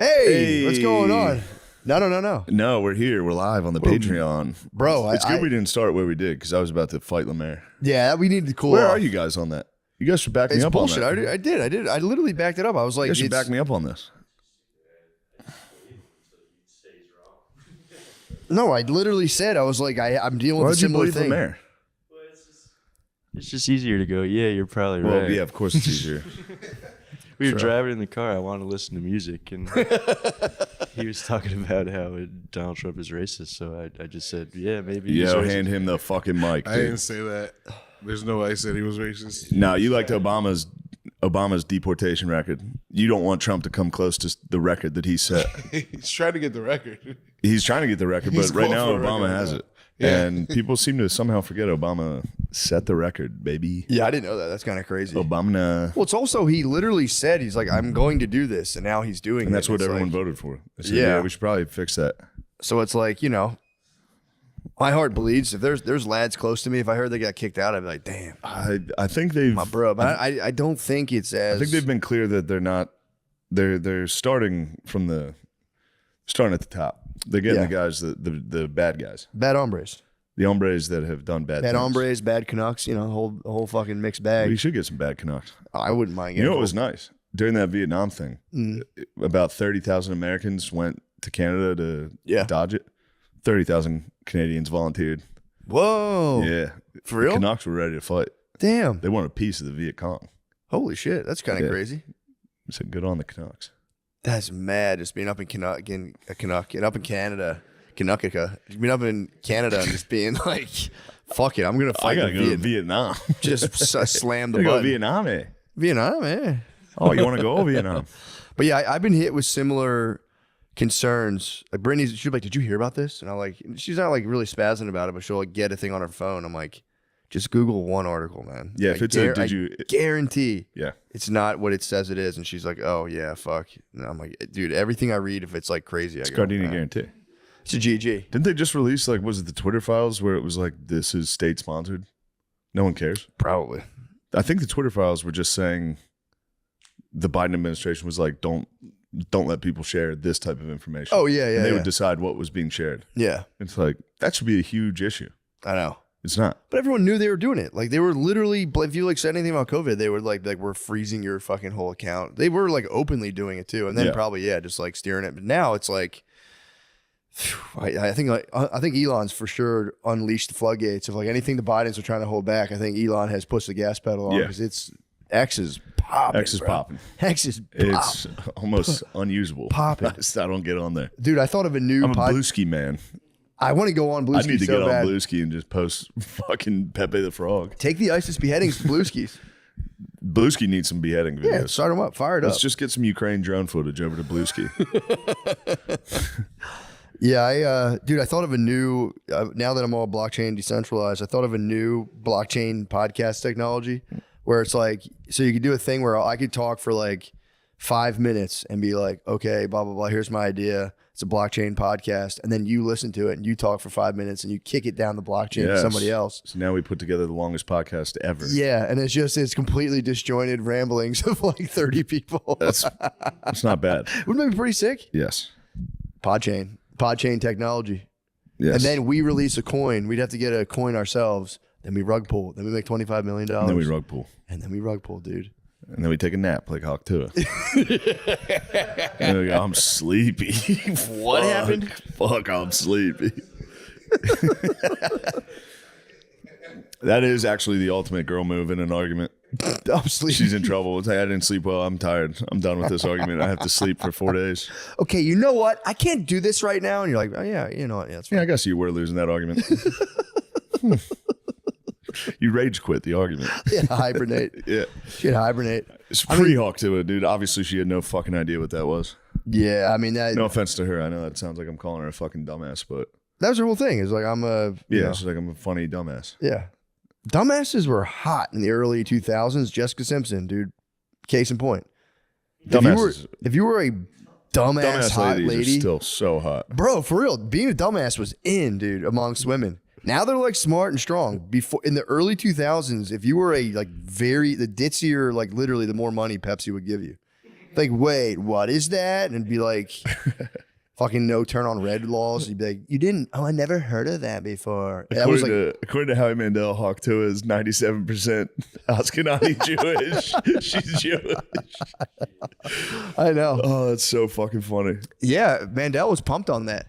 Hey, what's going on? No. No, we're here. We're live on the Patreon. Bro, it's good we didn't start where we did because I was about to fight Lemaire. Yeah, we need to cool Where off. are you guys on that? You guys should back me It's up bullshit. on that. I did. I literally backed it up. I was like, You guys should back me up on this. No, I literally said, I was like, I'm dealing Why with a would you similar believe thing. Lemaire? It's just easier to go, yeah, you're probably Well, right. yeah, of course it's easier. We were driving in the car. I wanted to listen to music, and he was talking about how Donald Trump is racist. So I just said, yeah, maybe he's Yo, racist. hand him the fucking mic. I dude. didn't say that. There's no way I said he was racist. No, you liked Obama's deportation record. You don't want Trump to come close to the record that he set. He's trying to get the record. He's trying to get the record, He's but right going now for a Obama record has now. it. Yeah. And people seem to somehow forget Obama set the record, baby. Yeah, I didn't know that. That's kind of crazy. Obama. Well, it's also, he literally said, he's like, I'm going to do this. And now he's doing it. And that's what It's everyone like, voted for. They said, Yeah. we should probably fix that. So it's like, my heart bleeds. If there's lads close to me, if I heard they got kicked out, I'd be like, damn, I think they've my bro. But I don't think it's as. I think they've been clear that they're not. They're starting at the top. They're getting Yeah. the guys, the bad guys, bad hombres. the hombres that have done bad. Bad things. hombres, bad Canucks, the whole fucking mixed bag. We should get some bad Canucks. I wouldn't mind You getting know what was nice during that Vietnam thing? About 30,000 Americans went to Canada to Yeah. dodge it. 30,000 Canadians volunteered. Whoa. Yeah, For real? The Canucks were ready to fight. Damn. They wanted a piece of the Viet Cong. Holy shit. That's kind of Yeah. crazy. I said, good on the Canucks. That's mad. Just being up in Canuck, and up in Canada, Canuckica. Being up in Canada and just being like, fuck it, I'm gonna I fight gotta the go to Vietnam. Just slam the I gotta go to button. Vietnam, eh? Vietnam, eh? Oh, you want to go to Vietnam? But yeah, I've been hit with similar concerns. Like Brittany's, she'll be like, "Did you hear about this?" And I'm like, she's not like really spazzing about it, but she'll like get a thing on her phone. I'm like, just Google one article, man. Yeah, if it's a, I guarantee Yeah. it's not what it says it is. And she's like, "Oh yeah, fuck." And I'm like, dude, everything I read, if it's like crazy, It's I go, Gardenia "Nah." guarantee. It's a GG. Didn't they just release, like, was it the Twitter files where it was like, this is state sponsored? No one cares. Probably. I think the Twitter files were just saying the Biden administration was like, don't let people share this type of information. Oh yeah, yeah. And they yeah. would decide what was being shared. Yeah, It's like, that should be a huge issue. I know. It's not. But everyone knew they were doing it. Like they were literally, if you like said anything about COVID, they were like we're freezing your fucking whole account. They were like openly doing it too, and then Yeah. probably just like steering it. But now it's like, I think Elon's for sure unleashed the floodgates of like anything the Bidens are trying to hold back. I think Elon has pushed the gas pedal on Yeah. because it's X is popping. X is bro. popping. X is popping. It's almost unusable. Popping. I don't get on there. Dude, I thought of a new I'm a Blueski man. I want to go on Blueski I need to so get bad. on Blueski and just post fucking Pepe the Frog. Take the ISIS beheadings to Blueskis. Blueski needs some beheading videos. Yeah, start them up. Fire it up. Let's just get some Ukraine drone footage over to Blueski. Yeah, dude, I thought of a new, now that I'm all blockchain decentralized, I thought of a new blockchain podcast technology where it's like, so you could do a thing where I could talk for like 5 minutes and be like, okay, blah, blah, blah, here's my idea. It's a blockchain podcast. And then you listen to it and you talk for 5 minutes and you kick it down the blockchain to Yes. somebody else. So now we put together the longest podcast ever. Yeah, and it's completely disjointed ramblings of like 30 people. That's not bad. Wouldn't that be pretty sick? Yes. Podchain technology. Yes. And then we release a coin. We'd have to get a coin ourselves. Then we rug pull. Then we make $25 million. And then we rug pull. And then we rug pull, dude. And then we take a nap like Hawk Tua. And we go, I'm sleepy. What happened? Fuck, I'm sleepy. That is actually the ultimate girl move in an argument. I'm sleepy. She's in trouble. It's like, I didn't sleep well. I'm tired. I'm done with this argument. I have to sleep for 4 days. Okay, you know what? I can't do this right now. And you're like, oh, yeah, you know what? Yeah, it's fine. Yeah, I guess you were losing that argument. You rage quit the argument. Yeah, hibernate. Yeah. She'd hibernate. It's pre-Hawk Tua, dude. Obviously, she had no fucking idea what that was. Yeah, I mean, that No offense to her. I know that sounds like I'm calling her a fucking dumbass, but that was her whole thing. It's like, I'm a, you know, she's like, I'm a funny dumbass. yeah. Dumbasses were hot in the early 2000s. Jessica Simpson, dude. Case in point. Dumbasses. If you were a dumbass hot ladies lady, are still so hot. bro, for real, being a dumbass was in, dude, amongst women. Now they're like smart and strong. Before in the early 2000s, if you were a like the ditzier, like literally, the more money Pepsi would give you. Like, wait, what is that? And be like, fucking no turn on red laws. You'd be like, you didn't? Oh, I never heard of that before. That was like, According to Howie Mandel, Hawktua is 97% Ashkenazi Jewish. She's Jewish. I know. Oh, that's so fucking funny. Yeah, Mandel was pumped on that.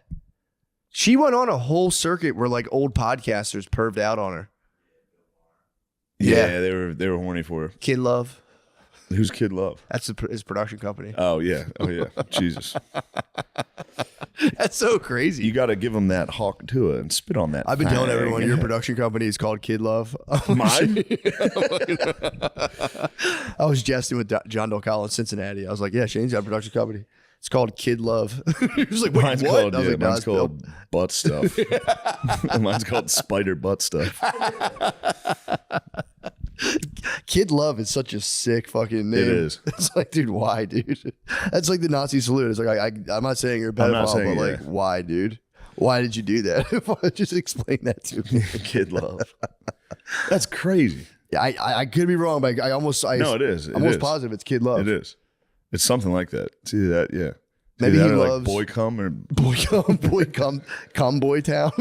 She went on a whole circuit where like old podcasters perved out on her. Yeah, they were horny for her. Kid Love. Who's Kid Love? That's his production company. Oh yeah. Jesus. That's so crazy. You got to give him that Hawktua and spit on that. I've been telling thing. everyone your production company is called Kid Love. Mine? I was jesting with John Dolcall in Cincinnati. I was like, yeah, Shane's got a production company. It's called Kid Love. He was like, wait, Mine's what? called, I was like, no, mine's it's called butt stuff. Mine's called spider butt stuff. Kid Love is such a sick fucking name. It is. It's like, dude, why, dude? That's like the Nazi salute. It's like, I'm not saying you're a pedophile, but like, why, dude? Why did you do that? Just explain that to me. Kid Love. That's crazy. Yeah, I could be wrong, but no, it is. I'm almost positive it's Kid Love. It is. It's something like that. It's either that, yeah. Maybe he loves like Boy Cum or Boy Cum Boy Town.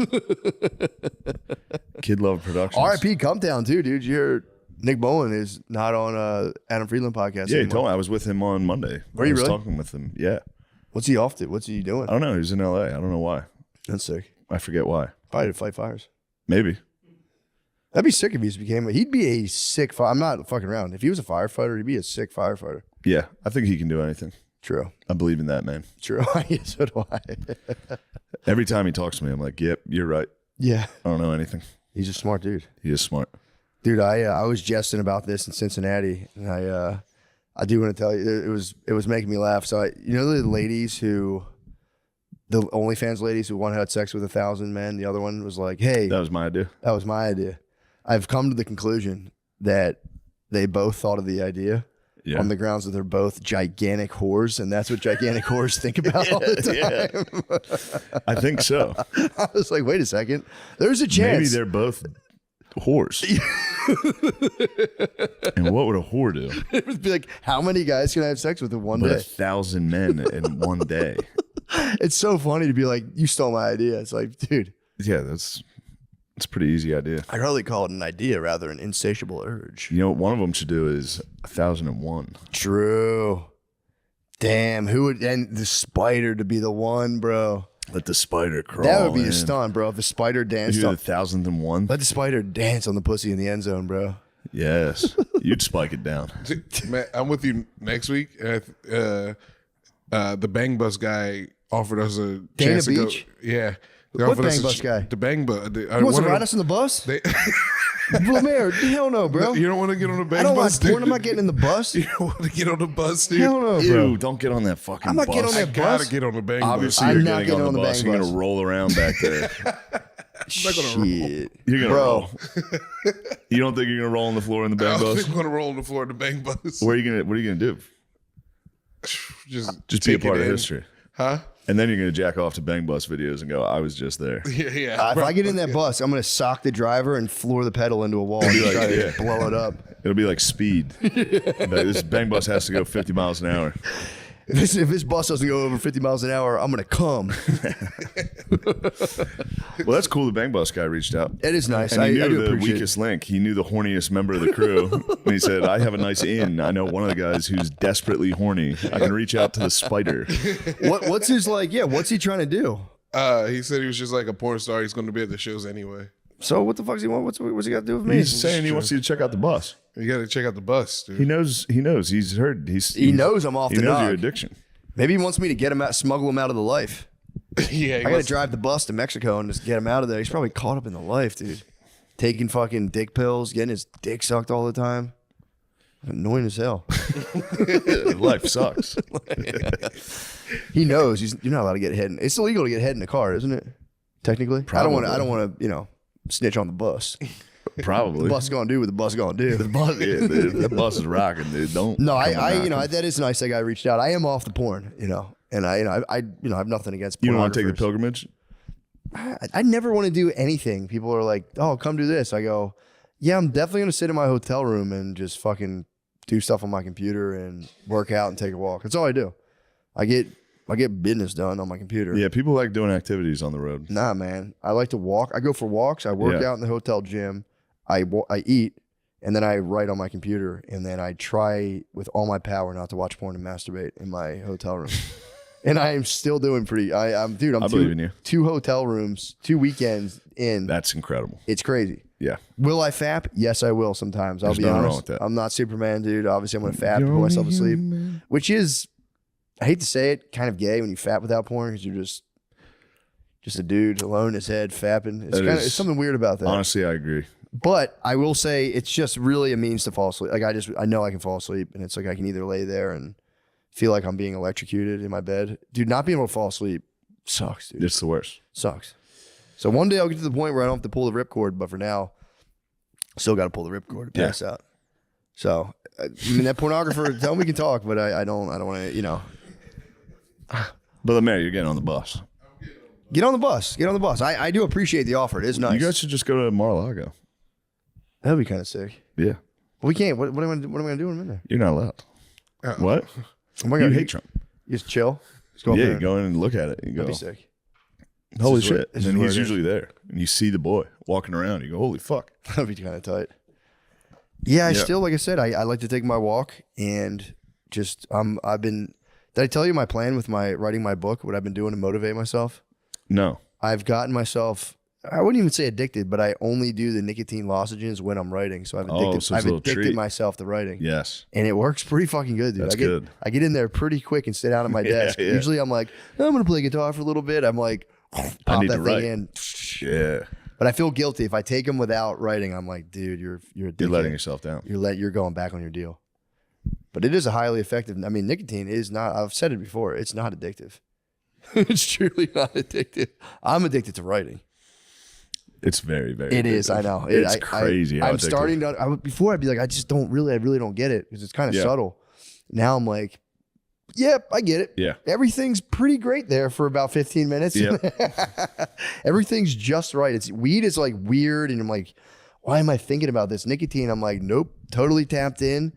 Kid Love Productions. R.I.P. Cum Town too, dude. You hear Nick Bowen is not on Adam Friedland podcast. Yeah, he anymore. told me. I was with him on Monday. Were you I was really? talking with him. Yeah. What's he off to? What's he doing? I don't know. He was in L.A. I don't know why. That's sick. I forget why. Probably to fight fires. Maybe. That'd be sick if he became. He'd be a sick. I'm not fucking around. If he was a firefighter, he'd be a sick firefighter. Yeah, I think he can do anything. True. I believe in that, man. True. So do I. Every time he talks to me, I'm like, yep, you're right. Yeah. I don't know anything. He's a smart dude. He is smart. Dude, I was jesting about this in Cincinnati, and I do want to tell you it was making me laugh. So you know the ladies who, the OnlyFans ladies who one had sex with 1,000 men, the other one was like, hey, That was my idea. that was my idea. I've come to the conclusion that they both thought of the idea. Yeah. On the grounds that they're both gigantic whores, and that's what gigantic whores think about all the time. I think so. I was like, wait a second. There's a chance. Maybe they're both whores. And what would a whore do? It would be like, how many guys can I have sex with in one But day? 1,000 men in one day. It's so funny to be like, you stole my idea. It's like, dude. Yeah, that's a pretty easy idea. I'd rather call it an idea rather than an insatiable urge. You know what one of them should do is 1,001. True. Damn, who would, and the spider to be the one, bro. Let the spider crawl. That would be in. a stunt, bro. If the spider danced You on, the 1,001. let the spider dance on the pussy in the end zone, bro. Yes, you'd spike it down. Matt, I'm with you next week. The Bang Bus guy offered us a Dana chance to go. Beach? Yeah. They What offered us Bang a Bus guy? The Bang Bus. You want to ride us on the bus? They, Vladimir, hell no, bro. you don't want to get on a Bang I don't Bus? want porn. dude? I'm not getting in the bus. You don't want to get on the bus, dude? Hell no, bro. Ew, don't get on that fucking I'm not bus. getting on I that gotta bus? get on the Bang Obviously, I'm you're not getting on the bus. Bang You're Bus. going to roll around back there. Shit. You're going to Bro. roll. You don't think you're going to roll on the floor in the I bang don't bus? think I'm gonna roll on the floor of the Bang Bus. What are you going to do? Just Be a take part it of in. history. Huh? And then you're going to jack off to Bang Bus videos and go, I was just there. Yeah. If I get in that bus, I'm gonna sock the driver and floor the pedal into a wall and try to yeah. blow it up. It'll be like speed. Like, this Bang Bus has to go 50 miles an hour. If this bus doesn't go over 50 miles an hour, I'm gonna come. Well, that's cool. The Bang Bus guy reached out. It is nice. And I he knew do the appreciate weakest link. He knew the horniest member of the crew. And he said, I have a nice in. I know one of the guys who's desperately horny. I can reach out to the spider. it. What's his like? Yeah, what's he trying to do? He said he was just like a porn star. He's going to be at the shows anyway. So what the fuck does he want? What's he got to do with me? He's saying he wants you to check out the bus. You got to check out the bus, dude. He knows. He's heard. He knows I'm off He the knows knock. your addiction. Maybe he wants me to get him out, smuggle him out of the life. Yeah, I gotta drive the bus to Mexico and just get him out of there. He's probably caught up in the life, dude. Taking fucking dick pills, getting his dick sucked all the time. Annoying as hell. Life sucks. He knows you're not allowed to get head. It's illegal to get head in the car, isn't it? Technically, Probably. I don't want to, snitch on the bus. Probably. The bus gonna do what the bus gonna do. The bus, yeah, the bus is rocking, dude. Don't. No, come knocking. that is nice. That guy reached out. I am off the porn, and I have nothing against. You don't want to take the pornographers. pilgrimage? I never want to do anything. People are like, "Oh, come do this." I go, "Yeah, I'm definitely gonna sit in my hotel room and just fucking do stuff on my computer and work out and take a walk. That's all I do. I get business done on my computer. Yeah, people like doing activities on the road. Nah, man. I like to walk. I go for walks. I work out in the hotel gym. I eat, and then I write on my computer, and then I try with all my power not to watch porn and masturbate in my hotel room. And I am still doing pretty. I'm believe in you. 2 hotel rooms, 2 weekends in. That's incredible. It's crazy. Yeah. Will I fap? Yes, I will sometimes. I'll be nothing honest. wrong with that. I'm not Superman, dude. Obviously, I'm going to fap to put myself to sleep, which is, I hate to say it, kind of gay when you fap without porn because you're just a dude alone in his head fapping. It's something weird about that. Honestly, I agree. But I will say it's just really a means to fall asleep. Like I know I can fall asleep, and it's like I can either lay there and feel like I'm being electrocuted in my bed. Dude, not being able to fall asleep sucks, dude. It's the worst. Sucks. So one day I'll get to the point where I don't have to pull the ripcord, but for now, still got to pull the ripcord to pass out. So, I mean, that pornographer, tell him we can talk, but I don't want to, you know. But Mary, you're getting on the bus. Get on the bus. Get on the bus. I do appreciate the offer. It is nice. You guys should just go to Mar-a-Lago. That'd be kind of sick. Yeah. We can't. What am I going to do when I'm in there? You're not allowed. What? You hate Trump. You just chill? Just go up Yeah, there you go in and look at it. You go, That'd be sick. holy This is where- shit. this And is then where he's it is. usually there. And you see the boy walking around. You go, holy fuck. That'd be kind of tight. Yeah, I still, like I said, I like to take my walk and just, did I tell you my plan with my writing my book, what I've been doing to motivate myself? No. I've gotten myself, I wouldn't even say addicted, but I only do the nicotine lozenges when I'm writing. So I've addicted treat. myself to writing. Yes. And it works pretty fucking good, dude. That's good. I get in there pretty quick and sit down at my desk. Yeah. Usually I'm like, I'm going to play guitar for a little bit. I'm like, pop need that to thing write. in. Yeah. But I feel guilty if I take them without writing. I'm like, dude, you're a You're dickhead. letting yourself down. You're going back on your deal. But it is a highly effective. I mean, nicotine is not. I've said it before. It's not addictive. It's truly not addictive. I'm addicted to writing. It's very, very It is. addictive. I know. It's crazy. How I'm addictive. starting to. Before I'd be like, I really don't get it because it's kind of subtle. Now I'm like, yep, I get it. Yeah. Everything's pretty great there for about 15 minutes. Yep. Everything's just right. Weed is like weird, and I'm like, why am I thinking about this? Nicotine, I'm like, nope, totally tapped in.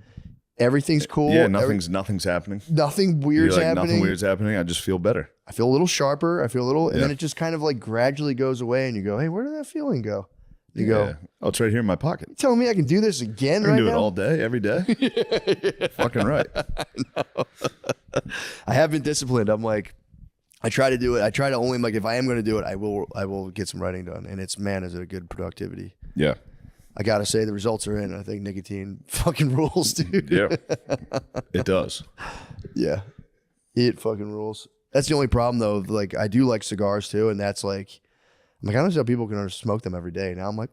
Everything's cool. Yeah, nothing's happening. Nothing weird's happening. Nothing weird's happening. I just feel better. I feel a little sharper. I feel a little, and then it just kind of like gradually goes away, and you go, hey, where did that feeling go? You go, oh, it's right here in my pocket. you telling me I can do this again I can right do it now? all day, every day. Fucking right. I have been disciplined. I'm like, I try to do it. I try to only, like, if I am going to do it, I will get some writing done. And it's, man, is it a good productivity. Yeah. I got to say the results are in. I think nicotine fucking rules, dude. Yeah. It does. Yeah. It fucking rules. That's the only problem though. Like, I do like cigars too. And that's like, I'm like, I don't know how people can smoke them every day. Now I'm like,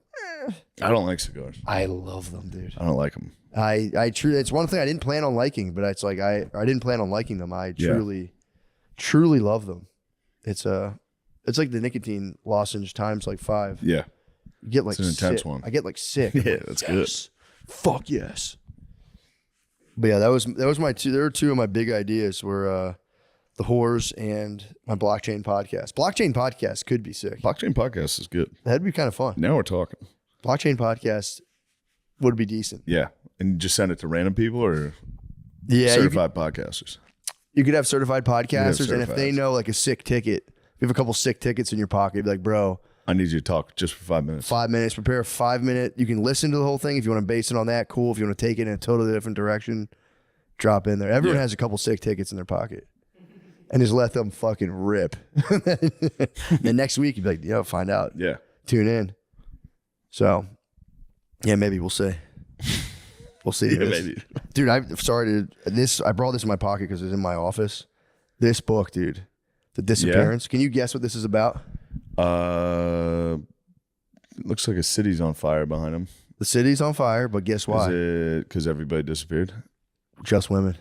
I don't like cigars. I love them, dude. I don't like them. It's one thing I didn't plan on liking, but it's like, I didn't plan on liking them. I truly love them. It's like the nicotine lozenge times like 5. Yeah. You get like It's an intense sick. one. I get like sick. Yeah, Like, that's yes. Fuck yes. But yeah, that was my two. There were 2 of my big ideas were the whores and my blockchain podcast. Blockchain podcast could be sick. Blockchain podcast is good. That'd be kind of fun. Now we're talking. Blockchain podcast would be decent. Yeah. And you just send it to random people or Yeah, certified podcasters? you could have certified podcasters, and if they certifieds. know like a sick ticket, if you have a couple sick tickets in your pocket, you'd be like, bro, I need you to talk just for 5 minutes. 5 minutes, prepare a 5-minute. You can listen to the whole thing. If you want to base it on that, cool. If you want to take it in a totally different direction, drop in there. Everyone has a couple sick tickets in their pocket. And just let them fucking rip. Then next week, you'd be like, yo, find out. Yeah. Tune in. So, yeah, maybe we'll see. We'll see. Yeah, maybe. Dude, I brought this in my pocket because it's in my office. This book, dude, The Disappearance. Can you guess what this is about? It looks like a city's on fire behind him. The city's on fire, but guess why? Is it because everybody disappeared? Just women.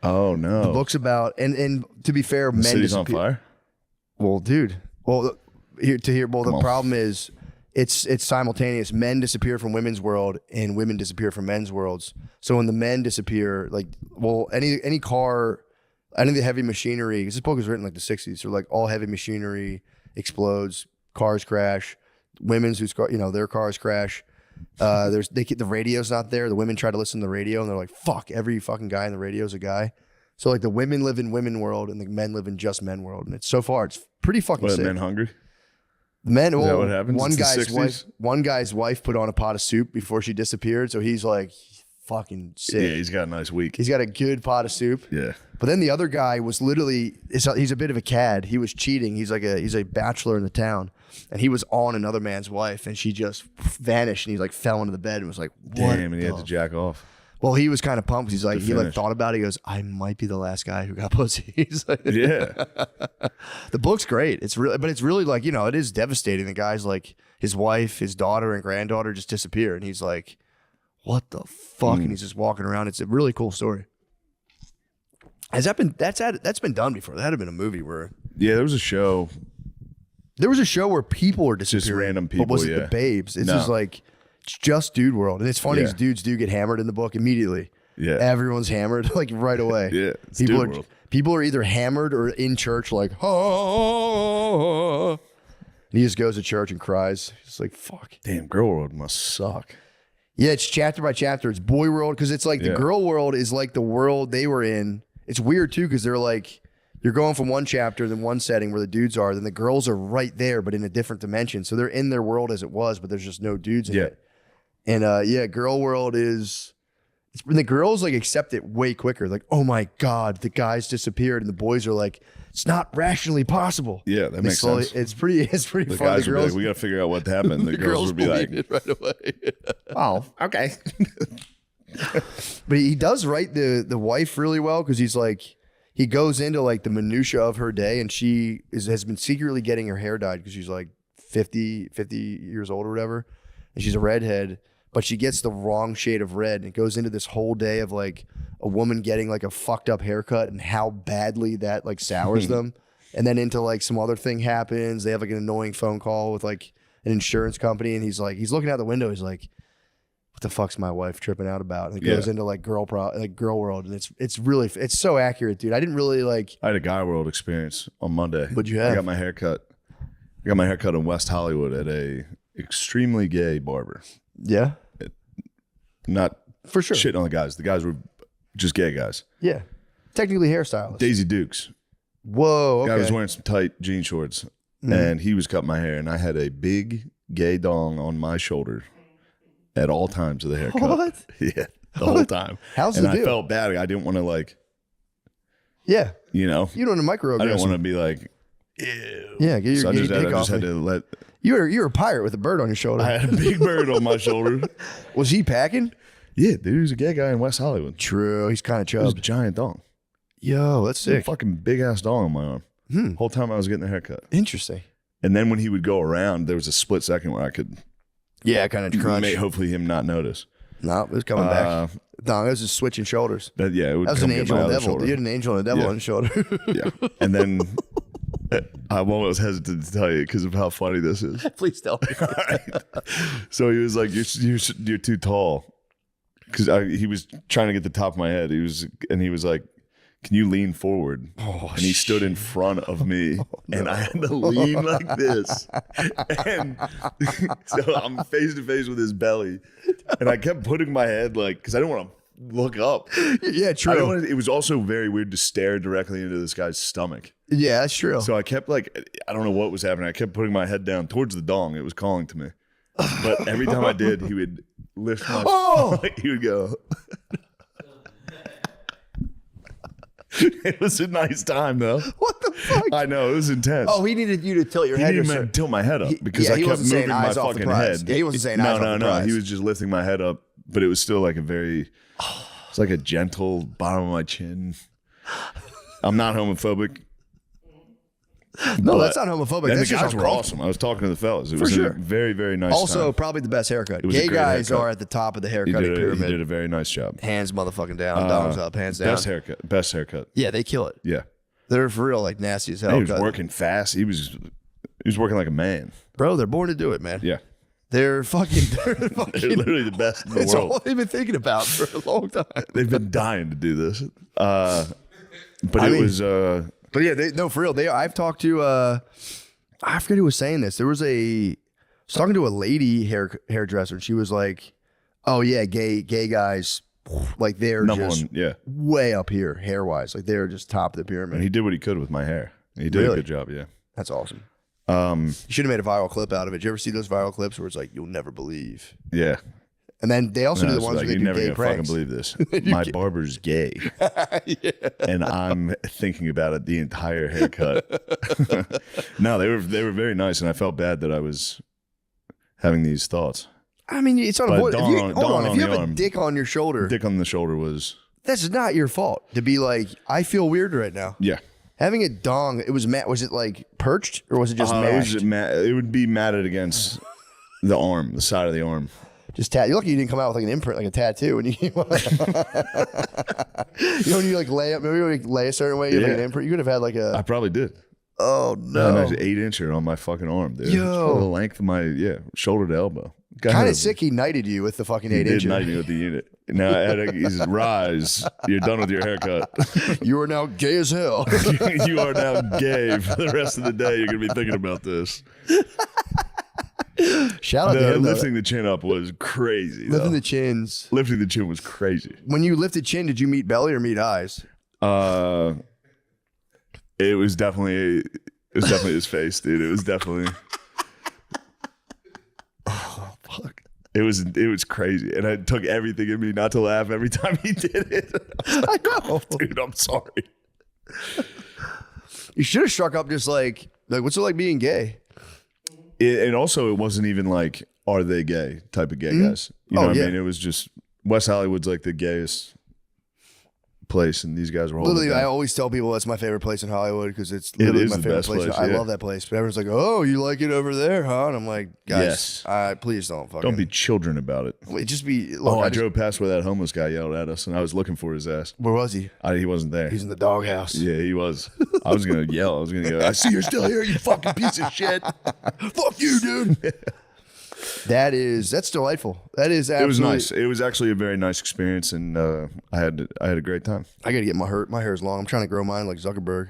Oh no! The book's about, and to be fair, The men city's on disappear. fire. Well, dude. Well, the on. problem is it's simultaneous. Men disappear from women's world, and women disappear from men's worlds. So when the men disappear, like, well, any car, any of the heavy machinery, because this book was written like the 60s, so like all heavy machinery explodes, cars crash, women's whose car, their cars crash. The radio's not there. The women try to listen to the radio, and they're like, "Fuck, every fucking guy in the radio is a guy." So like the women live in women world, and the men live in just men world. And it's pretty fucking What, sick. men hungry? Men, Is that well, what happens? one guy's wife put on a pot of soup before she disappeared, so he's like fucking sick. Yeah, he's got a nice week. He's got a good pot of soup. Yeah. But then the other guy was literally, he's a bit of a cad. He was cheating. He's a bachelor in the town, and he was on another man's wife, and she just vanished, and he like fell into the bed and was like, what? Damn, and he had to jack off. Well, he was kind of pumped. He's like, he like finish. thought about it. He goes, I might be the last guy who got pussy. He's like, Yeah. the book's great. It's really like, you know, it is devastating. The guy's like, his wife, his daughter, and granddaughter just disappear, and he's like, what the fuck? And he's just walking around. It's a really cool story. That's been done before. That had been a movie where Yeah, there was a show. there was a show where people were disappearing. Just random people, But was it yeah. the babes? It's No. just like, it's just dude world. And it's funny Yeah. because dudes do get hammered in the book immediately. Yeah. Everyone's hammered like right away. Yeah, it's dude world. People are either hammered or in church like, oh. And he just goes to church and cries. He's like, fuck. Damn, Girl World must suck. Yeah, it's chapter by chapter. It's boy world because it's like the Yeah. girl world is like the world they were in. It's weird too because they're like, you're going from one chapter in one setting where the dudes are, then the girls are right there but in a different dimension. So they're in their world as it was, but there's just no dudes in Yeah. it. And girl world is, the girls like accept it way quicker. Like, oh my God, the guys disappeared, and the boys are like, it's not rationally possible. Yeah, that They makes sense. It's pretty The fun. guys The would be girls, like, we got to figure out what happened. The girls would be like, believe it right away. oh, okay. But he does write the wife really well because he's like, he goes into like the minutia of her day, and she has been secretly getting her hair dyed because she's like 50 years old or whatever, and she's a redhead, but she gets the wrong shade of red, and it goes into this whole day of like a woman getting like a fucked up haircut and how badly that like sours them, and then into like some other thing happens. They have like an annoying phone call with like an insurance company, and he's looking out the window, he's like, what the fuck's my wife tripping out about? And it goes into like girl world, and it's so accurate, dude. I didn't really like. I had a Guy World experience on Monday. What'd you have? I got my hair cut in West Hollywood at a extremely gay barber. Yeah, Not for sure. shitting on the guys. The guys were just gay guys. Yeah, technically hairstylist. Daisy Dukes. Whoa, okay. Guy was wearing some tight jean shorts, and he was cutting my hair, and I had a big gay dong on my shoulder at all times of the haircut. What? Yeah, the whole time. How's and the I deal? felt bad. I didn't want to like, Yeah, you know, you don't want to microaggress. I didn't want to him. be like, ew. Yeah, get your, So I get just, your I dick just off had it. to let. You were a pirate with a bird on your shoulder. I had a big bird on my shoulder. Was he packing? Yeah, dude, he was a gay guy in West Hollywood. True, he's kind of It was a chubbed. giant dong. Yo, that's A sick. fucking big ass dong on my arm. Hmm. Whole time I was getting the haircut. Interesting. And then when he would go around, there was a split second where I could Yeah, kind of crunch. hopefully him not notice. No, it was coming back. No, it was just switching shoulders. But yeah, it would That was come an get angel my and other devil. shoulder. You had an angel and a devil Yeah. on your shoulder. Yeah. And then I'm almost hesitant to tell you because of how funny this is. Please tell me. So he was like, "You're too tall," because he was trying to get the top of my head. He was like, "Can you lean forward?" And he stood in front of me, and I had to lean like this. And so I'm face to face with his belly, and I kept putting my head like, because I didn't want to look up. Yeah, I true. don't want to, it was also very weird to stare directly into this guy's stomach. Yeah, that's true. So I kept like, I don't know what was happening. I kept putting my head down towards the dong. It was calling to me. But every time I did, he would lift my, he would go. It was a nice time though. What the fuck? I know, it was intense. Oh, he needed you to tilt your He head. didn't or even tilt my head up because yeah, I he kept wasn't saying moving my eyes off the fucking prize. head. Yeah, he wasn't saying no, eyes off the no. prize. He was just lifting my head up, but it was still like a very, it's like a gentle bottom of my chin. I'm not homophobic. No, but- that's not homophobic. And That's the just guys were uncomfortable. awesome. I was talking to the fellas. It was sure. a very, very nice Also, time. probably the best haircut. was a Gay great guys haircut. are at the top of the He haircutting did, he pyramid. did a very nice job. Hands motherfucking down, thumbs up, hands down. Best haircut. Yeah, they kill it. Yeah. They're for real, like nasty as hell. He was cut. working fast. He was working like a man. Bro, they're born to do it, man. Yeah. They're fuking. They're They're literally the best in the It's world. all they've been thinking about for a long time. They've been dying to do this. But I mean- was But yeah, no, for real. I've talked to. I forget who was saying this. There was a was talking to a lady hairdresser, and she was like, "Oh yeah, gay guys, like they're Number just one, yeah. way up here hair wise. Like they're just top of the pyramid." And he did what he could with my hair. He did a good job, yeah. That's awesome. Um, You should have made a viral clip out of it. Did you ever see those viral clips where it's like, "You'll never believe"? yeah. And then they also do the it's ones like, where they you're do never gay gonna fucking pranks. believe this. My barber's gay, and I'm thinking about it the entire haircut. No, they were very nice, and I felt bad that I was having these thoughts. I mean, it's But unavoidable. If you, Dawn hold on, on if you the have a arm. dick on your shoulder, Dick on the shoulder was that's not your fault to be like, I feel weird right now. yeah. Having a dong, it was was it like perched or was it just mashed? It would be matted against the arm, the side of the arm. Just You're lucky you didn't come out with like an imprint, like a tattoo. And you, you know, when you like lay up, maybe when you lay a certain way, you have like an imprint. You could have had like I a. probably did. Oh I no! had an 8-incher on my fucking arm, dude. Yo. The length of my shoulder to elbow. Kind of sick. He knighted you with the fucking He 8 did inch. knight me with the unit. Now he's rise. You're done with your haircut. You are now gay as hell. You are now gay for the rest of the day. You're gonna be thinking about this. Shout out to him. Lifting the chin up was crazy. Lifting though. the chins. Lifting the chin was crazy. When you lifted chin, did you meet belly or meet eyes? It was definitely his face, dude. It was definitely. Oh fuck! It was crazy, and it took everything in me not to laugh every time he did it. I know, Dude, I'm sorry. You should have struck up just like what's it like being gay? And also, it wasn't even like, are they gay type of gay guys. You know what I mean? It was just, West Hollywood's like the gayest place, and these guys were holding Literally, it I down. always tell people that's my favorite place in Hollywood because it's literally is my the favorite best place. place, I yeah. love that place. But everyone's like, "Oh, you like it over there, huh?" And I'm like, "Guys, please don't fucking Don't be children about it. Just be." Look, I drove past where that homeless guy yelled at us, and I was looking for his ass. Where was he? He wasn't there. He's in the doghouse. Yeah, he was. I was going to yell. I was going to go, I see you're still here, you fucking piece of shit. Fuck you, dude. That's delightful. That is absolutely. It was nice. It was actually a very nice experience, and I had a great time. I got to get my hair is long. I'm trying to grow mine like Zuckerberg.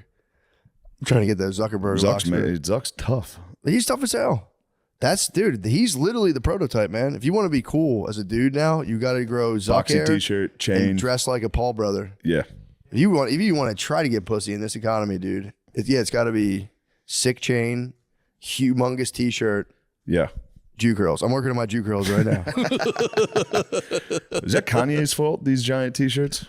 I'm trying to get those Zuckerberg locks. Zuck's tough. He's tough as hell. Dude, he's literally the prototype, man. If you want to be cool as a dude now, you got to grow Zuck Boxy hair t-shirt, chain. and dress like a Paul brother. Yeah. If you want to try to get pussy in this economy, dude, it's got to be sick chain, humongous t-shirt, Yeah. Jew curls. I'm working on my Jew curls right now. Is that Kanye's fault, these giant t-shirts?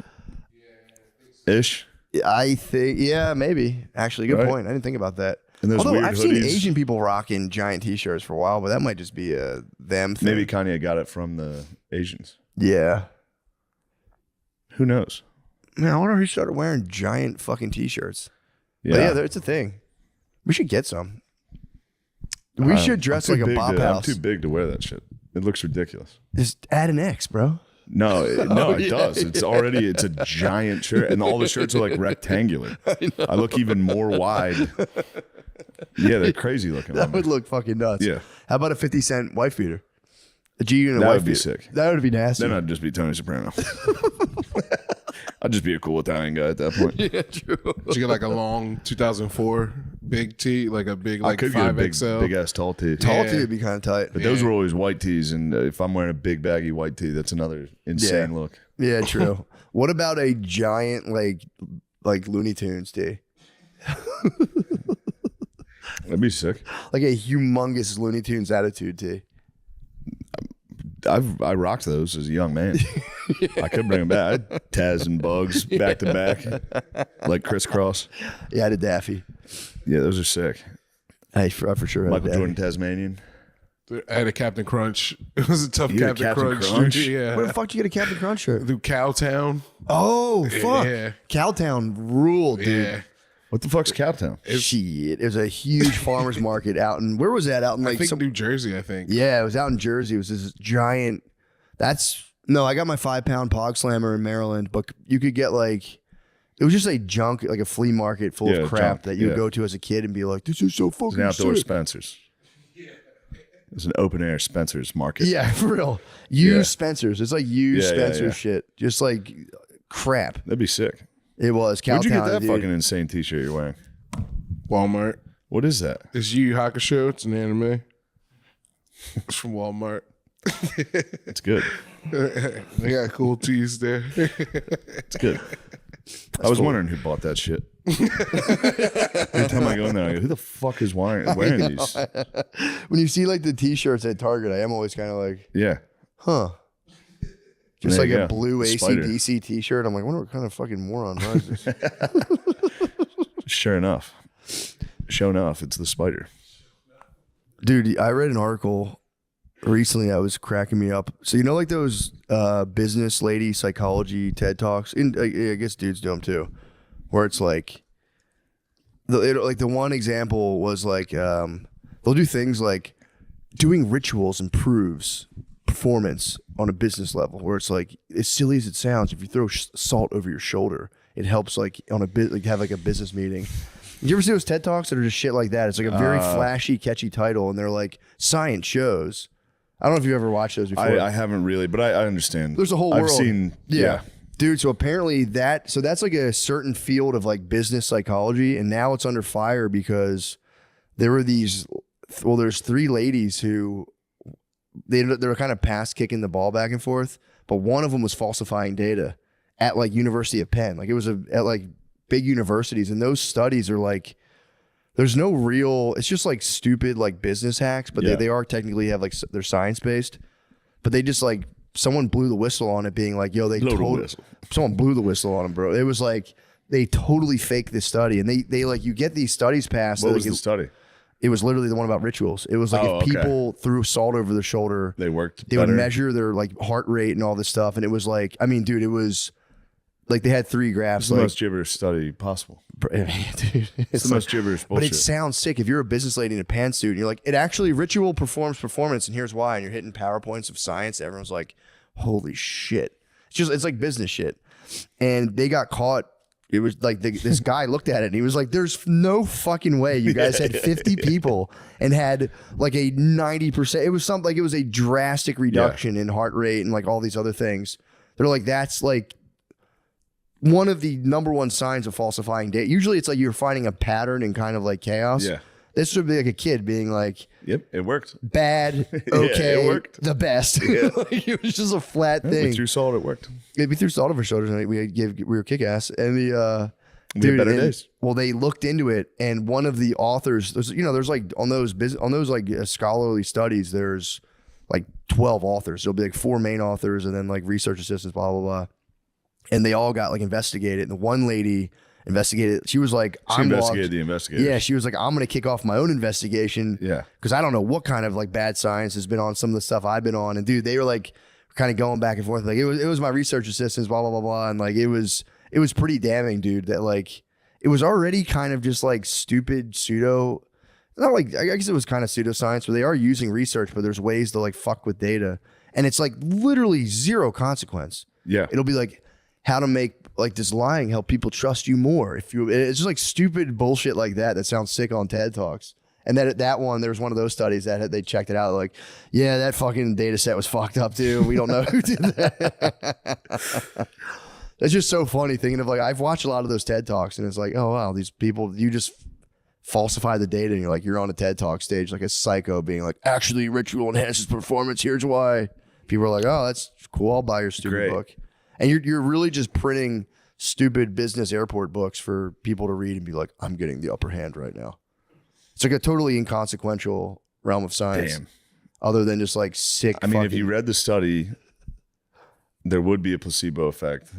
Ish. I think, yeah, maybe. Actually, good point. I didn't think about that. And those Although weird I've seen hoodies. Asian people rocking giant t-shirts for a while, but that might just be a them thing. Maybe Kanye got it from the Asians. Yeah. Who knows? Man, I wonder who started wearing giant fucking t-shirts. Yeah. But yeah, it's a thing. We should get some. We should dress like a bop I'm house. too big to wear that shit. It looks ridiculous. Just add an X, bro. No, it does. It's a giant shirt, and all the shirts are like rectangular. I look even more wide. Yeah, they're crazy looking. That would look fucking nuts. Yeah. How about a 50-cent wife beater? A G unit That wife would be beater. sick. That would be nasty. Then I'd just be Tony Soprano. I'd just be a cool Italian guy at that point. Yeah, true. Did you get like a long 2004 big tee, like a big I like could get a 5XL? big ass tall tee. Tall Yeah. tee would be kind of tight. But those were always white tees, and if I'm wearing a big baggy white tee, that's another insane look. Yeah, true. What about a giant like Looney Tunes tee? That'd be sick. Like a humongous Looney Tunes attitude tee. I rocked those as a young man. I could bring them back. I'd Taz and Bugs back to back, like crisscross. Yeah, I did Daffy. Yeah, those are sick. I for sure had Michael Daffy. Jordan Tasmanian. I had a Captain Crunch. It was a tough You had Captain, Captain Crunch. Crunch? Yeah. Where the fuck did you get a Captain Crunch shirt? Through Cowtown. Oh, fuck. Yeah. Cowtown ruled, dude. Yeah. What the fuck's Cowtown? Shit. It was a huge farmer's market out in, where was that? Out in I like think some, New Jersey, I think. yeah, it was out in Jersey. It was this giant, no, I got my 5-pound Pog Slammer in Maryland, but you could get like, it was just a junk, like a flea market full Yeah, of crap junk, that you would yeah. go to as a kid and be like, this is so It's an fucking outdoor sick. Spencer's. It's an open air Spencer's market. Yeah, for real. Used Yeah. Spencer's. It's like used Yeah, yeah, Spencer's yeah. shit. Just like crap. That'd be sick. It was. Where'd you get Cowtown, that dude. fucking insane t-shirt you're wearing? Walmart. What is that? It's Yu Yu Hakusho. It's an anime. It's from Walmart. It's good. They got cool tees there. It's good. I was wondering who bought that shit. Every time I go in there, I go, who the fuck is wearing these? When you see like the T-shirts at Target, I am always kind of like, Yeah. huh. Just There like you a go. blue Spider. AC/DC T-shirt. I'm like, I wonder what kind of fucking moron buys this. Sure enough. It's the spider. Dude, I read an article recently that was cracking me up. So you know, like those business lady psychology TED Talks, and I guess dudes do them too, where it's like, the one example was like, they'll do things like doing rituals improves performance on a business level, where it's like, as silly as it sounds, if you throw salt over your shoulder, it helps like on a bit, like have like a business meeting. You ever see those TED Talks that are just shit like that? It's like a very flashy, catchy title, and they're like, science shows. I don't know if you ever watched those before. I haven't really, but I understand. There's a whole world. I've seen, yeah. Dude, so apparently that's like a certain field of like business psychology, and now it's under fire because there were there's 3 ladies who they were kind of past kicking the ball back and forth, but one of them was falsifying data at like University of Penn. Like it was at like big universities, and those studies are like, there's no real, it's just like stupid like business hacks, but they are technically have like, they're science based, but they just like, someone blew the whistle on it being like, yo, someone blew the whistle on them, bro. It was like, they totally faked this study, and they like, you get these studies passed. What was the study? It was literally the one about rituals. It was like, if people threw salt over their shoulder, They worked they better. would measure their like heart rate and all this stuff. And it was like, I mean, dude, it was like, they had 3 graphs. It's the most gibberish study possible. Dude, It's the most gibberish bullshit. but it sounds sick if you're a business lady in a pantsuit and you're like, it actually ritual performs performance, and here's why, and you're hitting PowerPoints of science. Everyone's like, holy shit. It's like business shit. And they got caught. It was like this guy looked at it and he was like, there's no fucking way you guys had 50 people and had like a 90%. It was something like, it was a drastic reduction in heart rate and like all these other things. They're like, that's like one of the number one signs of falsifying data. Usually it's like you're finding a pattern in kind of like chaos. Yeah. This would be like a kid being like, Yep, it worked. bad, okay, it worked. the best. Like, it was just a flat thing. We threw salt, it worked. We threw salt over our shoulders, and we were kick ass. And We had better days. Well, they looked into it, and one of the authors, there's like on those like scholarly studies, there's like 12 authors. There'll be like 4 main authors, and then like research assistants, blah blah blah. And they all got like investigated. And the one lady investigated. She was like, She investigated the investigators. Yeah, she was like, I'm going to kick off my own investigation. Yeah. Because I don't know what kind of like bad science has been on some of the stuff I've been on. And dude, they were like kind of going back and forth. Like it was my research assistants, blah, blah, blah, blah. And like it was pretty damning, dude, that like it was already kind of just like stupid pseudo. Not like, I guess it was kind of pseudoscience where they are using research, but there's ways to like fuck with data. And it's like literally zero consequence. Yeah. It'll be like how to make like this lying help people trust you more. It's just like stupid bullshit like that sounds sick on TED Talks. And that one, there was one of those studies that they checked it out. Like, yeah, that fucking data set was fucked up too. We don't know who did that. That's just so funny thinking of like, I've watched a lot of those TED Talks and it's like, oh wow, these people, you just falsify the data and you're like, you're on a TED Talk stage like a psycho being like, actually ritual enhances performance. Here's why. People are like, oh, that's cool. I'll buy your stupid book. And you're really just printing stupid business airport books for people to read and be like, I'm getting the upper hand right now. It's like a totally inconsequential realm of science. Damn. Other than just like sick. I mean, if you read the study, there would be a placebo effect.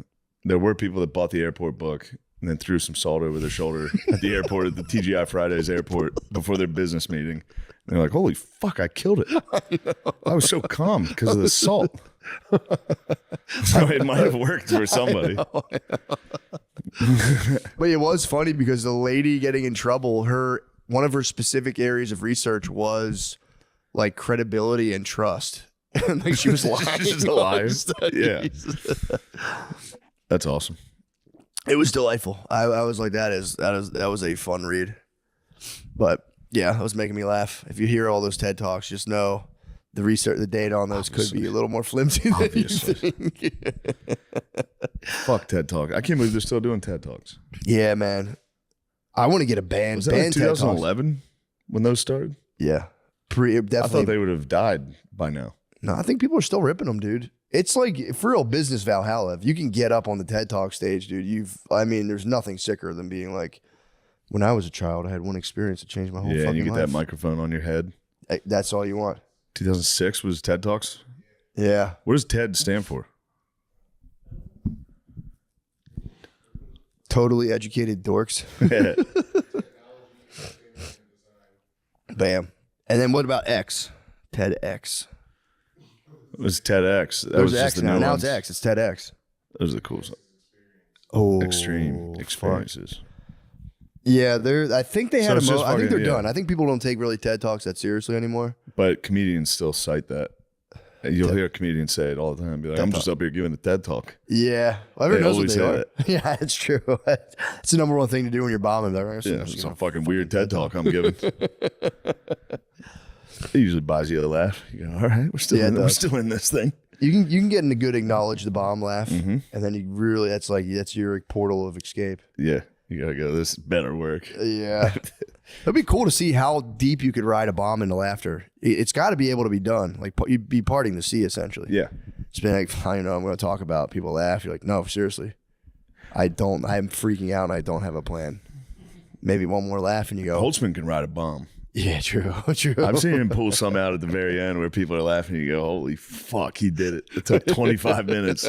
There were people that bought the airport book and then threw some salt over their shoulder at the airport, at the TGI Fridays airport before their business meeting. And they're like, holy fuck, I killed it. I was so calm because of the salt. So it might have worked for somebody. But it was funny because the lady getting in trouble, one of her specific areas of research was like credibility and trust. And like she was lying. She's alive. Yeah. That's awesome. It was delightful. I was like, that was a fun read. But yeah, it was making me laugh. If you hear all those TED Talks, just know the research, the data on those could be a little more flimsy than you think. Fuck TED Talk. I can't believe they're still doing TED Talks. Yeah, man. I want to get a band. Was that like TED Talks. 2011 when those started? Yeah. I definitely. thought they would have died by now. No, I think people are still ripping them, dude. It's like for real business Valhalla. If you can get up on the TED Talk stage, dude, there's nothing sicker than being like, when I was a child, I had one experience that changed my whole Yeah, fucking and you get life. that microphone on your head. That's all you want. 2006 was TED Talks. Yeah. What does TED stand for? Totally educated dorks. Bam. And then what about X? TEDx. It was TEDx. That There's was just X the now. new Now ones. it's X. It's TEDx. Those are the cool Oh, extreme fuck. experiences. Yeah, I think they So had it's just I think they're fucking- yeah. done. I think people don't take really TED Talks that seriously anymore. But comedians still cite that. You'll hear comedians say it all the time. Be like, I'm just up here giving a TED Talk. Yeah. Well, everyone They knows what always they say are. Yeah, it's true. It's the number one thing to do when you're bombing. Right? Yeah, it's some fucking weird TED Talk I'm giving. It usually buys you a laugh. You go, all right, we're still in this thing. You can get in a good acknowledge the bomb laugh, and then you really that's your portal of escape. Yeah, you gotta go. This better work. Yeah, it'd be cool to see how deep you could ride a bomb into laughter. It's got to be able to be done. Like you'd be parting the sea essentially. Yeah, it's been like, I know I'm going to talk about people laugh. You're like, no, seriously, I'm freaking out and I don't have a plan. Maybe one more laugh and you go, Holtzman can ride a bomb. yeah, true. I've seen him pull some out at the very end where people are laughing. And you go, holy fuck, he did it. It took 25 minutes.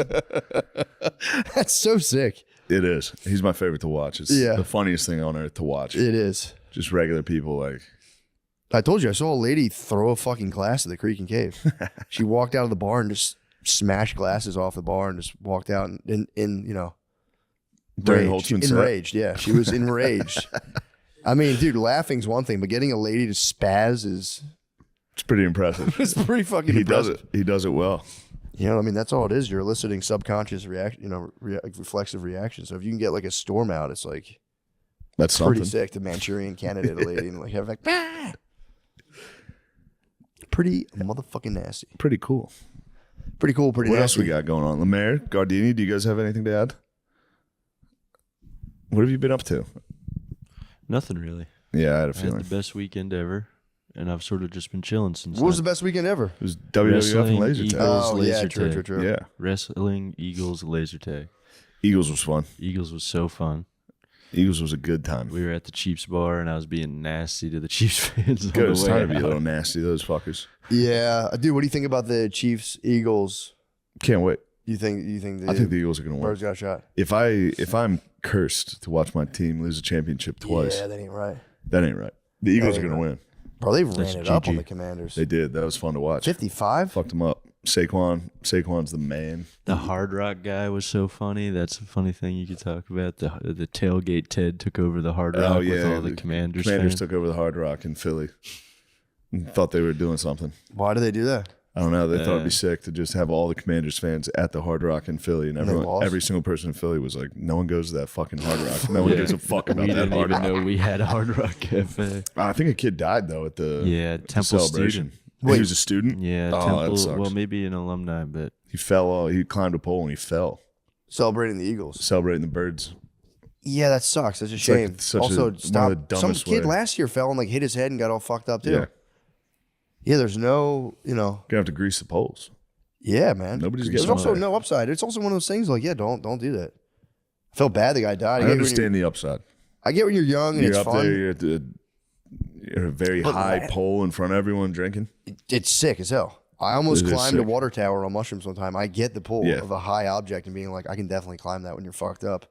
That's so sick. It is. He's my favorite to watch. It's the funniest thing on earth to watch. It is. Just regular people like. I told you, I saw a lady throw a fucking glass at the Creek and Cave. She walked out of the bar and just smashed glasses off the bar and just walked out in During rage. Holtzman's set? Enraged. Yeah, she was enraged. I mean, dude, laughing's one thing, but getting a lady to spaz is It's pretty impressive. it's pretty fucking He does impressive. it. He does it well. You know, I mean, that's all it is. You're eliciting subconscious reaction, like reflexive reaction. So if you can get like a storm out, it's like That's pretty something. sick. The Manchurian Candidate lady and like have like bah! Pretty motherfucking nasty. Pretty cool. Pretty cool. Pretty What nasty. else we got going on? Lemaire, Gardini, do you guys have anything to add? What have you been up to? Nothing really. Yeah, I had a I had feeling. the best weekend ever, and I've sort of just been chilling since. What was the then. best weekend ever? It was WWF and Wrestling, laser tag. Eagles. Oh yeah, laser true, tag. true. Yeah, Wrestling, Eagles, laser tag. Eagles was fun. Eagles was so fun. Eagles was a good time. We were at the Chiefs bar, and I was being nasty to the Chiefs fans on Good. the It's way time to be a out. little nasty. Those fuckers. Yeah, dude. What do you think about the Chiefs Eagles? Can't wait. You think I think the Eagles are going to win. Birds got shot? If I'm cursed to watch my team lose a championship twice, Yeah, that ain't right, that ain't right. The Eagles are ain't going to win. bro. They That's ran it up on GG. the Commanders. They did. That was fun to watch. 55. Fucked them up. Saquon's the man. The Hard Rock guy was so funny. That's a funny thing you could talk about. The tailgate Ted took over the Hard Rock with all the Commanders fans. took over the Hard Rock in Philly. And thought they were doing something. Why do they do that? I don't know. They thought it'd be sick to just have all the Commanders fans at the Hard Rock in Philly, and they lost? every single person in Philly was like, "No one goes to that fucking Hard Rock. No one Yeah. gives a fuck about We that didn't Hard even Rock." know we had a Hard Rock Cafe. I think a kid died though at the Temple celebration. student. He was a student. Yeah, Oh, that Temple. sucks. Well, maybe an alumni, but He fell. He climbed a pole and he fell, Celebrating the Eagles. celebrating the birds. Yeah, that sucks. That's a like shame. such Also, one of stop. the Some dumbest kid way. last year fell and like hit his head and got all fucked up too. Yeah, Yeah, there's no, gonna have to grease the poles. Yeah, man. Nobody's There's getting also on that. no upside. It's also one of those things like, yeah, don't do that. I felt bad the guy died. I understand the upside. I get when you're young and You're it's up fun. there. You're at a very high pole in front of everyone drinking. It's sick as hell. I almost It is climbed a sick. water tower on mushrooms one time. I get the pull Yeah. of a high object and being like, I can definitely climb that when you're fucked up.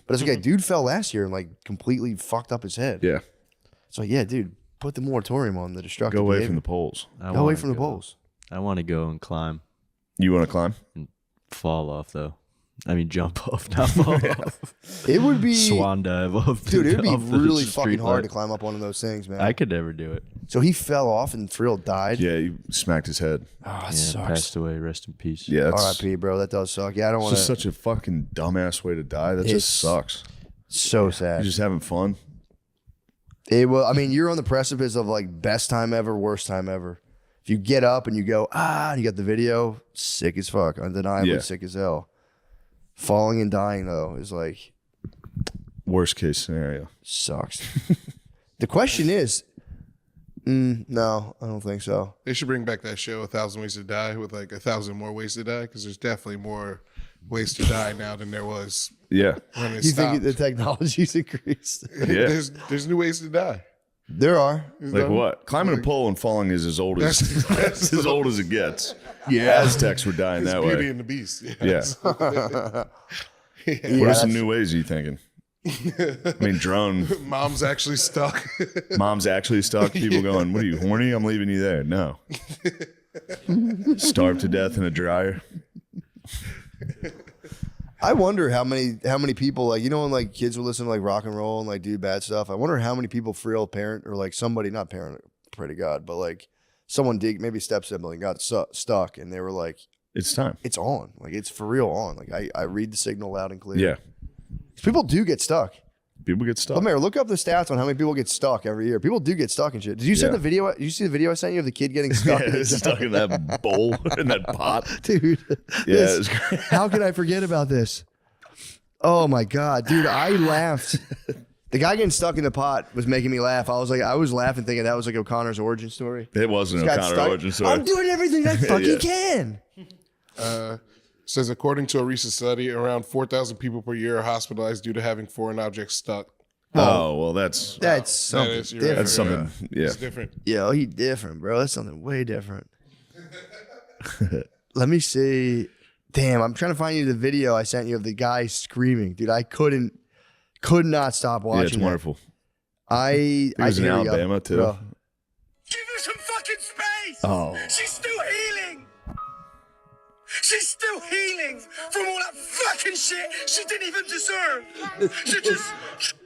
But it's like, dude fell last year and like completely fucked up his head. Yeah, So yeah, dude, put the moratorium on the destructive go away behavior. from the poles. I Go away wanna from the go. poles. I want to go and climb, You want to climb? fall off though. I mean, jump off, not fall off. It would be, Swan dive off. dude, it'd be off the really street fucking hard to light. climb up one of those things, man. I could never do it. So he fell off and for real died. Yeah, he smacked his head. Oh, that Yeah, sucks. passed away. Rest in peace. Yeah, that's R.I.P. bro. That does suck. Yeah, I don't it's want just to. such a fucking dumbass way to die. That It's- just sucks. So sad. You're just having fun. It will. I mean, you're on the precipice of like best time ever, worst time ever. If you get up and you go and you got the video, sick as fuck, undeniably Yeah. sick as hell. Falling and dying though is like Worst case scenario. sucks. The question is, No, I don't think so. They should bring back that show, 1,000 Ways to Die, with like 1,000 more ways to die, because there's definitely more ways to die now than there was Yeah. when it You stopped. think the technology's increased? Yeah. There's new ways to die. There are. Like what? Climbing a pole and falling is as old as That's as old as it gets. Yeah. Aztecs were dying It's that Beauty way. and the Beast. Yeah. Yeah, What are some that's- new ways are you thinking? I mean, drone. Mom's actually stuck. Mom's actually stuck. People going, "What are you, horny? I'm leaving you there." No. Starved to death in a dryer. I wonder how many people, like, you know, when like kids will listen to like rock and roll and like do bad stuff. I wonder how many people for real parent or like somebody, not parent, pray to God, but like someone maybe step sibling got stuck and they were like, It's time. it's on, like it's for real on. Like I read the signal loud and clear. Yeah. People do get stuck. People get stuck. But Mayor, look up the stats on how many people get stuck every year. People do get stuck and shit. Did you send the video? Did you see the video I sent you of the kid getting stuck? Yeah, it's stuck in that bowl, in that pot. Dude. Yeah, it was great. How could I forget about this? Oh my God, dude, I laughed. The guy getting stuck in the pot was making me laugh. I was laughing thinking that was like O'Connor's origin story. It wasn't Got O'Connor stuck. origin story. I'm doing everything I fucking Yeah. can. Says according to a recent study, around 4,000 people per year are hospitalized due to having foreign objects stuck. Oh, well, that's That's something is- you're different. that's something. Yeah. It's different. Yo, he different, bro. That's something way different. Let me see. Damn, I'm trying to find you the video I sent you of the guy screaming. Dude, I could not stop watching Yeah, it's that. wonderful. I was in here we go. Alabama, too. Bro. Give her some fucking space! Oh. She's still healing! She's still healing from all that fucking shit she didn't even deserve! She just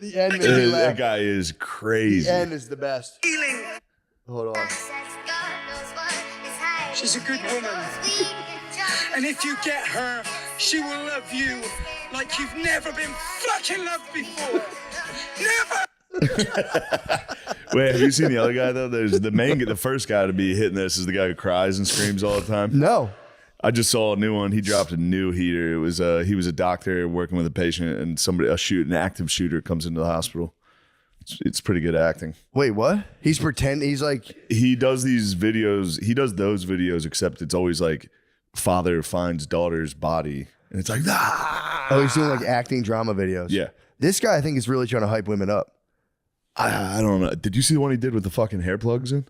The end made me That laugh. guy is The crazy. end is the best. healing! Hold on. She's a good woman. And if you get her, she will love you like you've never been fucking loved before! Never! Wait, have you seen the other guy though? There's the first guy to be hitting this is the guy who cries and screams all the time. No. I just saw a new one. He dropped a new heater. It was he was a doctor working with a patient, and an active shooter comes into the hospital. It's pretty good acting. Wait, what? He's like, He does these videos. He does those videos, except it's always like father finds daughter's body, and it's like oh, he's doing like acting drama videos. Yeah. This guy, I think, is really trying to hype women up. I don't know. Did you see the one he did with the fucking hair plugs in?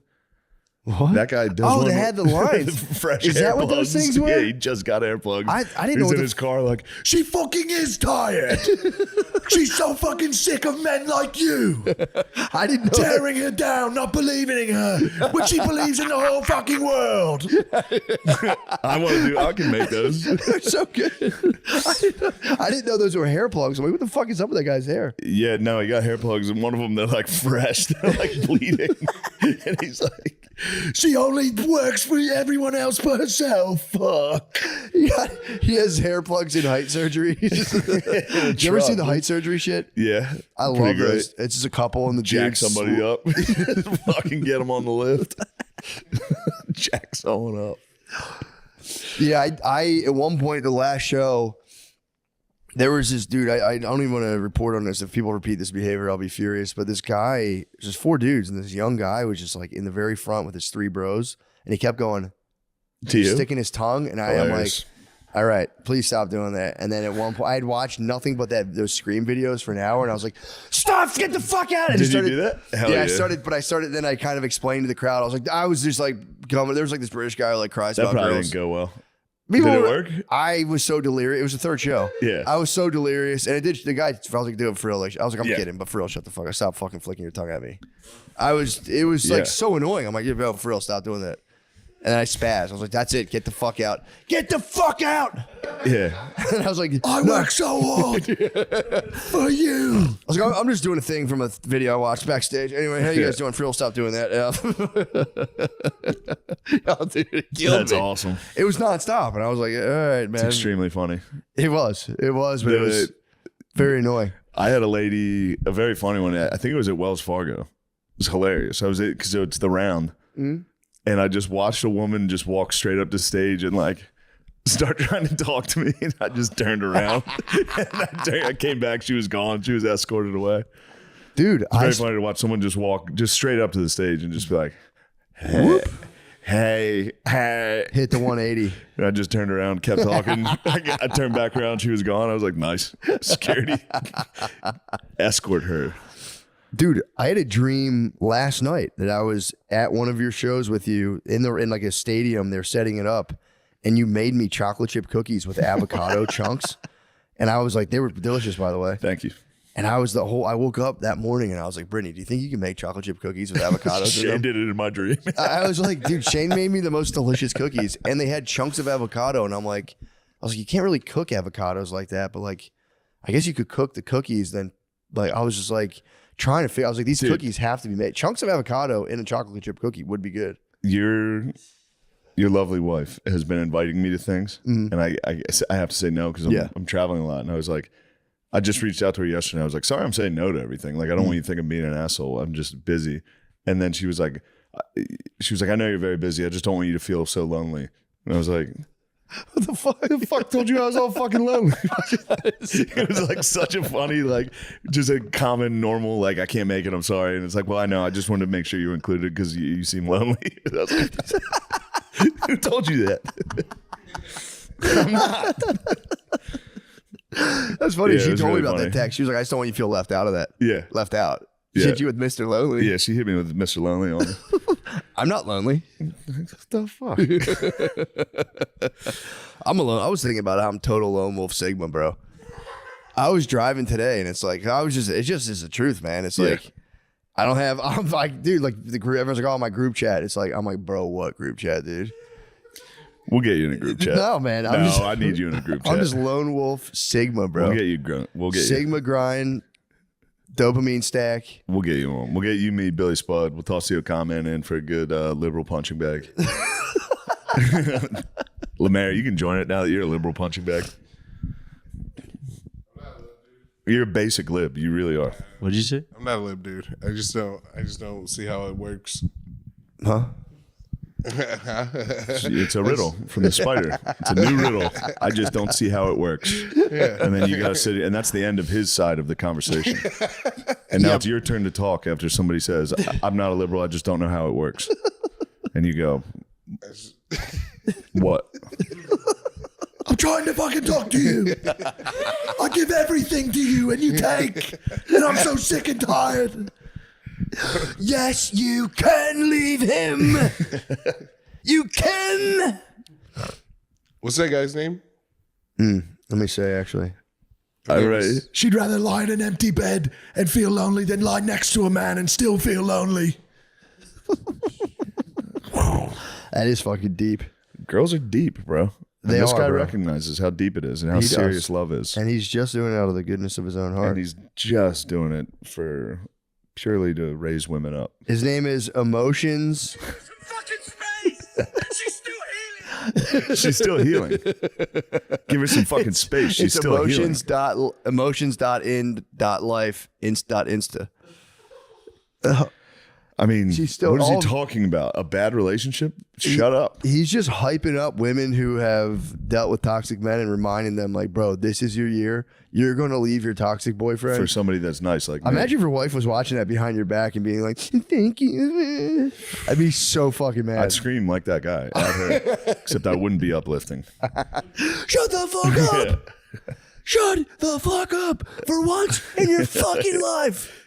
What? That guy does. Oh, one they with- had the lines. Fresh Is hair that what those plugs. things were? Yeah, he just got hair plugs. I didn't know He's what in the his car like, she fucking is tired. She's so fucking sick of men like you. I didn't know. Tearing her down, not believing in her, when she believes in the whole fucking world. I can make those. They're so good. I didn't know those were hair plugs. I'm like, what the fuck is up with that guy's hair? Yeah, no, he got hair plugs, and one of them, they're like fresh. They're like bleeding. And he's like, she only works for everyone else but herself. Fuck. He has hair plugs in height surgery. You ever see the height surgery shit? Yeah. I love pretty great. those. It's just a couple in the Jack gym. somebody up. Fucking get him on the lift. Jack someone up. Yeah, I at one point, the last show, there was this dude. I don't even want to report on this. If people repeat this behavior, I'll be furious. But this guy, just 4 dudes, and this young guy was just like in the very front with his 3 bros, and he kept going, To you? sticking his tongue, and I am like, Hilarious. all right, please stop doing that. And then at one point, I had watched nothing but those Scream videos for an hour, and I was like, stop, get the fuck out. And Did I started, you do that? Hell yeah, yeah. I started, then I kind of explained to the crowd. I was like, I was just like, there was like this British guy who like cries That about probably girls. didn't go well. People Did it were- work? I was so delirious. It was the 3rd show. Yeah. I was so delirious. And it did, the guy, I was like, do it for real. Like, I was like, I'm Yeah. kidding, but for real, shut the fuck up. Stop fucking flicking your tongue at me. It was Yeah. like so annoying. I'm like, yeah, for real, stop doing that. And then I spazzed. I was like, that's it. Get the fuck out. Get the fuck out. Yeah. And I was like, I no. work so hard for you. I was like, I'm just doing a thing from a video I watched backstage. Anyway, how you guys doing? For real, stop doing that. Oh, dude, it killed That's me. awesome. It was nonstop. And I was like, all right, man. It's extremely funny. It was, but it was very annoying. I had a lady, a very funny one. I think it was at Wells Fargo. It was hilarious. I was because it's the round, and I just watched a woman just walk straight up to stage and like start trying to talk to me, and I just turned around. And I came back. She was gone. She was escorted away. Dude, It's very funny to watch someone just walk just straight up to the stage and just be like, hey. hit the 180. And I just turned around, kept talking. I turned back around. She was gone. I was like, nice. Security. Escort her. Dude, I had a dream last night that I was at one of your shows with you in like a stadium. They're setting it up, and you made me chocolate chip cookies with avocado chunks, and I was like, they were delicious, by the way. Thank you. And I woke up that morning and I was like, Brittany, do you think you can make chocolate chip cookies with avocados? Shane did it in my dream. I was like, dude, Shane made me the most delicious cookies, and they had chunks of avocado, and I was like, you can't really cook avocados like that, but like, I guess you could cook the cookies. Then, like, I was just like trying to figure. I was like, these cookies have to be made. Chunks of avocado in a chocolate chip cookie would be good. Your lovely wife has been inviting me to things, and I have to say no because I'm traveling a lot, and I was like, I just reached out to her yesterday. I was like, sorry, I'm saying no to everything. Like, I don't want you to think I'm being an asshole. I'm just busy. And then she was like, I know you're very busy. I just don't want you to feel so lonely. And I was like, what the fuck? The fuck told you I was all fucking lonely? It was like such a funny, like, just a common, normal, like, I can't make it. I'm sorry. And it's like, well, I know. I just wanted to make sure you were included because you seem lonely. I was like, who told you that? I'm not. That's funny. Yeah, She told really me about funny. that text. She was like, I just don't want you to feel left out of that. Yeah. Left out. She Yeah. hit you with Mr. Lonely. Yeah, she hit me with Mr. Lonely on it. I'm not lonely. What the fuck? I'm alone. I was thinking about how I'm total lone wolf Sigma, bro. I was driving today, and it's like, it just is the truth, man. It's like, I'm like, dude, like the group, everyone's like, oh, my group chat. It's like, I'm like, bro, what group chat, dude? We'll get you in a group chat. No, man. I need you in a group chat. I'm just lone wolf Sigma, bro. We'll get you. We'll get Sigma grind, dopamine stack. We'll get you on. We'll get you, me, Billy Spud. We'll toss you a comment in for a good liberal punching bag. Lemaire, you can join it now that you're a liberal punching bag. You're a basic lib. You really are. What'd you say? I'm not a lib, dude. I just don't see how it works. Huh? It's a riddle from the spider. It's a new riddle. I just don't see how it works. Yeah. And then you got to sit, and that's the end of his side of the conversation. And now it's your turn to talk after somebody says, I'm not a liberal. I just don't know how it works. And you go, what? I'm trying to fucking talk to you. I give everything to you and you take. And I'm so sick and tired. Yes, you can leave him. You can. What's that guy's name? Let me say, actually. All right. She'd rather lie in an empty bed and feel lonely than lie next to a man and still feel lonely. That is fucking deep. Girls are deep, bro. And They this are, guy bro. recognizes how deep it is and how He does. serious love is. And he's just doing it out of the goodness of his own heart. And he's just doing it for purely to raise women up. His name is Emotions. Fucking space! She's still healing! She's still healing. Give her some fucking space. She's It's still emotions healing. emotions.in.life insta. I mean, She's still what is he all- talking about? A bad relationship? Shut up. He's just hyping up women who have dealt with toxic men and reminding them, like, bro, this is your year. You're going to leave your toxic boyfriend. For somebody that's nice like me. Imagine if your wife was watching that behind your back and being like, thank you. I'd be so fucking mad. I'd scream like that guy at her, except I wouldn't be uplifting. Shut the fuck up. Shut the fuck up for once in your fucking life.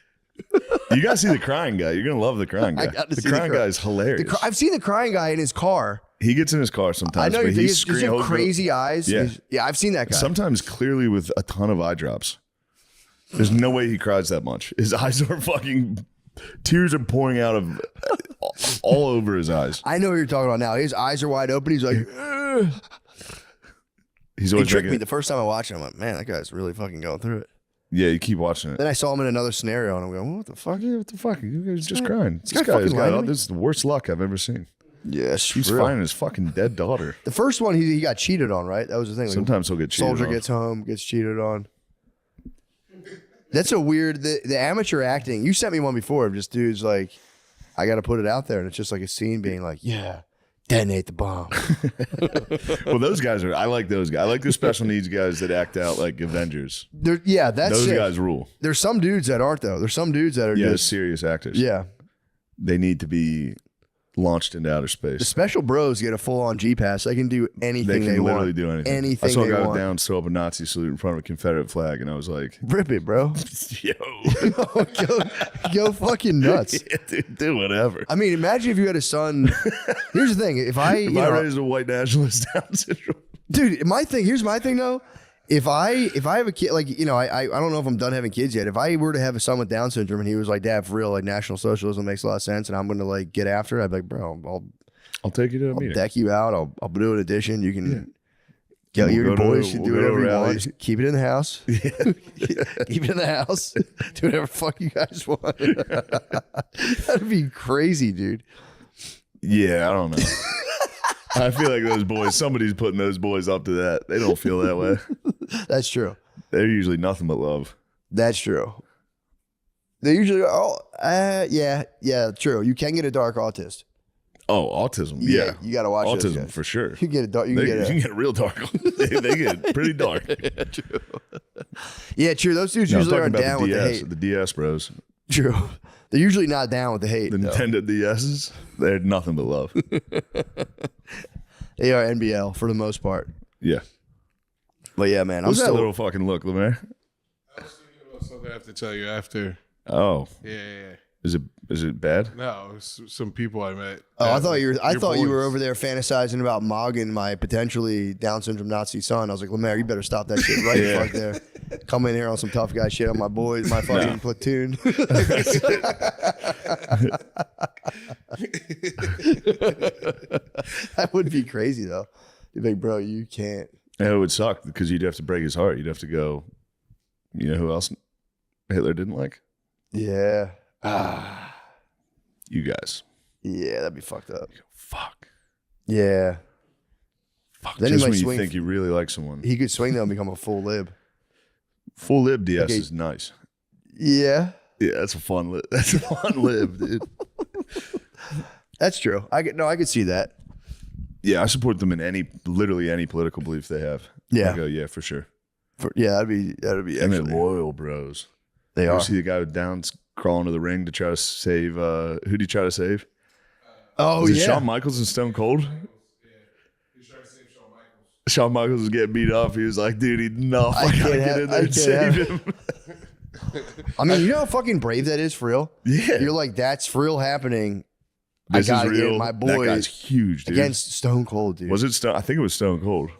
You got to see the crying guy. You're going to love the crying guy. got to The see the crying cry- guy is hilarious. I've seen the crying guy in his car. He gets in his car sometimes. I know but you he's think he's crazy eyes. Yeah. Yeah, I've seen that guy. Sometimes clearly with a ton of eye drops. There's no way he cries that much. His eyes are fucking, tears are pouring out of all over his eyes. I know what you're talking about now. His eyes are wide open. He's like, ugh. He's He always tricked me making, the first time I watched it. I'm like, man, that guy's really fucking going through it. yeah, you keep watching it. Then I saw him in another scenario and I'm going, what the fuck? What the fuck? You guys just crying. This guy guy has fucking lying to got, me? this is the worst luck I've ever seen. Yes, He's finding his fucking dead daughter. The first one, he got cheated on, right? That was the thing. Like, Sometimes he'll get cheated soldier on. gets home, gets cheated on. That's a weird, the amateur acting. You sent me one before of just dudes like, I got to put it out there. And it's just like a scene being like, yeah, detonate the bomb. Well, those guys are. I like those guys. I like the special needs guys that act out like Avengers. Yeah, that's Those sick. guys rule. There's some dudes that aren't though. There's some dudes that are Yeah, just serious actors. yeah. They need to be launched into outer The space. special bros get a full on G pass. They can do anything They can literally want. do anything. Anything I saw a they guy want. down throw up a Nazi salute in front of a Confederate flag, and I was like, Rip it, bro. "Yo, go fucking nuts. yeah, do whatever." I mean, imagine if you had a son. Here's the thing: if I, If you I know, raised a white nationalist Down syndrome, dude, here's my thing though. If I have a kid, like, you know, I don't know if I'm done having kids yet. If I were to have a son with Down syndrome and he was like, Dad, for real, like National Socialism makes a lot of sense, and I'm going to like get after it, I'd be like, bro, I'll take you to a I'll meeting. deck you out. I'll do an addition. You can We'll your go to- boys should we'll do go to whatever you rallies. want. Keep it in the house. Keep it in the house. Do whatever the fuck you guys want. That'd be crazy, dude. Yeah, I don't know. I feel like those boys. Somebody's putting those boys up to that. They don't feel that way. That's true. They're usually nothing but love. That's true. They usually yeah, true. You can get a dark autist. Oh, autism. Yeah, you got to watch those autism guys. for sure. You can get a dark. You They, can you get can get real dark. they get pretty dark. yeah, true. Those dudes No, I'm usually talking aren't about down the with the DS, hate. the DS bros, True. They're usually not down with the hate. the though. Nintendo DSs. They're nothing but love. They are NBL for the most part. Yeah. But yeah, man, What's I'm that still. little fucking look, Lemaire? I was thinking about something I have to tell you after. Oh, Yeah. is it bad? No, it's some people I met. Oh, I thought you were. I Your thought you were boys. over there fantasizing about mogging my potentially Down syndrome Nazi son. I was like, Lemaire, you better stop that shit right the fuck there. Come in here on some tough guy shit on my boys, my fucking platoon. That would be crazy though. You'd be like, bro, you can't. It would suck because you'd have to break his heart. You'd have to go. You know who else Hitler didn't like? Yeah. You guys. Yeah, that'd be fucked up. Fuck. Yeah. Fuck. Then he Just might when you swing- think you really like someone. He could swing though and become a full lib. Full lib DS Okay. is nice. Yeah. Yeah, that's a fun lib. That's a fun lib, dude. That's true. I could see that. Yeah, I support them in literally any political belief they have. Yeah. I go, yeah, for sure. Yeah, that'd be And they're actually. loyal bros. They You ever are. see the guy with Downs crawling to the ring to try to save? Who do you try to save? Oh Was it yeah. Shawn Michaels and Stone Cold? Shawn Michaels was getting beat up. He was like, dude, no, I can't gotta have- get in there I and can't save have- him. I mean, you know how fucking brave that is for real? Yeah. You're like, that's for real happening This gotta is get real. my That guy's boys huge, dude. against Stone Cold, dude. Was it Stone? I think it was Stone Cold.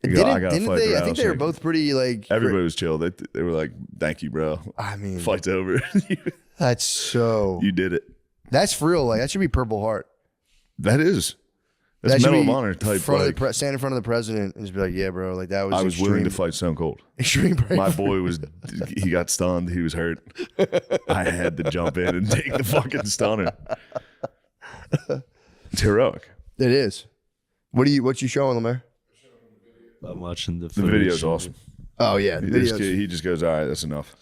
Didn't I gotta they? fight I Rouse. think they were both pretty like. Everybody was chill. They were like, thank you, bro. I mean, Fight's over. that's so. You did it. That's for real. Like that should be Purple Heart. That is. That's That should Medal of be Honor type. Front Like, of the stand in front of the president and just be like, yeah, bro. Like that was. I was willing to fight Stone Cold. Extreme bravery. My boy was, he got stunned. He was hurt. I had to jump in and take the fucking stunner. It's heroic. It is. What you showing, Lemaire? I'm watching the The footage. video's awesome. Oh yeah, the This videos. kid, he just goes, all right, that's enough.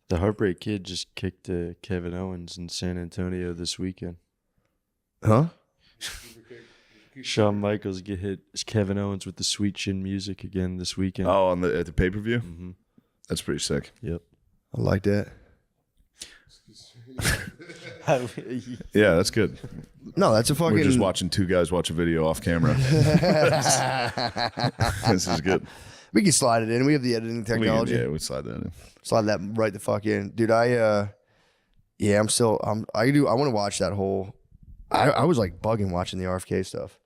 The Heartbreak Kid just kicked Kevin Owens in San Antonio this weekend. Huh? Shawn Michaels get hit Kevin Owens with the Sweet Chin Music again this weekend. Oh, at the pay-per-view? Mm-hmm. That's pretty sick. Yep. I like that. Yeah, that's good. No, that's a fucking. We're just watching two guys watch a video off camera. This is good. We can slide it in. We have the editing technology. Yeah, we slide that in. Slide that right the fuck in, dude. I want to watch that whole. I was like bugging watching the RFK stuff.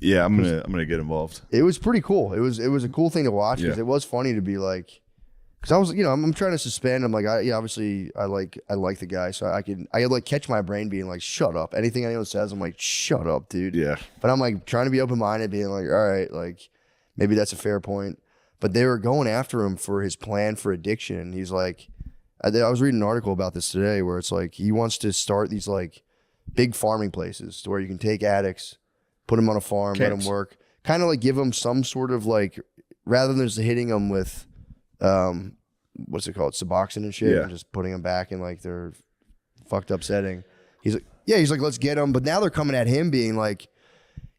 Yeah, I'm gonna get involved. It was pretty cool. It was a cool thing to watch because Yeah. it was funny to be like, because I was I'm trying to suspend. I'm like obviously I like the guy, so I like catch my brain being like, shut up. Anything anyone says, I'm like, shut up, dude. Yeah, But I'm like trying to be open minded, being like, all right, like maybe that's a fair point. But they were going after him for his plan for addiction. He's like, I was reading an article about this today where it's like he wants to start these like big farming places to where you can take addicts, put them on a farm, let Camps. them work, kind of like give them some sort of like, rather than just hitting them with, what's it called, Suboxone and shit, Yeah. and just putting them back in like their fucked up setting. He's like, let's get them. But now they're coming at him being like,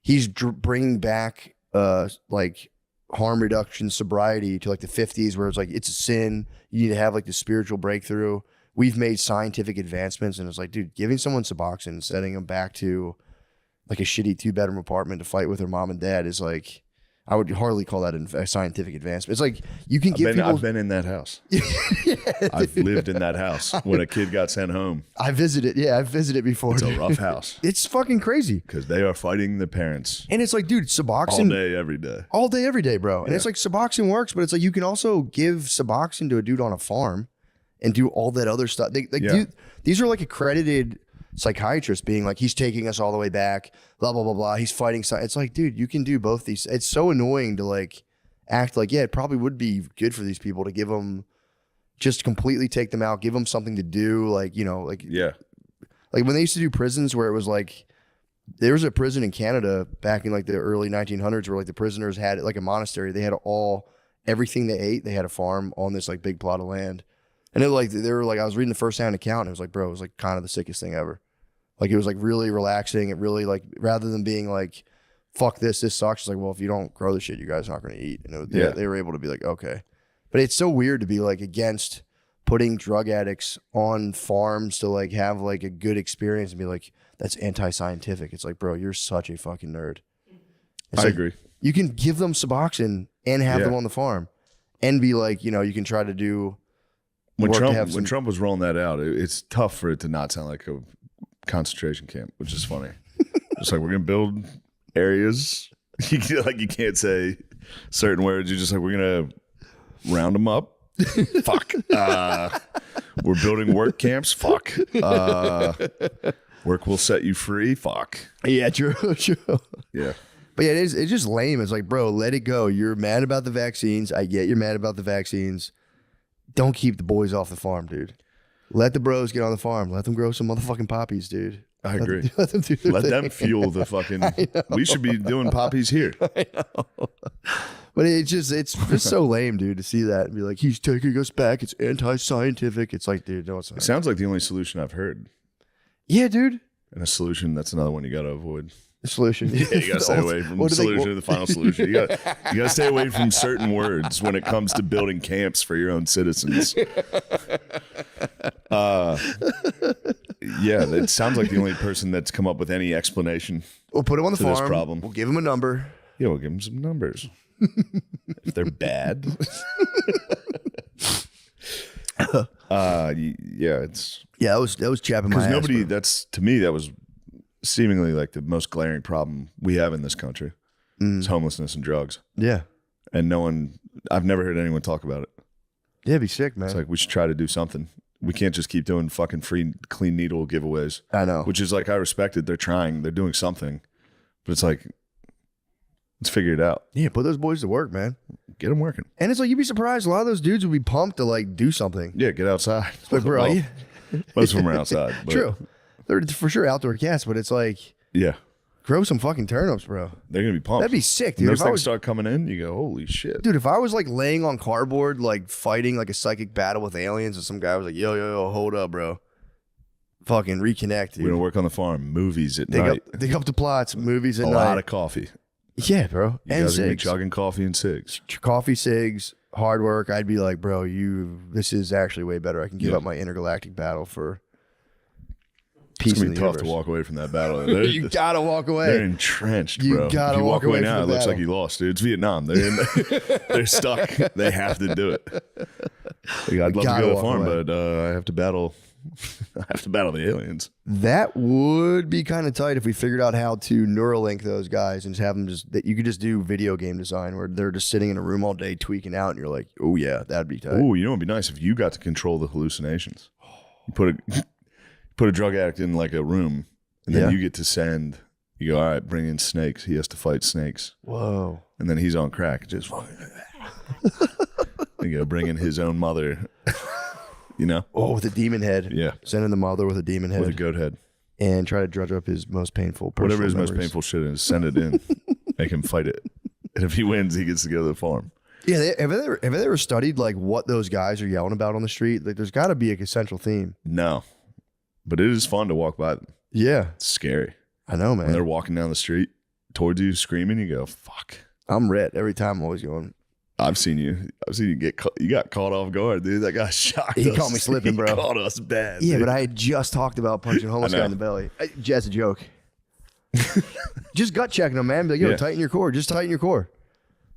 he's bringing back like harm reduction sobriety to like the 50s, where it's like it's a sin. You need to have like the spiritual breakthrough. We've made scientific advancements, and it's like, dude, giving someone Suboxone and sending them back to like a shitty 2-bedroom apartment to fight with their mom and dad is like, I would hardly call that a scientific advancement. It's like you can give people. I've been in that house. I've lived in that house when a kid got sent home. I visited. Yeah, I've visited before. It's a rough house. It's fucking crazy because they are fighting the parents. And it's like, dude, Suboxone all day, every day. All day, every day, bro. And it's like Suboxone works, but it's like you can also give Suboxone to a dude on a farm and do all that other stuff. Dude, these are like accredited psychiatrists being like, he's taking us all the way back, blah, blah, blah, blah. He's fighting. It's like, dude, you can do both these. It's so annoying to like act like, yeah, it probably would be good for these people to give them, just completely take them out, give them something to do. Like, you know, like, like when they used to do prisons where it was like, there was a prison in Canada back in like the early 1900s where like the prisoners had like a monastery. They had everything they ate. They had a farm on this like big plot of land. And it they were like, I was reading the first-hand account and it was like, bro, it was like kind of the sickest thing ever. Like it was like really relaxing. It really like, rather than being like, fuck this sucks. It's like, well, if you don't grow the shit, you guys aren't going to eat. And they were able to be like, okay. But it's so weird to be like against putting drug addicts on farms to like have like a good experience and be like, that's anti-scientific. It's like, bro, you're such a fucking nerd. I agree. You can give them Suboxone and have them on the farm and be like, you know, you can try to do. When Trump was rolling that out, it's tough for it to not sound like a concentration camp, which is funny. Just like, we're going to build areas. You can't say certain words. You're just like, we're going to round them up. Fuck. We're building work camps. Fuck. Work will set you free. Fuck. Yeah, true. Yeah. But yeah, it's just lame. It's like, bro, let it go. You're mad about the vaccines. I get you're mad about the vaccines. Don't keep the boys off the farm, dude. Let the bros get on the farm. Let them grow some motherfucking poppies, dude. I agree. Let them do their Let thing. them fuel the fucking. We should be doing poppies here. I know. But it's just so lame, dude, to see that and be like, he's taking us back. It's anti-scientific. It's like, dude, no, it's not. It sounds like the only solution I've heard. Yeah, dude. And a solution, that's another one you got to avoid. The solution. Yeah, you got to stay away from the solution to the final solution. You got to stay away from certain words when it comes to building camps for your own citizens. Yeah, it sounds like the only person that's come up with any explanation. We'll put him on the farm. This problem. We'll give him a number. Yeah, we'll give him some numbers. If they're bad. Yeah, it's. Yeah, that was chapping my ass. Because nobody, bro. to me, that was seemingly like the most glaring problem we have in this country. It's homelessness and drugs. Yeah. And I've never heard anyone talk about it. Yeah, it'd be sick, man. It's like, we should try to do something. We can't just keep doing fucking free clean needle giveaways. I know. Which is like, I respect it. They're trying. They're doing something. But it's like, let's figure it out. Yeah, put those boys to work, man. Get them working. And it's like, you'd be surprised. A lot of those dudes would be pumped to like do something. Yeah, get outside. Like, bro. Well, most of them are outside. But True. They're for sure outdoor cats, but it's like, yeah. grow some fucking turnips, bro. They're going to be pumped. That'd be sick, When dude. those things start coming in, you go, holy shit. Dude, if I was like laying on cardboard, like fighting like a psychic battle with aliens, and some guy was like, yo, hold up, bro. Fucking reconnect, dude. We're going to work on the farm. Movies at night. Dig up the plots, movies at A night. lot of coffee. Yeah, bro. You And guys are gonna be cigs. chugging coffee and cigs. Coffee, cigs, hard work. I'd be like, bro, this is actually way better. I can give up my intergalactic battle for peace It's in going the to be tough to universe. walk away from that battle. You gotta walk away. They're entrenched, You bro. gotta if you walk walk away away now, from it the looks like battle. you lost, dude. It's Vietnam. They're stuck. They have to do it. Like, I'd love to gotta go to the walk farm, away. but I have to battle. I have to battle the aliens. That would be kind of tight if we figured out how to Neuralink those guys and just have them that you could just do video game design where they're just sitting in a room all day tweaking out and you're like, oh yeah, that'd be tight. Oh, you know, it'd be nice if you got to control the hallucinations. You put a drug addict in like a room, and then you get to send. You go, all right, bring in snakes. He has to fight snakes. Whoa. And then he's on crack. Just you go, bring in his own mother. You know? Oh, with a demon head. Yeah. Send in the mother with a demon head. With a goat head. And try to drudge up his most painful personal Whatever his most memories. painful shit is, send it in. Make him fight it. And if he wins, he gets to go to the farm. Yeah, have they ever studied like what those guys are yelling about on the street? Like, there's got to be a central theme. No. But it is fun to walk by them. Yeah. It's scary. I know, When they're man. walking down the street, towards you screaming, you go, fuck. I'm red every time. I'm always going. I've seen you get caught. You got caught off guard, dude. That guy shocked us. He caught me slipping, bro. He caught us bad. Yeah, dude. but I had just talked about punching a homeless guy in the belly. As a joke. Just gut checking him, man. Be like, yo, tighten your core. Just tighten your core.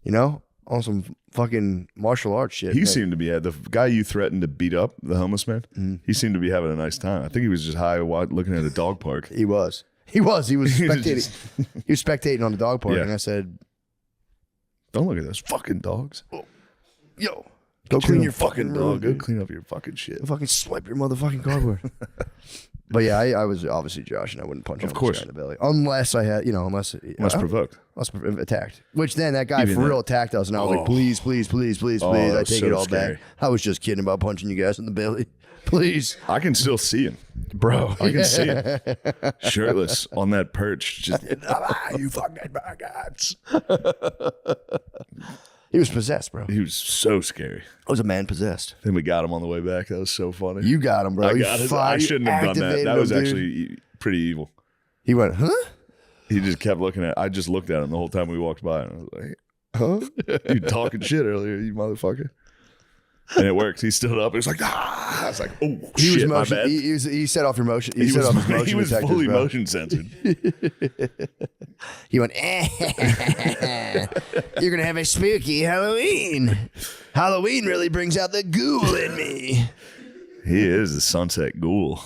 You know? On some fucking martial arts shit. He seemed to be the guy you threatened to beat up, the homeless man. He seemed to be having a nice time. I think he was just high looking at a dog park. He was. He was spectating. He was spectating on the dog park, and I said, "Don't look at those fucking dogs. Yo, go clean your fucking room. Go clean up your fucking shit. Go fucking swipe your motherfucking cardboard." But yeah, I was obviously Josh, and I wouldn't punch a homeless guy in the belly unless I had, unless provoked, attacked. Which then that guy Even for real that. attacked us, and I was like, please, please, please, please, Oh, please, that I was take so it all scary. back. I was just kidding about punching you guys in the belly. Please, I can still see him, bro. I can see him shirtless on that perch. Just You fucking maggots. He was possessed, bro. he was so scary. I was a man possessed. Then we got him on the way back. That was so funny. You got him, bro. I shouldn't have done that. activated That was him, dude. actually pretty evil. He went, huh? He just kept looking at. I just looked at him the whole time we walked by, and I was like, "Huh? You talking shit earlier, you motherfucker?" And it worked. He stood up. It was like, ah! I was like, "Oh He shit, was my motion. bad." He set off your motion. He set off his motion he was detectors, fully bro. motion censored. He went, you're going to have a spooky Halloween. Halloween really brings out the ghoul in me. He is the Sunset Ghoul.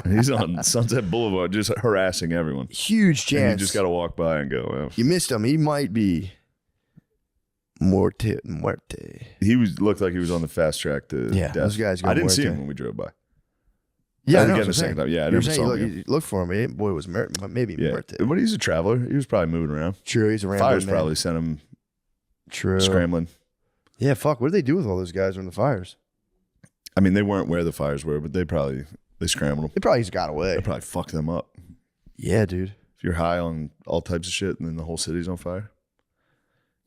He's on Sunset Boulevard just harassing everyone. Huge And chance. you just got to walk by and go, well. You missed him. He might be muerte. He looked like he was on the fast track to death. those guys go I didn't see muerte. him when we drove by. Yeah, I I know. didn't get That's the what I'm second saying. time. Yeah, I You were never saying saw you him. look, look for him. Boy, was maybe Yeah, muerte. but he's a traveler. He was probably moving around. True, he's a rambling Fires man. probably sent him True. scrambling. Yeah, fuck. What did they do with all those guys in the fires? I mean, they weren't where the fires were, but they scrambled them. They probably just got away. They probably fucked them up. Yeah, dude. If you're high on all types of shit and then the whole city's on fire.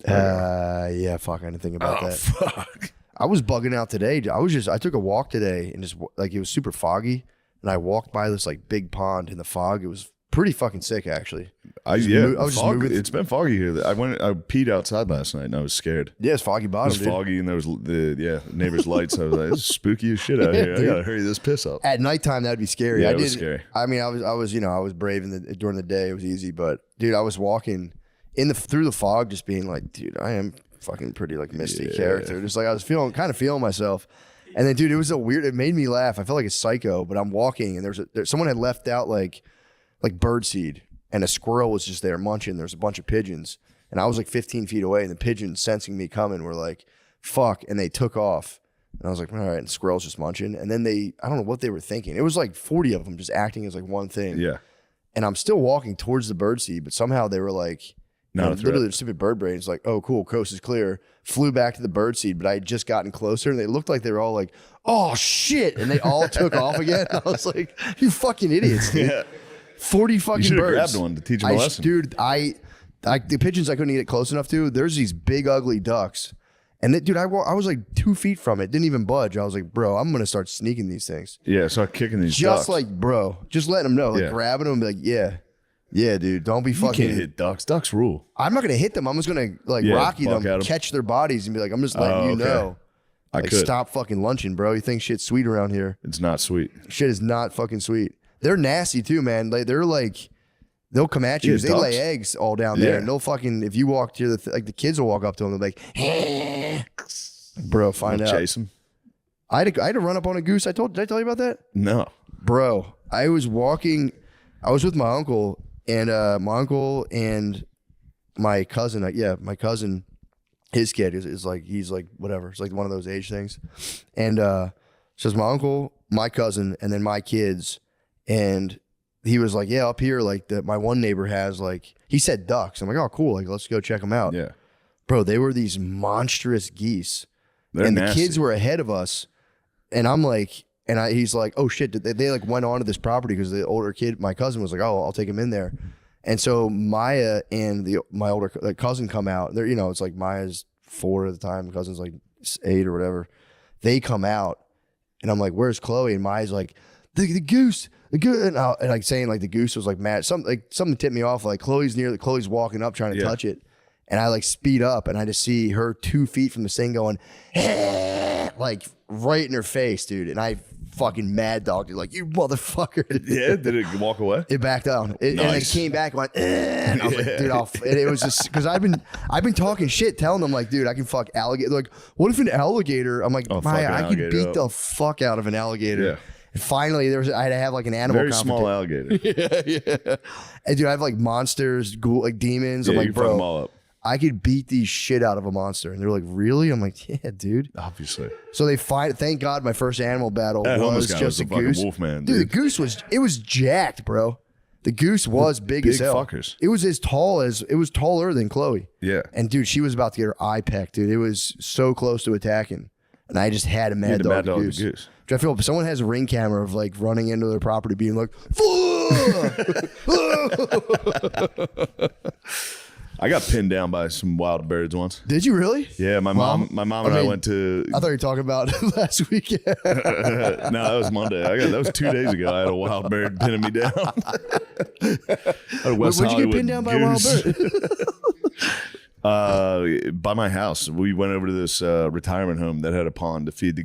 Yeah, fuck. I didn't think about that. Fuck. I was bugging out today. I took a walk today and just like it was super foggy, and I walked by this like big pond in the fog. It was pretty fucking sick, actually. I was just moving. It's been foggy here. I peed outside last night and I was scared. Yeah, it's foggy It bottom, was dude. foggy and there was the neighbor's lights. I was like, "This is spooky as shit out here. I Dude. gotta hurry this piss up." At nighttime, that'd be scary. Yeah, I it did. was scary. I mean, I was brave during the day. It was easy, but dude, I was walking through the fog, just being like, dude, I am fucking pretty like misty character. Just like I was kind of feeling myself. And then, dude, it made me laugh. I felt like a psycho. But I'm walking, and someone had left out like birdseed, and a squirrel was just there munching. There's a bunch of pigeons, and I was like 15 feet away, and the pigeons, sensing me coming, were like, "Fuck!" and they took off. And I was like, all right, and the squirrel's just munching. And then I don't know what they were thinking. It was like 40 of them just acting as like one thing. Yeah. And I'm still walking towards the birdseed, but somehow they were like, Not a threat. literally the stupid bird brain is like, oh, cool, coast is clear. Flew back to the birdseed, but I had just gotten closer, and they looked like they were all like, oh, shit. And they all took off again. I was like, you fucking idiots, dude. Yeah. 40 fucking You should have birds. grabbed one to teach them a lesson. Dude, the pigeons I couldn't get close enough to, there's these big, ugly ducks. And dude, I was like 2 feet from it, didn't even budge. I was like, bro, I'm going to start sneaking these things. Yeah, start kicking these Just ducks. like, bro, just letting them know, like Yeah. grabbing them and be like, yeah, dude, don't be You fucking. can't hit ducks. Ducks rule. I'm not going to hit them. I'm just going to like Yeah, Rocky buck them, at 'em. catch their bodies and be like, I'm just letting Oh, you okay. know. I Like, could. stop fucking lunching, bro. You think shit's sweet around here. It's not sweet. Shit is not fucking sweet. They're nasty too, man. They're like, they'll come at you. Yeah, They ducks. lay eggs all down there, Yeah. and they'll fucking, if you walk to the kids will walk up to them, they'll be like, bro, find out. Chase them. I had to run up on a goose. Did I tell you about that? No. Bro, I was with my uncle and my cousin. My cousin, his kid is like, he's like, whatever. It's like one of those age things. And so it's my uncle, my cousin, and then my kids. And he was like, yeah, up here, like my one neighbor has like, he said ducks. I'm like, oh, cool. Like, let's go check them out. Yeah. Bro, they were these monstrous geese. They're and nasty. the kids were ahead of us. And I'm like, he's like, oh shit, they like went onto this property because the older kid, my cousin, was like, oh, I'll take him in there. And so Maya and my older cousin come out. They're, it's like Maya's 4 at the time, cousin's like 8 or whatever. They come out, and I'm like, where's Chloe? And Maya's like, the goose, the goose, and like saying like the goose was like mad. Something tipped me off. Like Chloe's walking up trying to touch it, and I like speed up, and I just see her 2 feet from the thing going, like right in her face, dude. And I fucking mad dogged it, like, you motherfucker. Yeah, did it walk away? It backed down. And it came back and went, and I was like, dude, and it was just because I've been talking shit, telling them like, dude, I can fuck alligator. They're like, what if an alligator? I'm like, Maya, I could beat the fuck out of an alligator. Yeah. And finally, I had to have like an animal very small alligator. yeah. And dude, I have like monsters, like demons. I'm like, bro, them all up. I could beat the shit out of a monster. And they're like, really? I'm like, yeah, dude. Obviously. So they fight. Thank God my first animal battle was just a goose. Wolfman, dude, the goose was jacked, bro. The goose was big as hell. Fuckers. It was taller than Chloe. Yeah. And dude, she was about to get her eye pecked, dude. It was so close to attacking. And I just had a mad dog the goose. Dude, I feel if someone has a ring camera of like running into their property being like, I got pinned down by some wild birds once. Did you really? Yeah, my mom and I went to. I thought you were talking about last weekend. No, that was Monday. That was 2 days ago. I had a wild bird pinning me down. Where'd you get pinned down by a wild bird? By my house. We went over to this retirement home that had a pond to feed the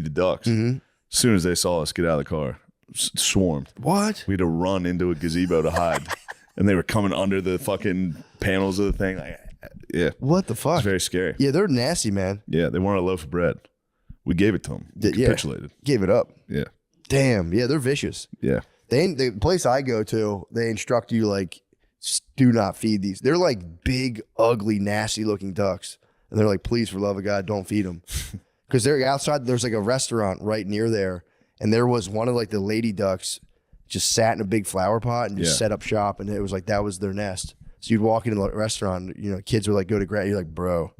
ducks. Mm-hmm. As soon as they saw us get out of the car, swarmed. What? We had to run into a gazebo to hide. And they were coming under the fucking panels of the thing. Like, yeah. What the fuck? It's very scary. Yeah, they're nasty, man. Yeah, they wanted a loaf of bread. We gave it to them. They capitulated. Gave it up. Yeah. Damn. Yeah, they're vicious. Yeah. The place I go to, they instruct you like, do not feed these. They're like big, ugly, nasty looking ducks. And they're like, please, for love of God, don't feed them. Because they're outside. There's like a restaurant right near there. And there was one of like the lady ducks just sat in a big flower pot and just set up shop, and it was like that was their nest. So you'd walk into the restaurant, kids were like, go to grab. You're like, bro,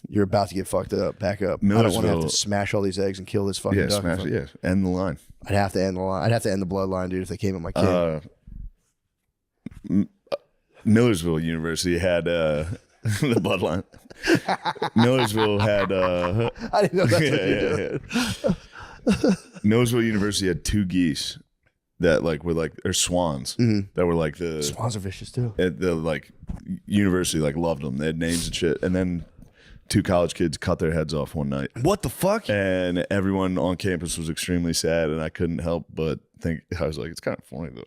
you're about to get fucked up. Back up. I don't want to have to smash all these eggs and kill this fucking duck. End the line. I'd have to end the line. I'd have to end the bloodline, dude, if they came at my kid. Millersville University had the bloodline. Millersville had. I didn't know that's what you did. Millersville University had 2 geese. That like were like or swans that were like the swans are vicious too. The like university like loved them. They had names and shit. And then 2 college kids cut their heads off one night. What the fuck? And everyone on campus was extremely sad, and I couldn't help but think. I was like, it's kind of funny though.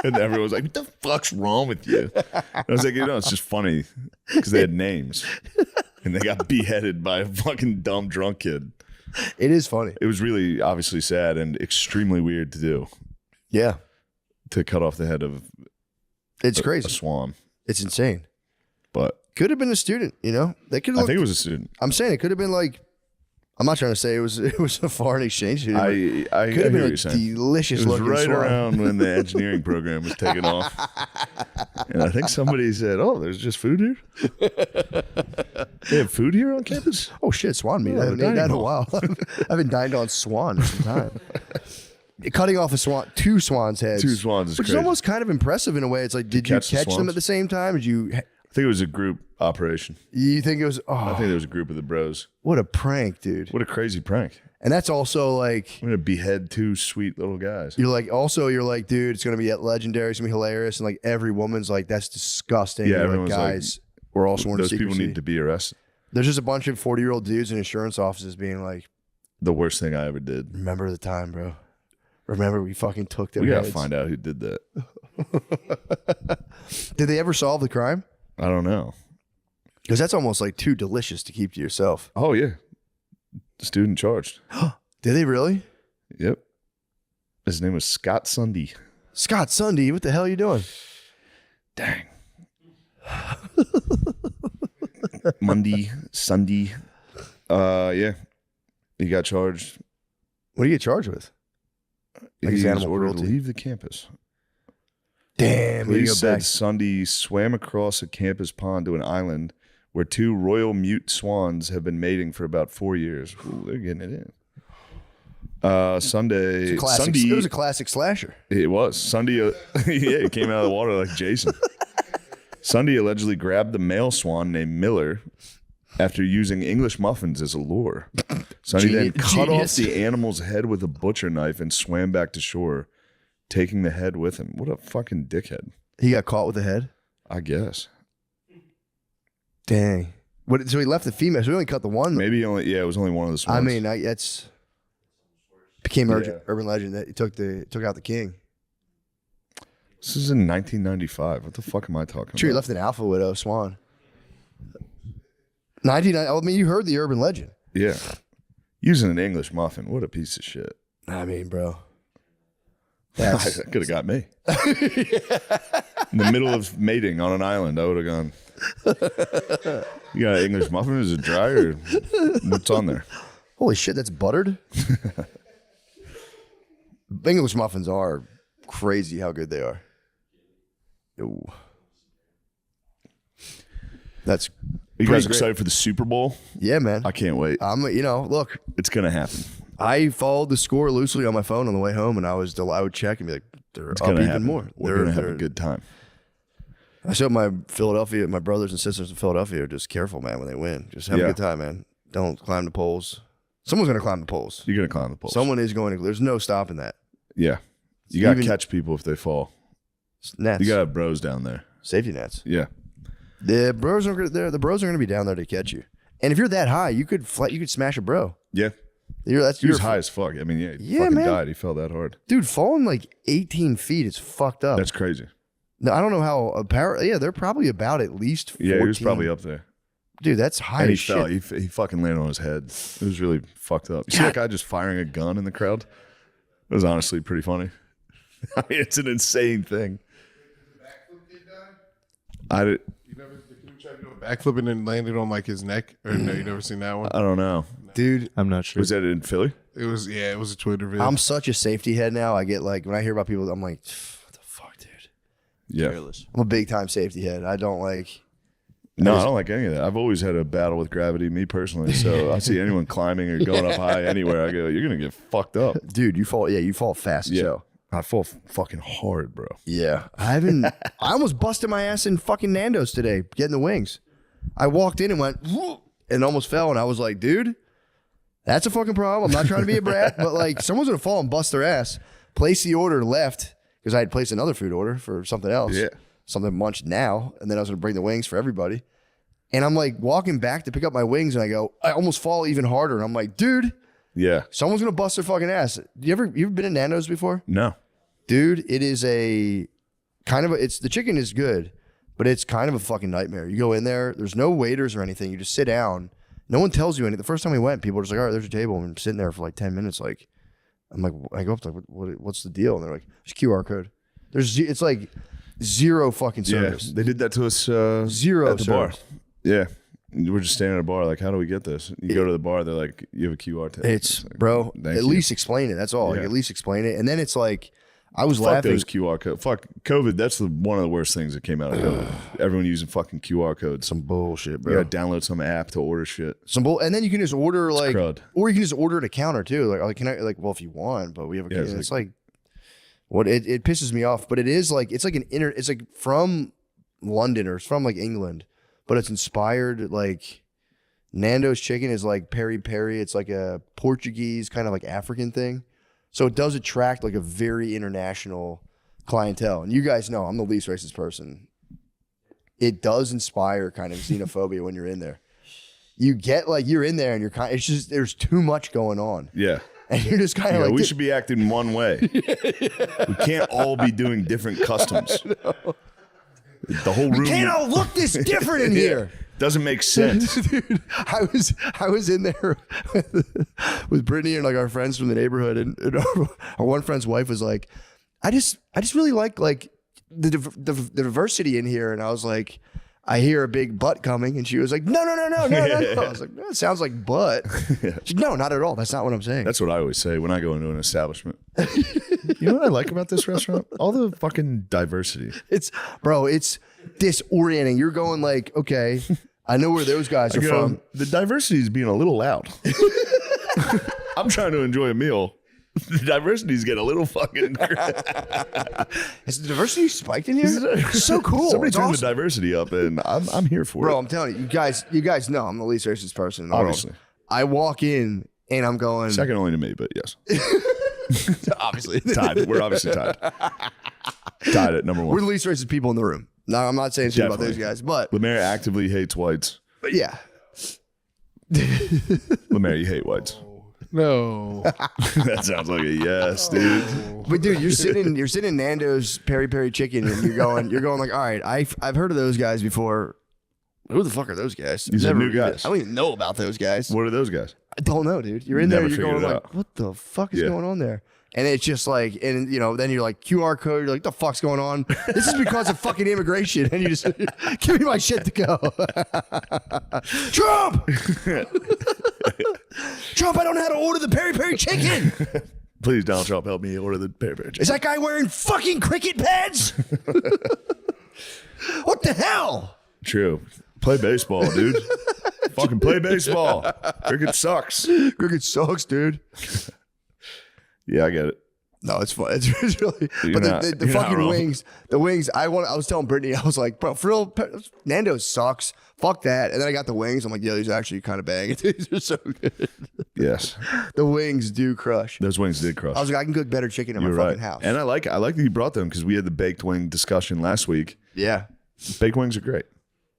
And everyone was like, what the fuck's wrong with you? And I was like, it's just funny because they had names and they got beheaded by a fucking dumb drunk kid. It is funny. It was really obviously sad and extremely weird to do. Yeah. To cut off the head of crazy. A swan. It's insane. But could have been a student, They could I think it was a student. I'm saying it could have been like, I'm not trying to say it was a foreign exchange student. I could have been a saying. delicious looking right swan. around when the engineering program was taking off. And I think somebody said, oh, there's just food here? They have food here on campus? Oh shit, swan meat. I haven't eaten that in a while. I haven't dined on swan in some time. Cutting off a swan, 2 swans' heads. 2 swans is which crazy. is almost kind of impressive in a way. It's like, did you catch them at the same time? Did you? I think it was a group operation. You think it was? Oh, I think there was a group of the bros. What a prank, dude! What a crazy prank! And that's also like, I'm gonna behead 2 sweet little guys. You're like, dude, it's gonna be legendary. It's gonna be hilarious. And like every woman's like, that's disgusting. Yeah, everyone's like, guys, we're all sworn to secrecy. Those people need to be arrested. There's just a bunch of 40-year-old dudes in insurance offices being like, the worst thing I ever did. Remember the time, bro. Remember we fucking took them. We gotta find out who did that. Did they ever solve the crime? I don't know. Because that's almost like too delicious to keep to yourself. Oh yeah, student charged. Did they really? Yep. His name was Scott Sunday. Scott Sunday, what the hell are you doing? Dang. Monday, Sunday. Yeah, he got charged. What do you get charged with? Like he was ordered to leave the campus. Damn. Police said Sunday swam across a campus pond to an island where 2 royal mute swans have been mating for about 4 years. Ooh, they're getting it in. Sunday. It was a classic slasher. It was. Sunday, yeah, it came out of the water like Jason. Sunday allegedly grabbed the male swan named Miller after using English muffins as a lure. Sunday then cut off the animal's head with a butcher knife and swam back to shore taking the head with him. What a fucking dickhead. He got caught with the head? I guess. Dang. So he left the female. So we only cut the one. Maybe only, it was only one of the swans. I mean, that's became urban legend that he took out the king. This is in 1995. What the fuck am I talking Sure, he about? left an alpha widow swan. 1990. I mean, you heard the urban legend. Yeah. Using an English muffin. What a piece of shit. I mean, bro. That could have got me. In the middle of mating on an island, I would have gone. You got an English muffin? Is it dry or what's on there? Holy shit, that's buttered? English muffins are crazy how good they are. Ooh. That's You pretty guys great. excited for the Super Bowl? Yeah, man. I can't wait. Look, It's going to happen. I followed the score loosely on my phone on the way home, and I would check and be like, they're It's up going to even happen. more. We're going to have a good time. I showed my brothers and sisters in Philadelphia, just careful, man, when they win. Just have a good time, man. Don't climb the poles. Someone's going to climb the poles. You're going to climb the poles. Someone is going to. There's no stopping that. Yeah. You got to Even- catch people if they fall. Nets. You got to have bros down there. Safety nets. Yeah. The bros are going to be down there to catch you. And if you're that high, you could smash a bro. Yeah. He He was high as fuck. I mean, he fucking man. died. He fell that hard. Dude, falling like 18 feet is fucked up. That's crazy. No, I don't know how apparently. Yeah, they're probably about at least 14. Yeah, he was probably up there. Dude, that's high And he as fell. shit. He fucking landed on his head. It was really fucked up. You see that guy just firing a gun in the crowd? It was honestly pretty funny. I mean, it's an insane thing. You tried to do a backflip and then landed on like his neck? Or no, you never seen that one? I don't know. Dude, I'm not sure. Was that in Philly? It was a Twitter video. I'm such a safety head now. I get like, when I hear about people, I'm like, what the fuck, dude? Yeah. Careless. I'm a big time safety head. I don't like. No, I don't like any of that. I've always had a battle with gravity, me personally. So I see anyone climbing or going up high anywhere, I go, you're going to get fucked up. Dude, you fall fast as Yeah. hell. I fall fucking hard, bro. Yeah. I almost busted my ass in fucking Nando's today getting the wings. I walked in and went, "Whoa," and almost fell. And I was like, dude, that's a fucking problem. I'm not trying to be a brat, but like someone's going to fall and bust their ass. Place the order, left, because I had placed another food order for something else. Yeah. Something munched now. And then I was going to bring the wings for everybody. And I'm like walking back to pick up my wings and I almost fall even harder. And I'm like, dude, Yeah. someone's going to bust their fucking ass. You ever been in Nando's before? No. Dude, it is a kind of the chicken is good, but it's kind of a fucking nightmare. You go in there, there's no waiters or anything. You just sit down. No one tells you anything. The first time we went, people were just like, all right, there's your table. And I'm sitting there for like 10 minutes. Like, I'm like, I go up to like, what's the deal? And they're like, there's QR code. It's like zero fucking service. Yeah. They did that to us Zero at the service. bar. Yeah. We're just standing at a bar, like, how do we get this? You go to the bar, they're like, you have a QR tag. It's, like, bro, thank at you. least explain it. That's all. Like, Yeah. at least explain it. And then it's like, I was Fuck laughing. those QR codes. Fuck COVID. That's one of the worst things that came out of COVID. Everyone using fucking QR codes. Some bullshit, You bro. gotta download some app to order shit. And then you can just order like, crud. or you can just order at a counter too. Like, can I well if you want, but we have a. Yeah, It's like what it pisses me off, but it is like it's like it's like from London or it's from like England, but it's inspired like Nando's chicken is like peri peri. It's like a Portuguese kind of like African thing, so it does attract like a very international clientele. And you guys know I'm the least racist person. It does inspire kind of xenophobia when you're in there. You get like you're in there and you're it's just there's too much going on, Yeah. and you're just kind of like we should be acting one way. We can't all be doing different customs. The whole room can't all look this different in here. doesn't make sense. Dude, I was in there with Brittany and like our friends from the neighborhood, and our one friend's wife was like, I just really like the diversity in here, and I was like, I hear a big butt coming, and she was like, no. I was like, that sounds like butt. She's, no, not at all. That's not what I'm saying. That's what I always say when I go into an establishment. You know what I like about this restaurant? All the fucking diversity. It's disorienting. You're going like, okay, I know where those guys are from. The diversity is being a little loud. I'm trying to enjoy a meal. The diversity's getting a little fucking. Has the diversity spiked in here? So cool. Somebody It's turn awesome. the diversity up, and I'm here for Bro, it. I'm telling you, you guys know I'm the least racist person in the Obviously. world. I walk in and I'm going, Second only to me, but yes. Obviously. Tied. We're obviously tied. Tied at number one. We're the least racist people in the room. No, I'm not saying shit about those guys, but Lemaire actively hates whites. yeah. Lemaire, you hate whites. No. That sounds like a yes, dude. But dude, you're sitting in Nando's peri peri chicken, and you're going like, all right, I've heard of those guys before. Who the fuck are those guys? These are new guys. I don't even know about those guys. What are those guys? I don't know, dude. You're in there, Never you're going figured it like, out. what the fuck is going on there? And it's just like, and you know, then you're like QR code. You're like, the fuck's going on? This is because of fucking immigration. And you just give me my shit to go. Trump, Trump, I don't know how to order the peri peri chicken. Please, Donald Trump, help me order the peri peri chicken. Is that guy wearing fucking cricket pads? What the hell? True. Play baseball, dude. Fucking play baseball. Cricket sucks. Cricket sucks, dude. Yeah, I get it. No, it's fun. It's really. You're But not- the you're not fucking wrong. wings, the wings. I was telling Brittany, I was like, bro, for real, Nando's sucks. Fuck that. And then I got the wings. I'm like, yo, these are actually kind of banging. These are so good. Yes. The wings do crush. Those wings did crush. I was like, I can cook better chicken in You're my right. fucking house. And I like that you brought them because we had the baked wing discussion last week. Yeah. Baked wings are great.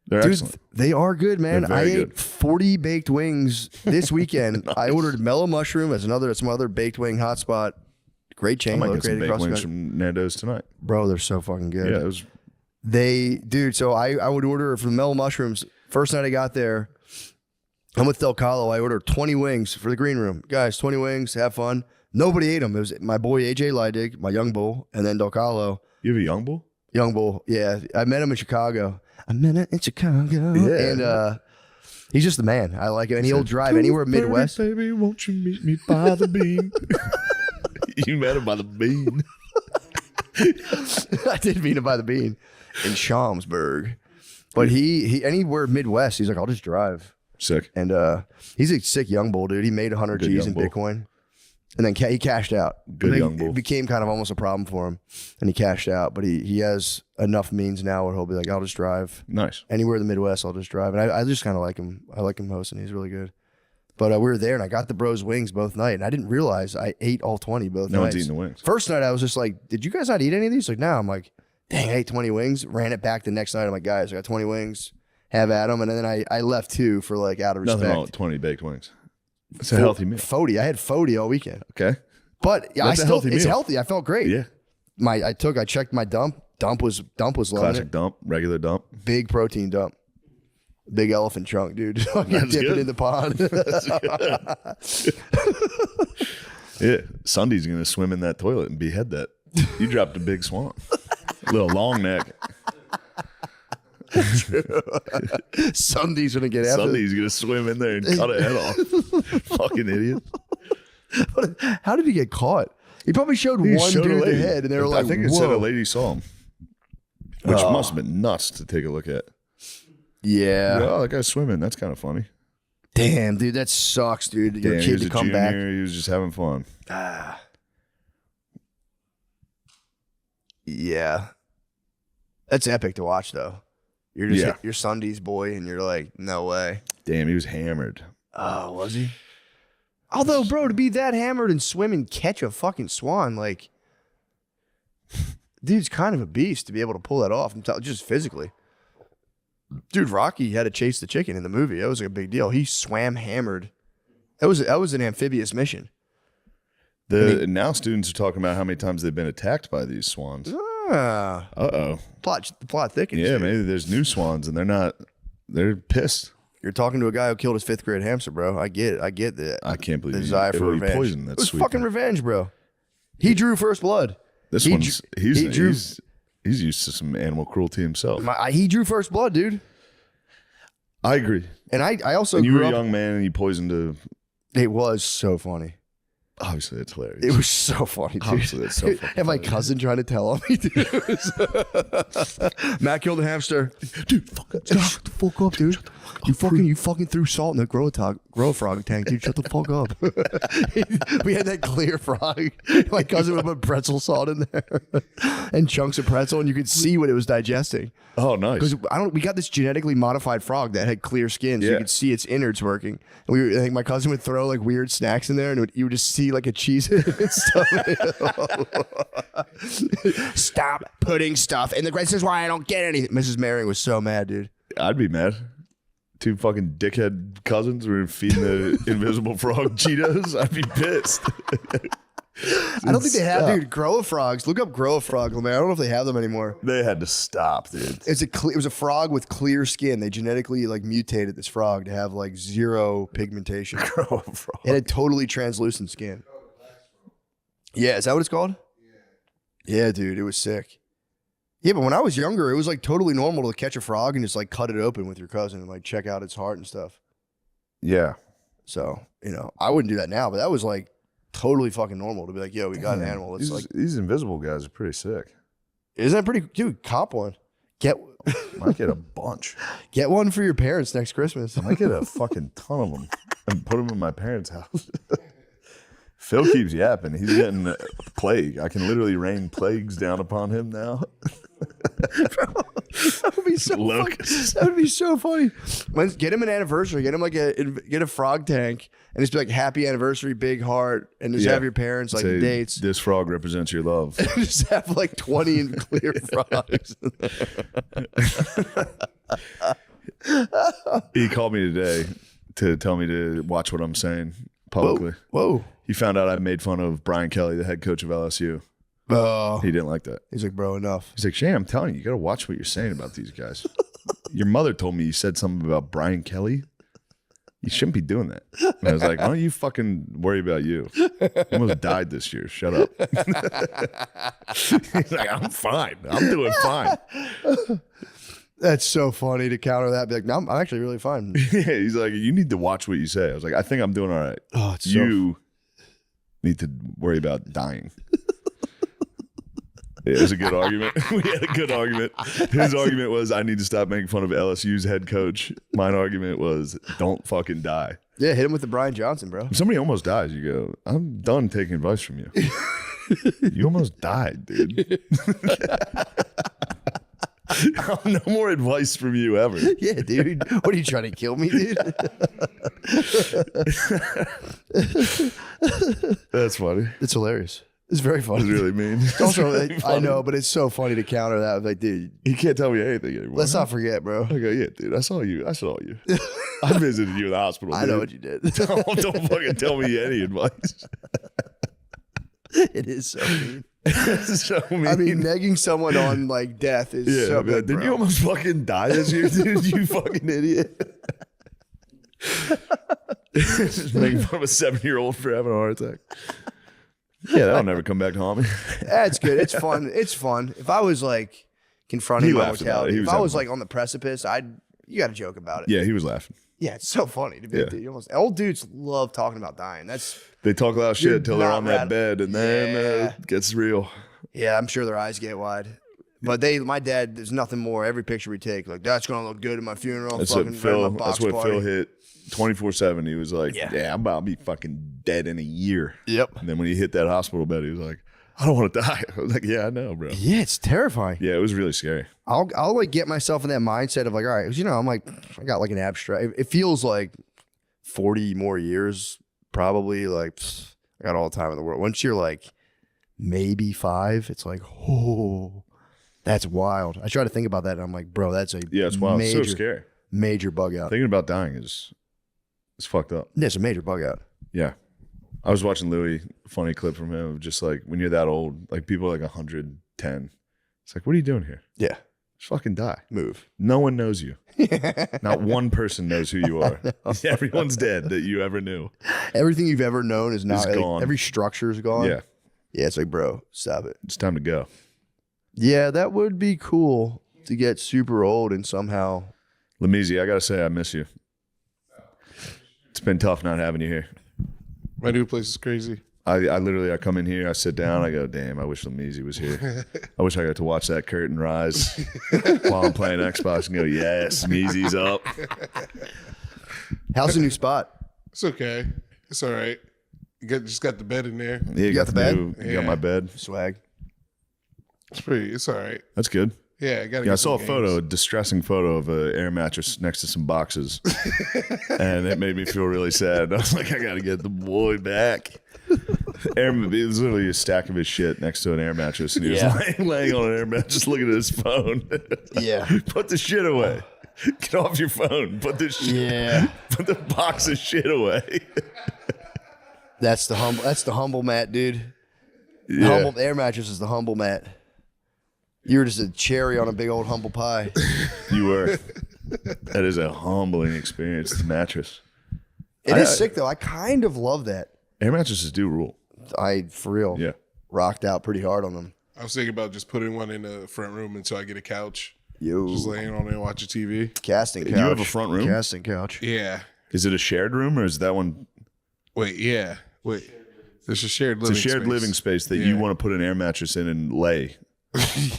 They're Dude, excellent. they are good, man. They're I very ate good. 40 baked wings this weekend. I ordered mellow mushroom as some other baked wing hotspot. Great I chain might get some located baked across the wings country. from Nando's tonight. Bro, they're so fucking good. Yeah, it was. So I would order for the mellow mushrooms. First night I got there, I'm with Del Calo. I ordered 20 wings for the green room. Guys, 20 wings, have fun. Nobody ate them. It was my boy AJ Leidig, my young bull, and then Del Calo. You have a young bull? Young bull, yeah. I met him in Chicago. Yeah. And he's just the man. I like him. And he'll drive anywhere Midwest. Baby, won't you meet me by the bean? You met him by the bean. I did meet him by the bean in Schaumsburg. But he anywhere Midwest, he's like, I'll just drive. Sick. And he's a sick young bull, dude. He made 100 Good G's young in bull. Bitcoin. And then he cashed out. Good It young bull. It became kind of almost a problem for him. And he cashed out. But he has enough means now where he'll be like, I'll just drive. Nice. Anywhere in the Midwest, I'll just drive. And I just kind of like him. I like him hosting. He's really good. But we were there, and I got the bros wings both night. And I didn't realize I ate all 20 both No nights. one's eating the wings. First night, I was just like, did you guys not eat any of these? Like, no. I'm like, dang, I ate 20 wings. Ran it back the next night. I'm like, guys, I got 20 wings. Have at them. And then I left 2 for like out of respect. Nothing wrong with 20 baked wings. It's a healthy meal. 40. I had 40 all weekend. Okay. But yeah, That's a healthy it's meal. healthy. I felt great. Yeah. I checked my dump. Dump was loving Classic it. dump. Regular dump. Big protein dump. Big elephant chunk, dude. Fucking That's dip good. it in the pond. Yeah. Sunday's going to swim in that toilet and behead that. You dropped a big swan. Little long neck. Sunday's gonna get after. Sunday's going to swim in there and cut a head off. Fucking idiot. How did he get caught? He probably showed He one showed a dude the lady. head, and they were like, I think it whoa. said a lady saw him. Which must have been nuts to take a look at. Yeah. Oh, that guy's swimming. That's kind of funny. Damn, dude, that sucks, dude. Your Damn, he kid was to a come junior. back. He was just having fun. Yeah. That's epic to watch, though. You're just Yeah. you're Sunday's boy, and you're like, no way. Damn, he was hammered. Oh, was he? Although, bro, to be that hammered and swim and catch a fucking swan, like, dude's kind of a beast to be able to pull that off. Just physically. Dude, Rocky had to chase the chicken in the movie. That was like a big deal. He swam hammered. That was an amphibious mission. Now students are talking about how many times they've been attacked by these swans. Ah, Uh-oh. the plot thickens. Yeah, dude. maybe there's new swans and they're pissed. You're talking to a guy who killed his 5th grade hamster, bro. I get it. I get that. I can't believe the he- desire for he revenge. poisoned that it was sweet fucking thing. revenge, bro. He drew first blood. This He one's drew- he drew- he's used to some animal cruelty himself. He drew first blood, dude. I agree. And I also And you were grew a up. young man and you poisoned a. It was so funny. Obviously, that's hilarious. It was so funny, dude. Obviously, that's so fucking And my funny. cousin trying to tell on me, dude. Matt killed a hamster. Dude, fuck up. Shut the fuck up, dude. You fucking threw salt in the grow frog tank, dude. Shut the fuck up. We had that clear frog. My cousin would put pretzel salt in there and chunks of pretzel, and you could see what it was digesting. Oh, nice. Because we got this genetically modified frog that had clear skin, so you could see its innards working. And I think my cousin would throw like weird snacks in there, and you would just see like a cheese and stuff. Stop putting stuff in the grain. This is why I don't get anything. Mrs. Maring was so mad, dude. I'd be mad. Two fucking dickhead cousins were feeding the invisible frog Cheetos. I'd be pissed. I don't think they have, dude. Grow-a-frogs. Look up Grow-a-frog, man. I don't know if they have them anymore. They had to stop, dude. It was a frog with clear skin. They genetically like mutated this frog to have like zero pigmentation. Grow-a-frog. It had totally translucent skin. Yeah, is that what it's called? Yeah, dude, it was sick. Yeah, but when I was younger, it was like totally normal to catch a frog and just like cut it open with your cousin and like check out its heart and stuff. Yeah. So, I wouldn't do that now, but that was like totally fucking normal to be like, yo, we got an animal. It's These invisible guys are pretty sick. Isn't that pretty? Dude, cop one. Might get a bunch. Get one for your parents next Christmas. I might get a fucking ton of them and put them in my parents' house. Phil keeps yapping. He's getting a plague. I can literally rain plagues down upon him now. That would be so funny. That would be so funny. Get him an anniversary. Get him get a frog tank and just be like, happy anniversary, big heart, and just have your parents like say, dates. This frog represents your love. Just have like 20 clear frogs. He called me today to tell me to watch what I'm saying publicly. Whoa. He found out I made fun of Brian Kelly, the head coach of LSU. Oh. He didn't like that. He's like, bro, enough. He's like, Shay, I'm telling you got to watch what you're saying about these guys. Your mother told me you said something about Brian Kelly. You shouldn't be doing that. And I was like, why don't you fucking worry about you? You almost died this year. Shut up. He's like, I'm fine. I'm doing fine. That's so funny to counter that. Be like, no, I'm actually really fine. Yeah, he's like, you need to watch what you say. I was like, I think I'm doing all right. Oh, it's you need to worry about dying. It was a good argument. We had a good argument. His argument was, I need to stop making fun of LSU's head coach. Mine argument was, don't fucking die. Yeah, hit him with the Brian Johnson, bro. If somebody almost dies, you go, I'm done taking advice from you. You almost died, dude. No more advice from you ever. Yeah, dude. What are you trying to kill me, dude? That's funny. It's hilarious. It's very funny. It's really mean. It's also, really I know, but it's so funny to counter that. Like, dude, He can't tell me anything anymore. let's not forget, bro. I go, yeah, dude, I saw you. I visited you in the hospital. I know dude. what you did. Don't fucking tell me any advice. It is so mean. It's so mean. I mean, negging someone on like death is yeah, so man, good, didn't bro. you almost fucking die this year, dude? You fucking idiot. Just making fun of a 7-year-old for having a heart attack. Yeah, that'll never come back to haunt me. That's good. It's fun. It's fun. If I was like confronting He my laughed about it. mortality, He if was I was having like on the precipice, you got to joke about it. Yeah, he was laughing. Yeah, it's so funny to be. Yeah. Dude, old dudes love talking about dying. They talk a lot of shit You're until they're not on that radical. bed, and then it gets real. Yeah, I'm sure their eyes get wide. But my dad, there's nothing more. Every picture we take, like, that's gonna look good at my funeral. That's fucking what right at my Phil. box That's what party. Phil hit 24/7. He was like, Yeah. "Yeah, I'm about to be fucking dead in a year." Yep. And then when he hit that hospital bed, he was like, "I don't want to die." I was like, "Yeah, I know, bro." Yeah, it's terrifying. Yeah, it was really scary. I'll like get myself in that mindset of like, all right, I'm like, I got like an abstract. It feels like 40 more years, probably. Like, I got all the time in the world. Once you're like maybe 5, it's like, oh, that's wild. I try to think about that, and I'm like, bro, that's a Yeah, it's wild. major, It's so scary. major bug out. Thinking about dying is fucked up. Yeah, it's a major bug out. Yeah. I was watching Louis, funny clip from him of just like when you're that old, like people are like 110. It's like, what are you doing here? Yeah, Just fucking die. move. No one knows you. Not one person knows who you are. Everyone's dead that you ever knew. Everything you've ever known is now It's like, gone. every structure is gone. Yeah. Yeah, it's like, bro, stop it. It's time to go. Yeah, that would be cool to get super old and somehow. Lamisi, I got to say, I miss you. It's been tough not having you here. My new place is crazy. I literally come in here, I sit down, I go, damn, I wish Lameezy was here. I wish I got to watch that curtain rise while I'm playing Xbox and go, yes, Meezy's up. How's the new spot? It's okay. It's all right. Just got the bed in there. Yeah, you got the bed? You got my bed. Swag. It's all right. That's good. Yeah, I saw a distressing photo of an air mattress next to some boxes, and it made me feel really sad. I was like, I got to get the boy back. It was literally a stack of his shit next to an air mattress, and he was laying on an air mattress looking at his phone. Yeah. Put the shit away. Get off your phone. Put this shit. Yeah. Put the box of shit away. That's the humble mat, dude. The Yeah. humble air mattress is the humble mat. You were just a cherry on a big old humble pie. You were. That is a humbling experience. The mattress. It is sick though. I kind of love that. Air mattresses do rule. For real. Yeah. Rocked out pretty hard on them. I was thinking about just putting one in the front room until I get a couch. Yo. Just laying on it and watching TV. Casting couch. You have a front room? Casting couch. Yeah. Is it a shared room or is that one? Wait. There's a shared living It's a shared space. living space that you want to put an air mattress in and lay.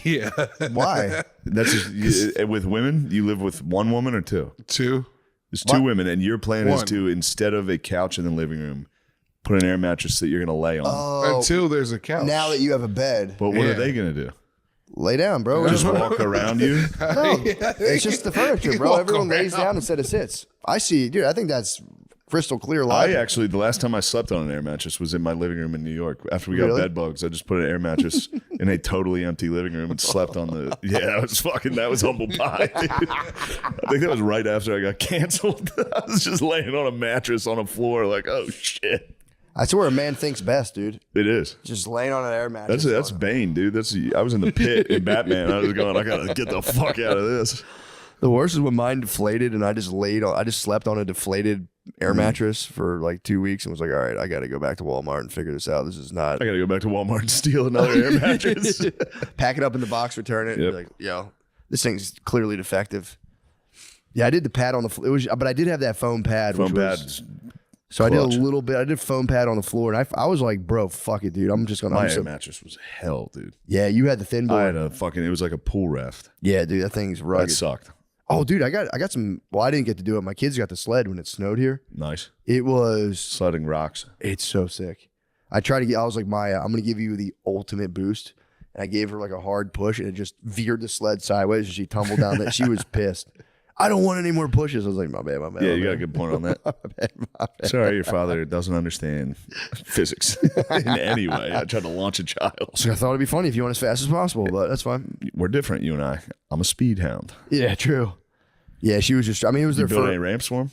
Yeah. Why? That's just, with women. You live with one woman or two? Two. There's two women, and your plan is One. to, instead of a couch in the living room, put an air mattress that you're going to lay on. Oh, Until there's a couch. now that you have a bed, But what Yeah. are they going to do? lay down, bro. Just walk around you? No, it's just the furniture, bro. Walk Everyone lays around. down instead of sits. I see, dude. I think that's crystal clear I logic. actually, the last time I slept on an air mattress was in my living room in New York. After we got Really? bed bugs, I just put an air mattress in a totally empty living room and slept on the. Yeah, that was humble pie. Dude. I think that was right after I got canceled. I was just laying on a mattress on a floor, like, oh shit. That's where a man thinks best, dude. It is. Just laying on an air mattress. That's Bane, dude. I was in the pit in Batman. I was going, I gotta get the fuck out of this. The worst is when mine deflated and I just slept on a deflated air mattress for like 2 weeks and was like, all right, I got to go back to Walmart and figure this out. This is not. I gotta go back to Walmart and steal another air mattress. Pack it up in the box, return it. Yep. And be like, yo, this thing's clearly defective. Yeah, I did the pad on the floor. But I did have that foam pad. Foam which pad. was- So I did a clutch. little bit. I did foam pad on the floor, and I was like, bro, fuck it, dude. I'm just gonna. My I'm air so, mattress was hell, dude. yeah, you had the thin I board. had it was like a pool raft. Yeah, dude, that thing's That rugged. sucked. Oh, dude, I got some. Well, I didn't get to do it. My kids got the sled when it snowed here. Nice. It was. Sledding rocks. It's so sick. I was like, Maya, I'm gonna give you the ultimate boost, and I gave her like a hard push, and it just veered the sled sideways, and she tumbled down. That she was pissed. I don't want any more pushes. I was like, my bad. Yeah, you got a good point on that. my bad. Sorry, your father doesn't understand physics in any way. I tried to launch a child. So I thought it'd be funny if you went as fast as possible, but that's fine. We're different, you and I. I'm a speed hound. Yeah, true. Yeah, she was just. I mean, it was You their build first. any ramps for him?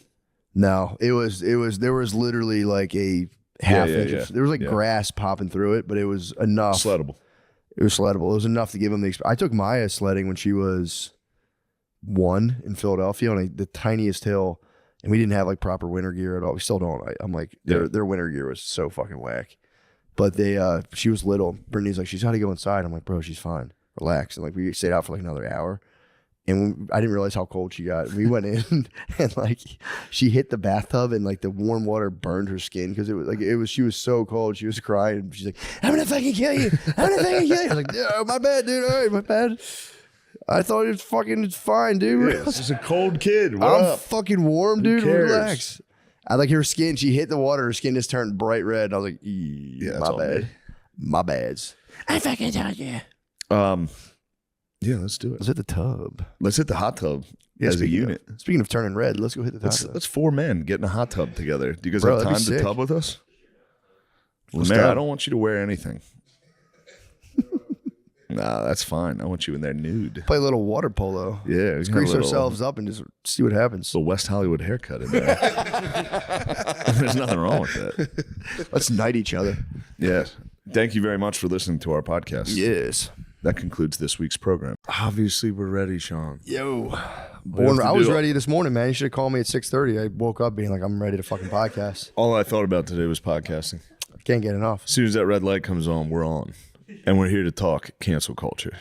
No, it was. There was literally like a half inch. yeah. There was like grass popping through it, but it was enough. Sleddable. It was sleddable. It was enough to give him the. I took Maya sledding when she was 1 in Philadelphia on the tiniest hill, and we didn't have like proper winter gear at all. We still don't. I'm like their winter gear was so fucking whack. But she was little. Brittany's like, she's got to go inside. I'm like, bro, she's fine. Relax. And like we stayed out for like another hour. And I didn't realize how cold she got. We went in and like she hit the bathtub and like the warm water burned her skin because she was so cold. She was crying. She's like, I'm gonna fucking kill you. I'm gonna fucking kill you. I was like, yeah, my bad, dude. All right, my bad. I thought it's fine, dude. This is a cold kid. What I'm up? fucking warm, dude. cares? Relax. I like her skin. She hit the water. Her skin just turned bright red. I was like, that's my all bad. me. My bads. I fucking told you. Yeah, let's do it. Let's hit the tub. Let's hit the hot tub as a speaking unit. Speaking of turning red, let's go hit the tub. That's 4 men getting a hot tub together. Do you guys Bro, have that'd time be to sick. tub with us? Let's Man, do it. I don't want you to wear anything. Nah, that's fine. I want you in there nude. Play a little water polo. Yeah, we Let's can have grease a little- ourselves up and just see what happens. The West Hollywood haircut in there. There's nothing wrong with that. Let's knight each other. Yes. Thank you very much for listening to our podcast. Yes. That concludes this week's program. Obviously, we're ready, Sean. Yo. have to I was do- ready this morning, man. You should have called me at 6:30. I woke up being like, I'm ready to fucking podcast. All I thought about today was podcasting. Can't get enough. As soon as that red light comes on, we're on. And we're here to talk cancel culture.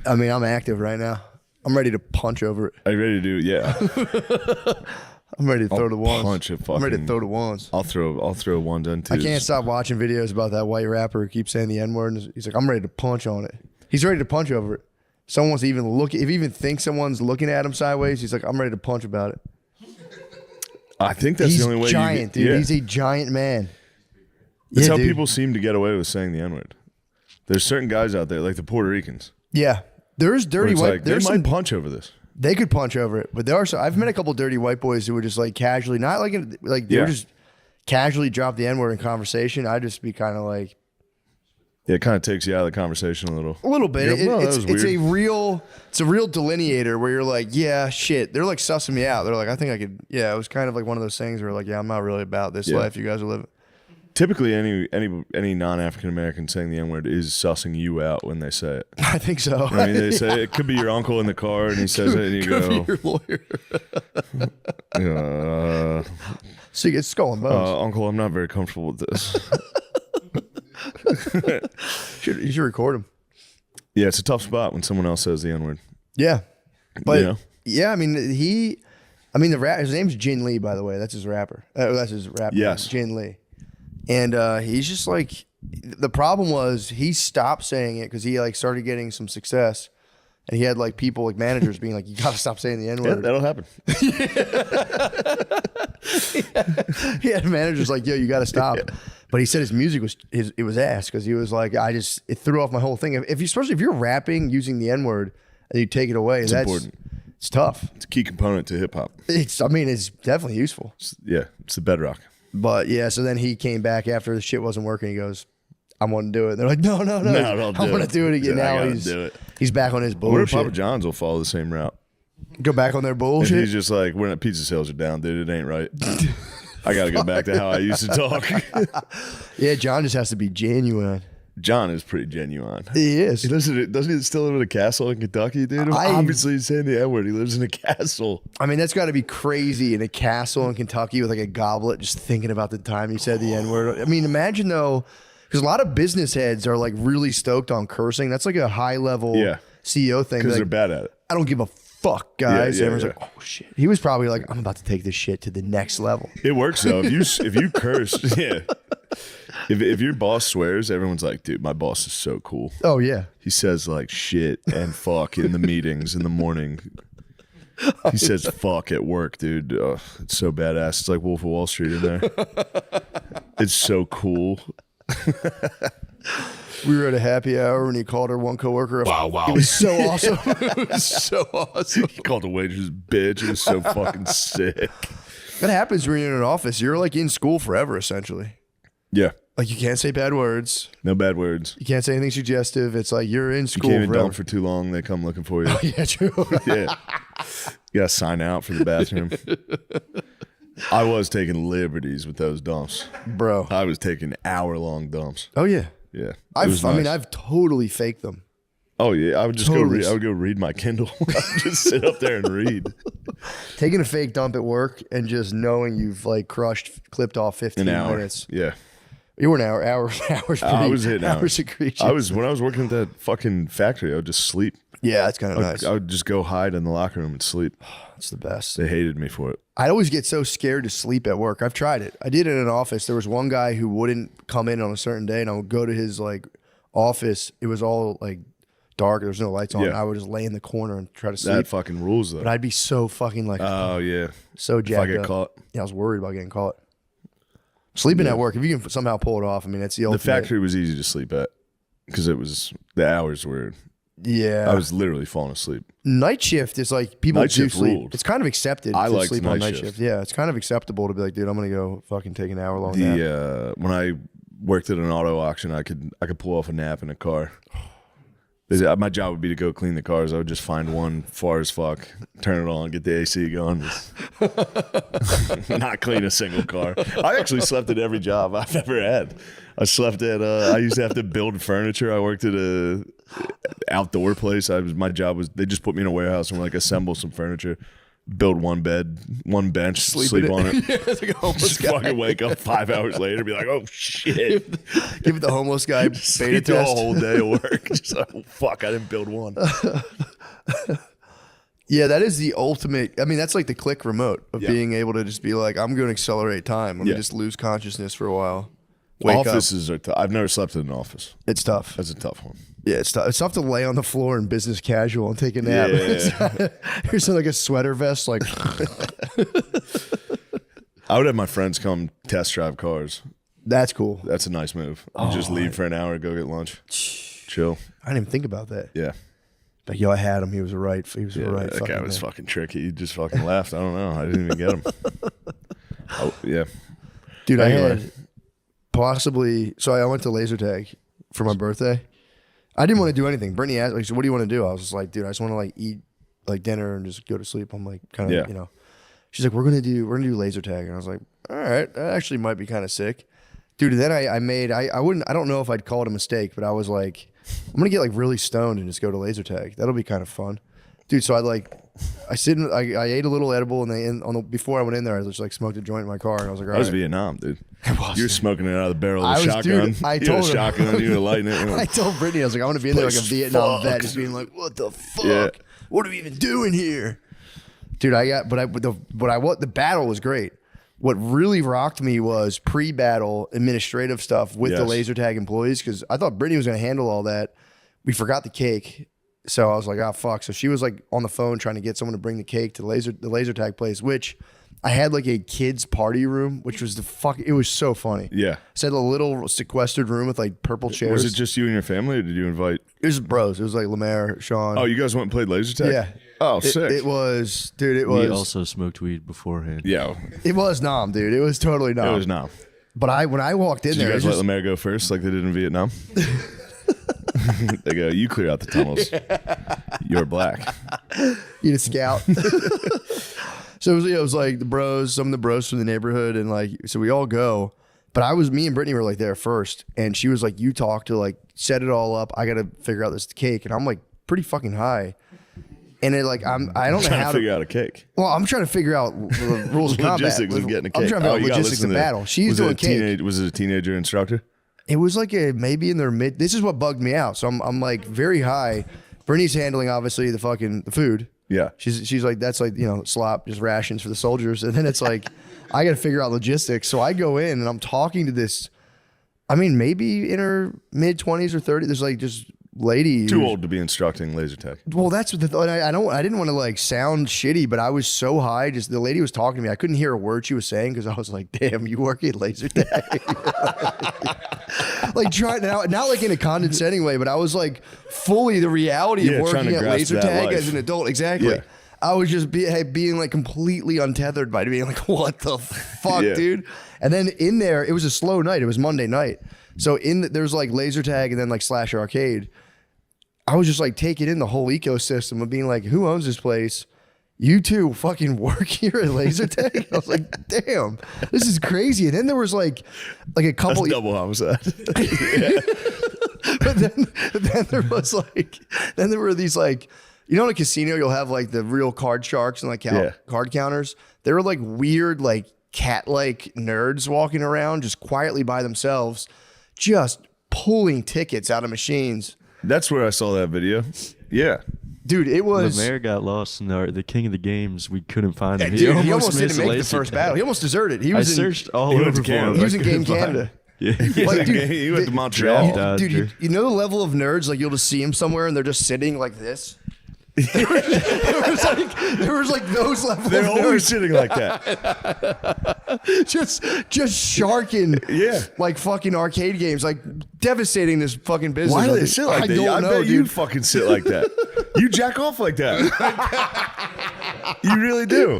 I mean, I'm active right now. I'm ready to punch over it. Are you ready to do? Yeah. I'm ready to throw the ones. Punch it. I'm ready to throw the ones. I'll throw ones and twos. I can't stop watching videos about that white rapper who keeps saying the N-word. And he's like, I'm ready to punch on it. He's ready to punch over it. Someone wants to even look. If he even thinks someone's looking at him sideways, he's like, I'm ready to punch about it. I think that's He's the only way. Giant, dude. Yeah. He's a giant man. That's Yeah, how dude. people seem to get away with saying the N-word. There's certain guys out there, like the Puerto Ricans. Yeah, there's where dirty it's white. like, they There's might some, punch over this. they could punch over it, but there are. Some, I've met a couple dirty white boys who would just like casually, not like they Yeah. would just casually drop the N-word in conversation. I'd just be kind of like Yeah, it kind of takes you out of the conversation a little. a little bit. Yeah, well, that was It's a weird. real delineator where you're like, yeah, shit. They're like sussing me out. They're like, I think I could. Yeah, it was kind of like one of those things where like, yeah, I'm not really about this Yeah. life you guys are living. Typically, any non-African American saying the N-word is sussing you out when they say it. I think so. I mean, they say it could be your uncle in the car, and he says it, and you Could be go, your lawyer. So it's skull and bones. "Uncle, I'm not very comfortable with this." You should record him. Yeah, it's a tough spot when someone else says the N-word. Yeah, but You know? yeah, I mean his name's Jin Lee, by the way. That's his rapper. That's his rap. Yes. name, Jin Lee, and he's just like the problem was he stopped saying it because he like started getting some success, and he had like people like managers being like, "You gotta stop saying the N Yeah, word." that'll happen. He had managers like, "Yo, you gotta stop." But he said his music was it was ass because he was like, it threw off my whole thing. Especially if you're rapping using the N word and you take it away, that's important. It's tough. It's a key component to hip hop. It's definitely useful. It's the bedrock. But yeah, so then he came back after the shit wasn't working. He goes, I want to do it. They're like, no, don't I do want to it. do it again. Yeah, I Now gotta do it. he's back on his I wonder if Papa bullshit. John's will follow the same route. Go back on their If bullshit. he's just like, we're not, pizza sales are down, dude. It ain't right. I got to go back to how I used to talk. Yeah, John just has to be genuine. John is pretty genuine. He is. He lives in doesn't he still live in a castle in Kentucky, dude? Obviously, he's saying the N-word. He lives in a castle. I mean, that's got to be crazy in a castle in Kentucky with like a goblet, just thinking about the time he said the N word. I mean, imagine though, because a lot of business heads are like really stoked on cursing. That's like a high level CEO thing. Because Like, they're bad at it. I don't give a fuck, guys. Yeah, And everyone's yeah. like, oh shit. He was probably like, I'm about to take this shit to the next level. It works though. If you curse, yeah. If your boss swears, everyone's like, dude, my boss is so cool. Oh yeah. He says like shit and fuck in the meetings in the morning. He says fuck at work, dude. Ugh, it's so badass. It's like Wolf of Wall Street in there. It's so cool. We were at a happy hour and he called her one coworker. Wow. It was so awesome. It was so awesome. He called the waitress bitch. It was so fucking sick. That happens when you're in an office. You're like in school forever, essentially. Yeah. Like you can't say bad words. No bad words. You can't say anything suggestive. It's like you're in You school can't even forever. dump for too long. They come looking for you. Yeah, true. Yeah. You gotta sign out for the bathroom. I was taking liberties with those dumps. Bro. I was taking hour-long dumps. Oh yeah. Yeah. I've totally faked them. Oh yeah, I would just Totally. I would go read my Kindle. I would just sit up there and read. Taking a fake dump at work and just knowing you've like clipped off 15 An hour. minutes. Yeah. You were an hours. I was hitting hours hours. egregious. When I was working at that fucking factory, I would just sleep. Yeah, that's kind of nice. I would just go hide in the locker room and sleep. It's the best. They hated me for it. I always get so scared to sleep at work. I've tried it. I did it in an office. There was one guy who wouldn't come in on a certain day, and I would go to his like office. It was all like dark. There was no lights on. Yeah. I would just lay in the corner and try to sleep. That fucking rules though. But I'd be so fucking like Oh yeah. so If jacked I get up. caught. Yeah, I was worried about getting caught. Sleeping at work, if you can somehow pull it off, I mean, it's the The ultimate. factory was easy to sleep at because it was the hours were. Yeah. I was literally falling asleep. Night shift is like people Night do shift sleep. ruled. It's kind of accepted I to liked sleep on night night shift. shift. Yeah, it's kind of acceptable to be like, dude, I'm gonna go fucking take an hour long nap. The when I worked at an auto auction, I could pull off a nap in a car. My job would be to go clean the cars. I would just find one far as fuck, turn it on, get the AC going, not clean a single car. I actually slept at every job I've ever had. I slept at. I used to have to build furniture. I worked at a outdoor place. My job was they just put me in a warehouse and like assemble some furniture. Build one bed, one bench, sleep on it. Yeah, it's like a homeless Just guy. fucking wake up 5 hours later and be like, oh shit. Give it the homeless guy beta Sleep through a test. whole day of work. Just like, oh, fuck, I didn't build one. Yeah, that is the ultimate. I mean, that's like the click remote of Yeah. being able to just be like, I'm going to accelerate time. Let me Yeah. just lose consciousness for a while. Wake up. Offices are I've never slept in an office. It's tough. That's a tough one. Yeah, it's tough. It's tough to lay on the floor in business casual and take a nap. Yeah. Here's like a sweater vest. Like, I would have my friends come test drive cars. that's cool. That's a nice move. You just leave for an hour, go get lunch, chill. I didn't even think about that. Yeah. Like, yo, I had him. He was right. He was Yeah, right. that guy fucking was man. fucking tricky. He just fucking left. I don't know. I didn't even get him. Oh, yeah. Dude, I Anyway. had possibly. So I went to laser tag for my birthday. I didn't want to do anything. Brittany asked, like, so what do you want to do? I was just like, dude, I just want to like eat like dinner and just go to sleep. I'm like, kind of, Yeah. you know. She's like, we're gonna do laser tag, and I was like, all right, that actually might be kind of sick, dude. And then I don't know if I'd call it a mistake, but I was like, I'm gonna get like really stoned and just go to laser tag. That'll be kind of fun, dude. So I ate a little edible, and before I went in there, I just like smoked a joint in my car, and I was like, all That was right. Vietnam, dude. You're smoking it out of the barrel I of a was- shotgun. dude, I You had told a her. shotgun. You were lighting it. I told Brittany, I was like, I want to be in there like a Place Vietnam vet, fucked. just being like, what the fuck? Yeah. What are we even doing here? Dude, the battle was great. What really rocked me was pre-battle administrative stuff with the Yes. laser tag employees, because I thought Brittany was going to handle all that. We forgot the cake. So I was like, oh, fuck. So she was like on the phone trying to get someone to bring the cake to the laser tag place, which I had like a kids party room, which was it was so funny. Yeah. It's had a little sequestered room with like purple chairs. Was it just you and your family, or did you invite? It was bros. It was like Lemaire, Sean. Oh, you guys went and played laser tag? Yeah. Oh, It- sick. It was, dude. It We was. also smoked weed beforehand. Yeah. It was Nam, dude. It was totally Nam. It was not. But when I walked in Did there, you it guys was let Lemaire go first, like they did in Vietnam? They go, you clear out the tunnels. You're black. you a scout. So it was like the bros, some of the bros from the neighborhood, and like so we all go. But me and Brittany were like there first, and she was like, "You talk to like set it all up. I got to figure out this cake," and I'm like pretty fucking high. And it like I don't know Trying how to figure out a cake. Well, I'm trying to figure out the rules of combat. Logistics of getting a cake. I'm trying to figure out you gotta logistics listen of to battle. She's doing cake. Was it a teenager instructor? It was like maybe in their mid. This is what bugged me out. So I'm like very high. Brittany's handling obviously the food. Yeah. She's like, that's like, slop, just rations for the soldiers. And then it's like, I got to figure out logistics. So I go in and I'm talking to this, I mean, maybe in her mid 20s or 30s. There's like just lady. Too who's- old to be instructing laser tag. Well, that's what the thought. I didn't want to like sound shitty, but I was so high. Just the lady was talking to me. I couldn't hear a word she was saying because I was like, "Damn, you work at laser tag." Like trying not like in a condescending way, but I was like fully the reality Yeah, of trying working to at grasp laser that tag life. as an adult. Exactly. Yeah. I was just being like completely untethered by being like, "What the fuck, Yeah. dude?" And then in there, it was a slow night. It was Monday night, so there's like laser tag and then like Slasher Arcade. I was just like taking in the whole ecosystem of being like, who owns this place? You two fucking work here at laser tag? I was like, damn, this is crazy. And then there was like a couple. That's double homicide. But then there were these like, in a casino, you'll have like the real card sharks and like card counters. There were like weird, like cat-like nerds walking around just quietly by themselves, just pulling tickets out of machines. That's where I saw that video. Yeah. Dude, it was. Lemaire got lost in the king of the games. We couldn't find him. Dude, he almost missed didn't make the laser first tag. battle. He almost deserted. He I was in. searched all He went over to for Canada. him. He was in I Game couldn't find Canada. him. Yeah. Like, dude, He went to Draft Montreal. dodger. Dude, you know the level of nerds, like you'll just see him somewhere and they're just sitting like this. there was like those level They're of always nerds sitting like that. just sharking Yeah. like fucking arcade games, like devastating this fucking business. Why do Like, they sit like I that? don't I know, bet dude. you fucking sit like that. You jack off like that. You really do.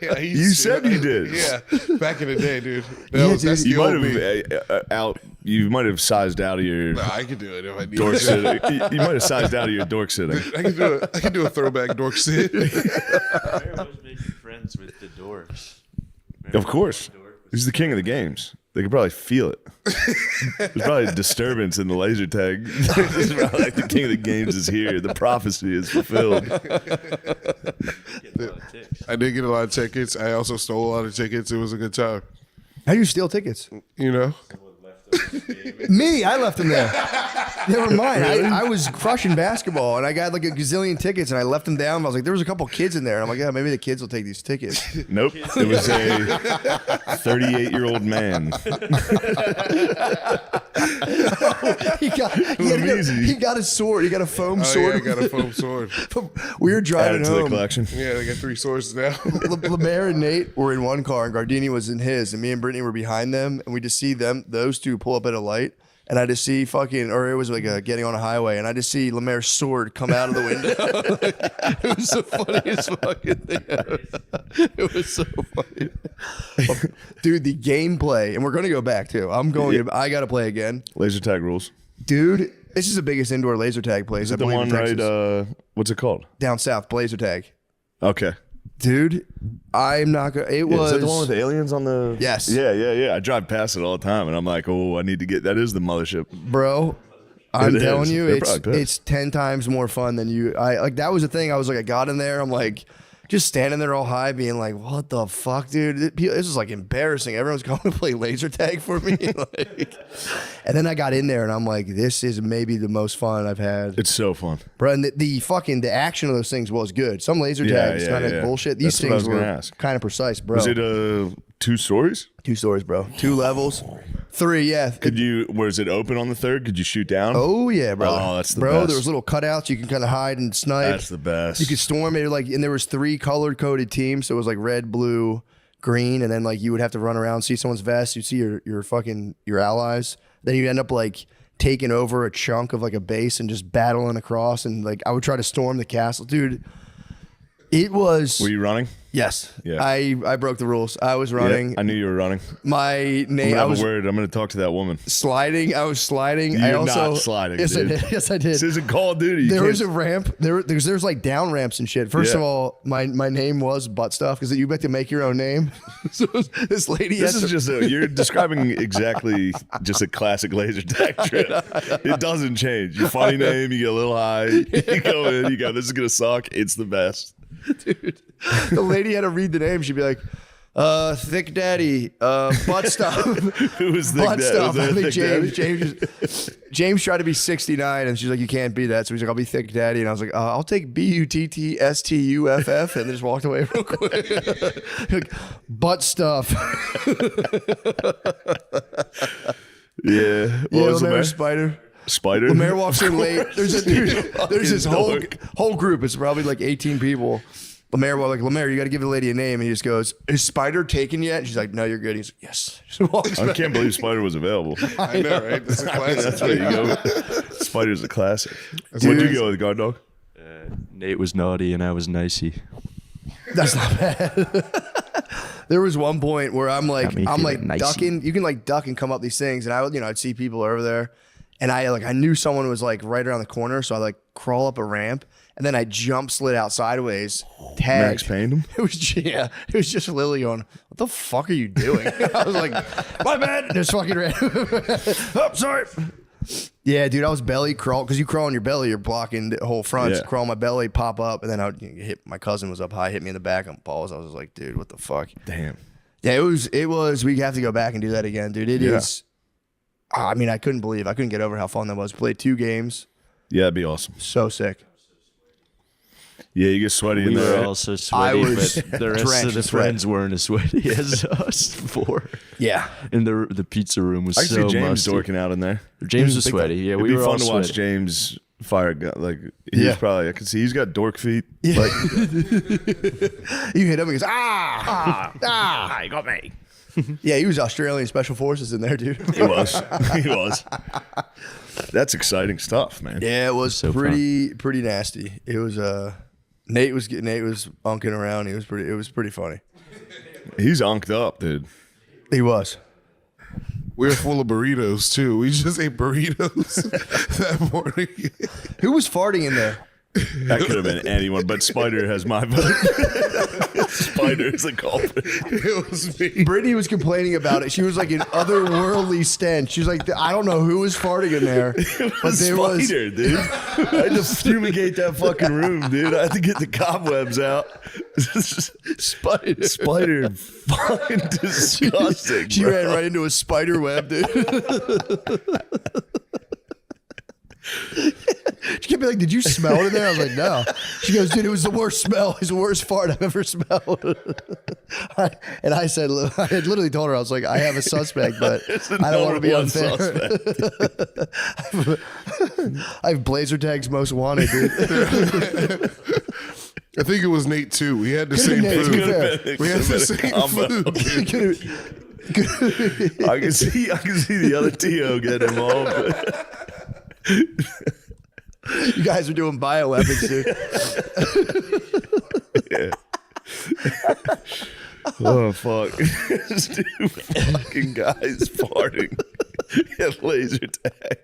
Yeah, You said you did. Yeah, back in the day, dude. Yeah, That's dude. the You old might me. have You might have sized out of your Nah, I could do it if I need dork to. sitting. You might have sized out of your dork sitting. I can do a throwback dork sit. Lemaire was making friends with the dorks. Of course. He's the king of the games. They could probably feel it. There's probably a disturbance in the laser tag. It's probably like the king of the games is here. The prophecy is fulfilled. I did get a lot of tickets. I also stole a lot of tickets. It was a good time. How do you steal tickets? You know, Me, I left them there. They were mine. I was crushing basketball, and I got like a gazillion tickets, and I left them down. I was like, there was a couple kids in there. And I'm like, yeah, maybe the kids will take these tickets. Nope. It was a 38-year-old man. He got a sword. He got a foam Oh, sword. yeah, I got a foam sword. We were driving Added to the home. collection. Yeah, they got 3 swords now. Lemaire and Nate were in one car, and Gardini was in his, and me and Brittany were behind them, and we just see those two pull up at a light. And I just see or it was like getting on a highway, and I just see Lemaire's sword come out of the window. It was the funniest fucking thing ever. It was so funny. Dude, the gameplay, and we're going to go back too. I got to play again. Laser tag rules. Dude, this is the biggest indoor laser tag place. Is I it the believe one in Texas. right? What's it called? Down south, laser tag. Okay. Dude, I'm not going to. It Yeah, was. is that the one with the aliens on the? Yes. Yeah. I drive past it all the time, and I'm like, oh, I need to get. That is the mothership. Bro, I'm It telling is. you, They're probably pissed. it's 10 times more fun than you. That was the thing. I was like, I got in there. I'm like, just standing there all high, being like, what the fuck, dude? This was like embarrassing. Everyone's going to play laser tag for me. And then I got in there, and I'm like, this is maybe the most fun I've had. It's so fun. Bro, and the action of those things was good. Some laser Yeah, tags yeah, kind of yeah. bullshit. These That's what I things was gonna were ask. kind of precise, bro. Was it 2 stories? 2 stories, bro. 2 levels. 3, yeah. Was it open on the 3rd? Could you shoot down? Oh yeah, bro. Oh, that's the bro. best. There was little cutouts you can kind of hide and snipe. That's the best. You could storm it and there was 3 color coded teams, so it was like red, blue, green, and then like you would have to run around, see someone's vest, you see your allies, then you end up like taking over a chunk of like a base and just battling across, and like I would try to storm the castle, dude. It was. Were you running? Yes. Yeah. I broke the rules. I was running. Yeah, I knew you were running. My name. I'm I gonna was have a word. I'm gonna talk to that woman. sliding. I was sliding. I You're also not sliding, Yes, dude. I did. Yes, I did. This isn't Call of Duty. You There can't- was a ramp. There's like down ramps and shit. First Yeah. of all, my name was butt stuff because you get to make your own name. So this lady. This has is to- just you're describing exactly just a classic laser tag trip. It doesn't change. Your funny name, you get a little high, you go in, you go, this is gonna suck. It's the best. dude. The lady had to read the name. She'd be like, Thick Daddy, butt stuff. Who was Thick Butt Daddy? stuff. Was that I think Thick James. Daddy? James tried to be 69, and she's like, "You can't be that." So he's like, "I'll be Thick Daddy," and I was like, "I'll take BUTTSTUFF," and then just walked away real quick. Like, butt stuff. Yeah. What Yeah, was the Lemaire mayor? Spider. Spider? Lemaire walks in late. There's this dork. whole group. It's probably like 18 people. Lemaire, you got to give the lady a name. And he just goes, "Is Spider taken yet?" And she's like, "No, you're good." He's like, "Yes." Just walks I back. can't believe Spider was available. I know, right? That's a classic. That's where you go. Spider's a classic. What'd you go with, guard dog? Nate was naughty and I was nicey. That's not bad. There was one point where I'm like Got me feeling nicey. ducking. You can like duck and come up these things, and I'd see people over there, and I knew someone was like right around the corner, so I like crawl up a ramp, and then I jump slid out sideways. Tagged. Max Payne him? It was just Lily going, "What the fuck are you doing?" I was like, "My bad." Just fucking ran. Oh, sorry. Yeah, dude, I was belly crawl because you crawl on your belly, you're blocking the whole front. Yeah. So crawl on my belly, pop up, and then I would hit. My cousin was up high, hit me in the back on balls. I was like, dude, what the fuck? Damn. Yeah, it was. We have to go back and do that again, dude. It is. Yeah. I mean, I couldn't get over how fun that was. Played 2 games, Yeah, it'd be awesome. so sick. Yeah, you get sweaty in We were there. all so sweaty, was but the rest drenched of the in sweat. friends weren't as sweaty as us four. Yeah, And the pizza room was I can so see James musty. dorking out in there. James was sweaty. Yeah, It'd we be were fun all to watch sweaty. James fire gun. Like he's Yeah. probably, I can see he's got dork feet. Yeah. Like you hit him. He goes, ah, you got me. yeah. He was Australian Special Forces in there, dude. He was. He was. That's exciting stuff, man. Yeah, it was So pretty nasty. It was Nate was unking around. It was pretty funny. He's unked up, dude. He was. We were full of burritos too. We just ate burritos that morning. Who was farting in there? That could have been anyone, but Spider has my vote. Spider is the culprit. It was me. Brittany was complaining about it. She was like an otherworldly stench. She was like, I don't know who was farting in there, but there was. Spider, dude. I had to fumigate that fucking room, dude. I had to get the cobwebs out. Spider, fucking disgusting. She bro. ran right into a spider web, dude. She kept be like, "Did you smell it in there?" I was like, "No." She goes, "Dude, it was the worst smell. It's the worst fart I've ever smelled." And I said, I had literally told her, I was like, "I have a suspect, but I don't want to be unfair." I have Blazer Tag's most wanted, dude. I think it was Nate too. We had the Could've same been Nate, to be fair. food. We had the same food. I can see the other T.O. getting involved. You guys are doing bioweapons, dude. Yeah. Oh fuck! This two fucking guys farting at laser tag,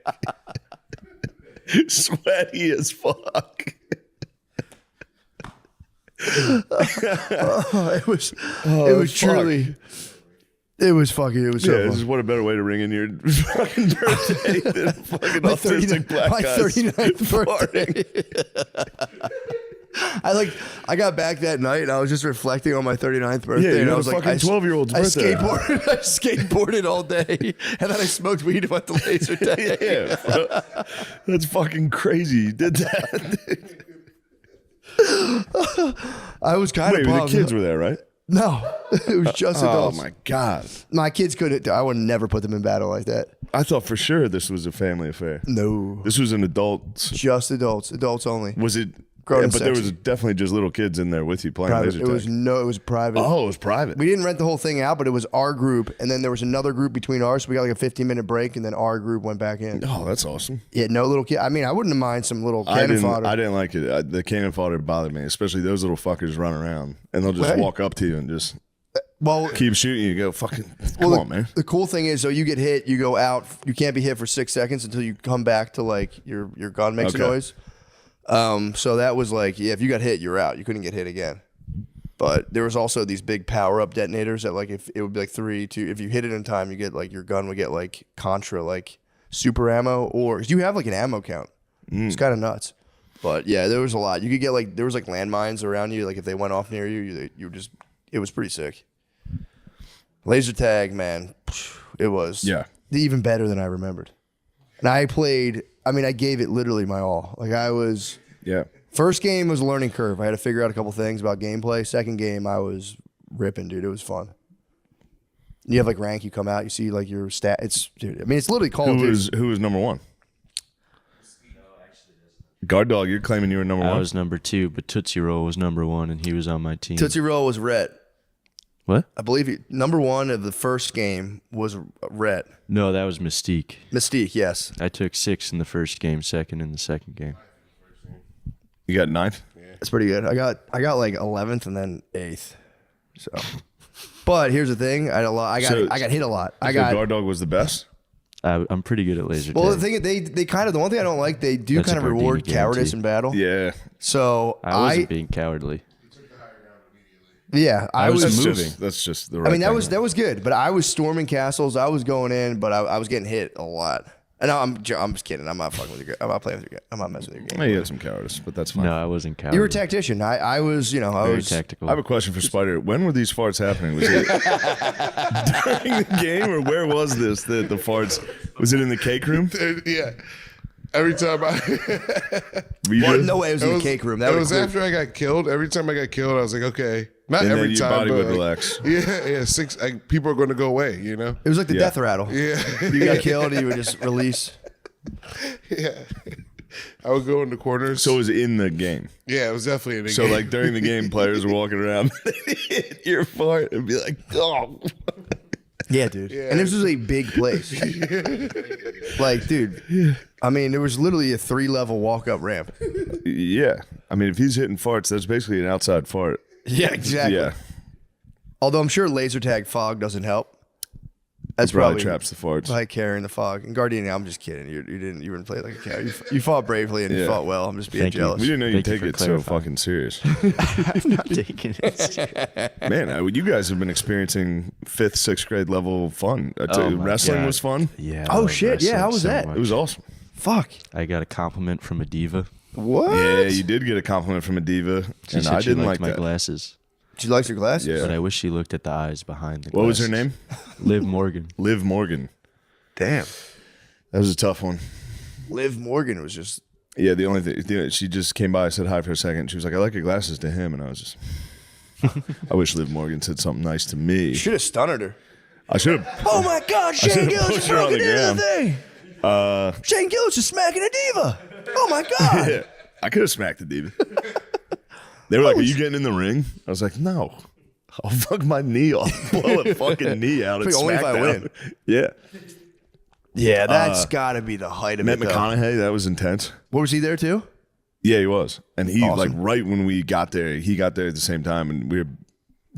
sweaty as fuck. It was truly. It was fucking. It was so Yeah, fun. what a better way to ring in your fucking birthday than fucking autistic black my guys 39th birthday. farting. I got back that night and I was just reflecting on my 39th birthday. Yeah, you and had I was a like, fucking 12-year-old's birthday. I skateboarded all day, and then I smoked weed and went to laser tag. Yeah, bro. That's fucking crazy. You did that. I was kind Wait, of the pumped. kids were there, right? No, it was just Oh adults. my god! My kids couldn't. I would never put them in battle like that. I thought for sure this was a family affair. No, This was an adult. just adults. Adults only. Was it? Grown Yeah, and but there was sexy. definitely just little kids in there with you playing Private. laser It tag. was private. Oh, it was private. We didn't rent the whole thing out, but it was our group, and then there was another group between ours. So we got like a 15-minute break, and then our group went back in. Oh, that's awesome. Yeah, no little kid. I mean, I wouldn't mind some little I cannon didn't. fodder. I didn't like it. The cannon fodder bothered me, especially those little fuckers run around and they'll just Hey. walk up to you and just well, keep shooting. You go fucking. Come on, man. The cool thing is, so you get hit, you go out. You can't be hit for 6 seconds until you come back to like your gun makes a Okay. noise. So that was like, yeah, if you got hit, you're out. You couldn't get hit again. But there was also these big power up detonators that like if it would be like 3, 2. If you hit it in time, you get like your gun would get like Contra like super ammo, or you have like an ammo count. It's kind of nuts. But yeah, there was a lot. You could get like there was like landmines around you. Like if they went off near you, you were just. It was pretty sick. Laser tag, man, it was even better than I remembered. And I played. I mean, I gave it literally my all. Like I was. Yeah. First game was a learning curve. I had to figure out a couple things about gameplay. Second game, I was ripping, dude. It was fun. You have like rank. You come out. You see like your stat. It's dude. I mean, it's literally Call of Duty. Who was number one? Guard Dog, you're claiming you were number I one. was number 2, but Tootsie Roll was number 1, and he was on my team. Tootsie Roll was red. What? I believe number 1 of the first game was red. No, that was Mystique. Mystique, yes. I took 6 in the first game, 2nd in the second game. You got 9th. That's pretty good. I got like 11th and then 8th. So, but here's the thing. I got hit a lot. I got Guard Dog was the best. I'm pretty good at laser well. tag. The thing they kind of the one thing I don't like, they do That's a kind of Gardini reward cowardice guarantee. in battle. Yeah. So I wasn't being cowardly. yeah, I was That's moving. that's just the right I mean, that thing. was good, but I was storming castles. I was going in, but I was getting hit a lot. And I'm just kidding. I'm not fucking with your. I'm not playing with your. I'm not messing with your game. Yeah, you had some cowardice, but that's fine. No, I wasn't cowardly. You were a tactician. I was. I Very was tactical. I have a question for Spider. When were these farts happening? Was it during the game, or where was this? The farts? Was it in the cake room? Yeah. Every time I. Were you Well, doing- no way. It was in the cake room. That It was was after I got killed. Every time I got killed, I was like, okay. Not And every then your time, body but would like, relax. Yeah. People are going to go away, you know? It was like the Yeah. death rattle. Yeah. You got killed, and you would just release. Yeah. I would go in the corners. So it was in the game. yeah, it was definitely in the So game. like during the game, players were walking around, they'd hit your fart and be like, "Oh." Yeah, dude. And this was a big place. Like, dude. I mean, there was literally a 3-level walk-up ramp. Yeah. I mean, if he's hitting farts, that's basically an outside fart. Yeah, exactly. Yeah. Although I'm sure laser tag fog doesn't help. That's probably traps the farts. Probably carrying the fog. And Gardenia, I'm just kidding. You didn't play like a cat. You fought bravely and you fought well. I'm just being Thank you. jealous. We didn't know you Thank you take for it so clarifying. fucking serious. I'm not taking it. Man, you guys have been experiencing 5th, 6th grade level fun. I tell Oh you, my wrestling God. was fun. Yeah. Oh, I love shit. Yeah, wrestling how was so that? much. It was awesome. Fuck. I got a compliment from a diva. What? Yeah, you did get a compliment from a diva, She and said I she didn't liked like my that. glasses. Did you like your glasses? Yeah. But I wish she looked at the eyes behind the glasses. What was her name? Liv Morgan. Liv Morgan. Damn. That was a tough one. Liv Morgan was just. Yeah, the only thing, she just came by, said hi for a second. She was like, I like your glasses to him. And I was just, I wish Liv Morgan said something nice to me. Should have stunned her. I should have. Oh my God, Shane should've Gillis pushed is her on broken the into the ground. thing. Shane Gillis is smacking a diva. Oh my God. Yeah, I could have smacked the diva. They were like, are you getting in the ring? I was like, no. I'll fuck my knee off. Blow a fucking knee out. Like, It's only if I win. Yeah. Yeah, that's got to be the height of Met it. though. McConaughey. That was intense. What, was he there too? Yeah, he was. And he, Awesome. like, right when we got there, he got there at the same time. And we were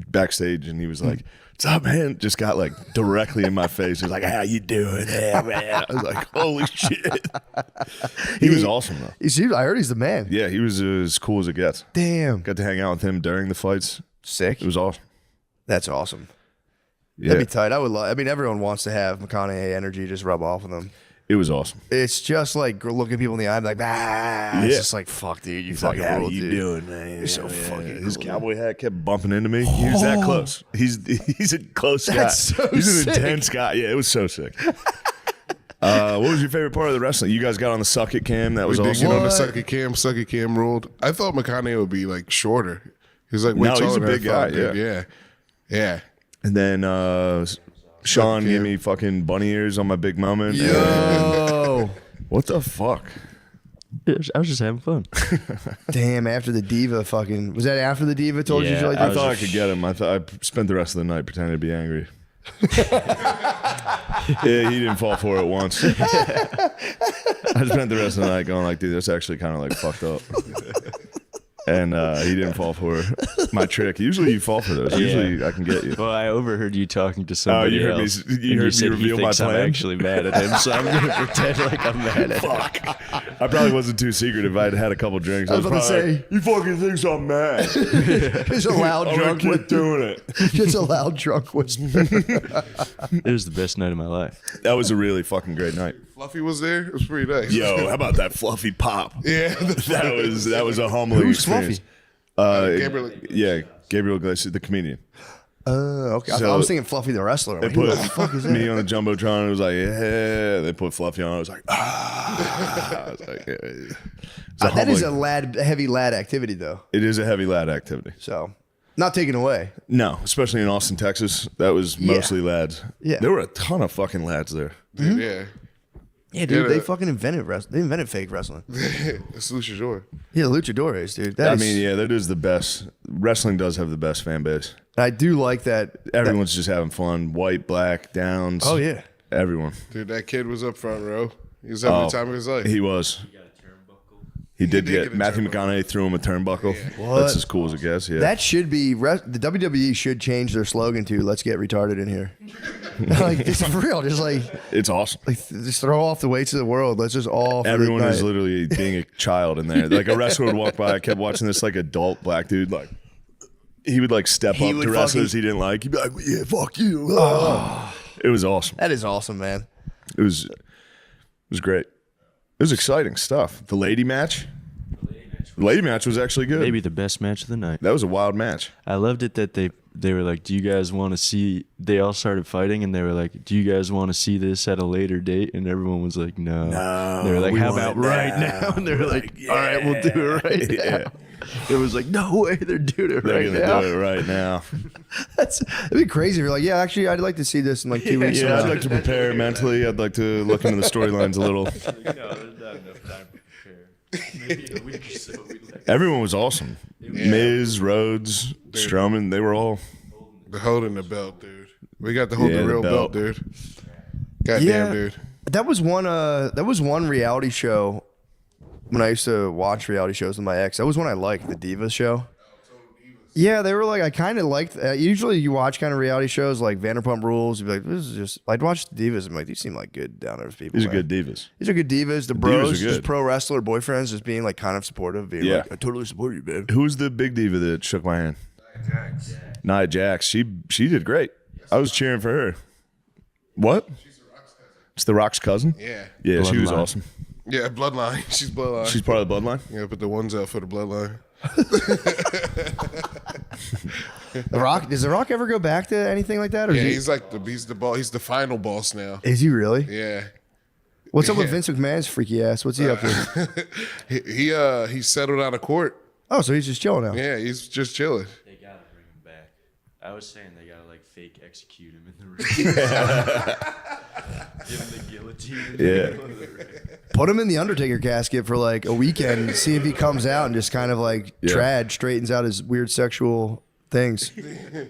backstage, and he was like, what's up, man? Just got, like, directly in my face. He was like, how you doing? Yeah, man. I was like, holy shit. He was awesome, though. I heard he's the man. Yeah, he was as cool as it gets. Damn. Got to hang out with him during the fights. Sick. It was awesome. That's awesome. Yeah, That'd be tight. I would love. I mean, everyone wants to have McConaughey energy just rub off with them. it was awesome. It's just like looking people in the eye, and like, ah. It's Yeah. just like, fuck, dude. You He's like, fucking how ruled, you dude. doing, man? You're so fucking His cool. cowboy hat kept bumping into me. He was that close. He's a close guy. That's so He's an sick. intense guy. Yeah, it was so sick. What was your favorite part of the wrestling? You guys got on the Suck It cam. That We was did awesome. get on the What? Sucky Cam ruled. I thought McConaughey would be like shorter. He was like way No, he's taller a than I big guy, thought, dude. Yeah. And then Sean Suck It gave Cam. me fucking bunny ears on my big moment. Yo. What the fuck? I was just having fun. Damn, after the diva fucking. Was that after the diva told you Yeah, you like I that? thought I could get him. I spent the rest of the night pretending to be angry. Yeah, he didn't fall for it once. I spent the rest of the night going like, dude, that's actually kind of like fucked up. And he didn't fall for my trick. Usually you fall for those. Usually I can get you. Well, I overheard you talking to somebody you heard me- else. you and heard me said reveal he my thinks I'm plan? actually mad at him, so I'm going to pretend like I'm mad at him. I probably wasn't too secretive. I'd had a couple drinks. I was about to probably say- like, you fucking think so I'm mad. It's a loud I'm gonna drunk keep whisper. doing it. It's a loud drunk whisper. It was the best night of my life. That was a really fucking great night. Fluffy was there. It was pretty nice. Yo, how about that fluffy pop? Yeah. That was a humbling Who's experience. Fluffy? Gabriel. Yeah, Gabriel Iglesias, the comedian. Okay. I So- was thinking Fluffy the wrestler. They Like, who put the fuck is me that? on the jumbotron. It was like, yeah. They put Fluffy on. I was like, ah. I was like, yeah. It's a That is a humbling- heavy lad activity, though. It is a heavy lad activity. So, not taken away. No, especially in Austin, Texas. That was mostly lads. Yeah. There were a ton of fucking lads there. Dude, yeah. Yeah, dude. Yeah, They that- fucking invented wrestling. They invented fake wrestling. It's luchador. Yeah, luchadores, dude. I mean, yeah, that is the best. Wrestling does have the best fan base. I do like that. Everyone's just having fun. White, black, downs. Oh yeah. Everyone. Dude, that kid was up front row. He was having the time of his life. He was. He did did get get a Matthew turnbuckle. McConaughey threw him a turnbuckle. What? That's as cool as it gets. Yeah. That should be the WWE should change their slogan to "Let's get retarded in here." Like it's for real. Just like it's awesome. just throw off the weights of the world. Let's just all. for the Everyone is night. literally being a child in there. Like a wrestler would walk by. I kept watching this like adult black dude. Like he would like step He up would to wrestlers fucking- he didn't like. He'd be like, "Yeah, fuck you." It was awesome. That is awesome, man. It was great. It was exciting stuff. The lady match. The lady match was actually good. Maybe the best match of the night. That was a wild match. I loved it that they were like, do you guys want to see, they all started fighting and they were like, do you guys want to see this at a later date? And everyone was like, no. They were like, how about right now? And they were like, all right, we'll do it right now. Yeah. It was like, no way, they're doing it They're right gonna now. do it right now. It'd be crazy if you're like, yeah, actually, I'd like to see this in like 2 weeks. Yeah, I'd like to prepare mentally. I'd like to look into the storylines a little. No, there's not enough time to prepare. Maybe a week or so. Everyone was awesome. Miz, Rhodes, Strowman, they were all. The holding the belt, dude. We got to hold Yeah, the the real belt. belt, dude. Goddamn, Yeah. dude. That was one reality show when I used to watch reality shows with my ex. That was one I liked, the Divas show. Yeah, they were like, I kind of liked. Usually, you watch kind of reality shows like Vanderpump Rules. You'd be like, this is just. I'd watch the divas. I'm like, these seem like good down earth people. These are man. good divas. These are good divas. The Divas bros, are just good. pro wrestler boyfriends, just being like kind of supportive. Being like, I totally support you, babe. Who's the big diva that shook my hand? Nia Jax. She did great. I was cheering for her. What? It's The Rock's cousin? Yeah. Yeah, she was Bloodline. awesome. Yeah, bloodline. She's bloodline. She's part of the bloodline? yeah, put the ones out for the bloodline. The Rock. Does The Rock ever go back to anything like that? Or Yeah, is he- he's like he's the final boss now. Is he really? Yeah. What's up with Vince McMahon's freaky ass? What's he up to? He settled out of court. Oh, so he's just chilling now. Yeah, he's just chilling. They gotta bring him back. I was saying they gotta like fake execute him in the ring. Give him the guillotine. Yeah. Put him in the Undertaker casket for like a weekend. See if he comes out and just kind of like straightens out his weird sexual things. They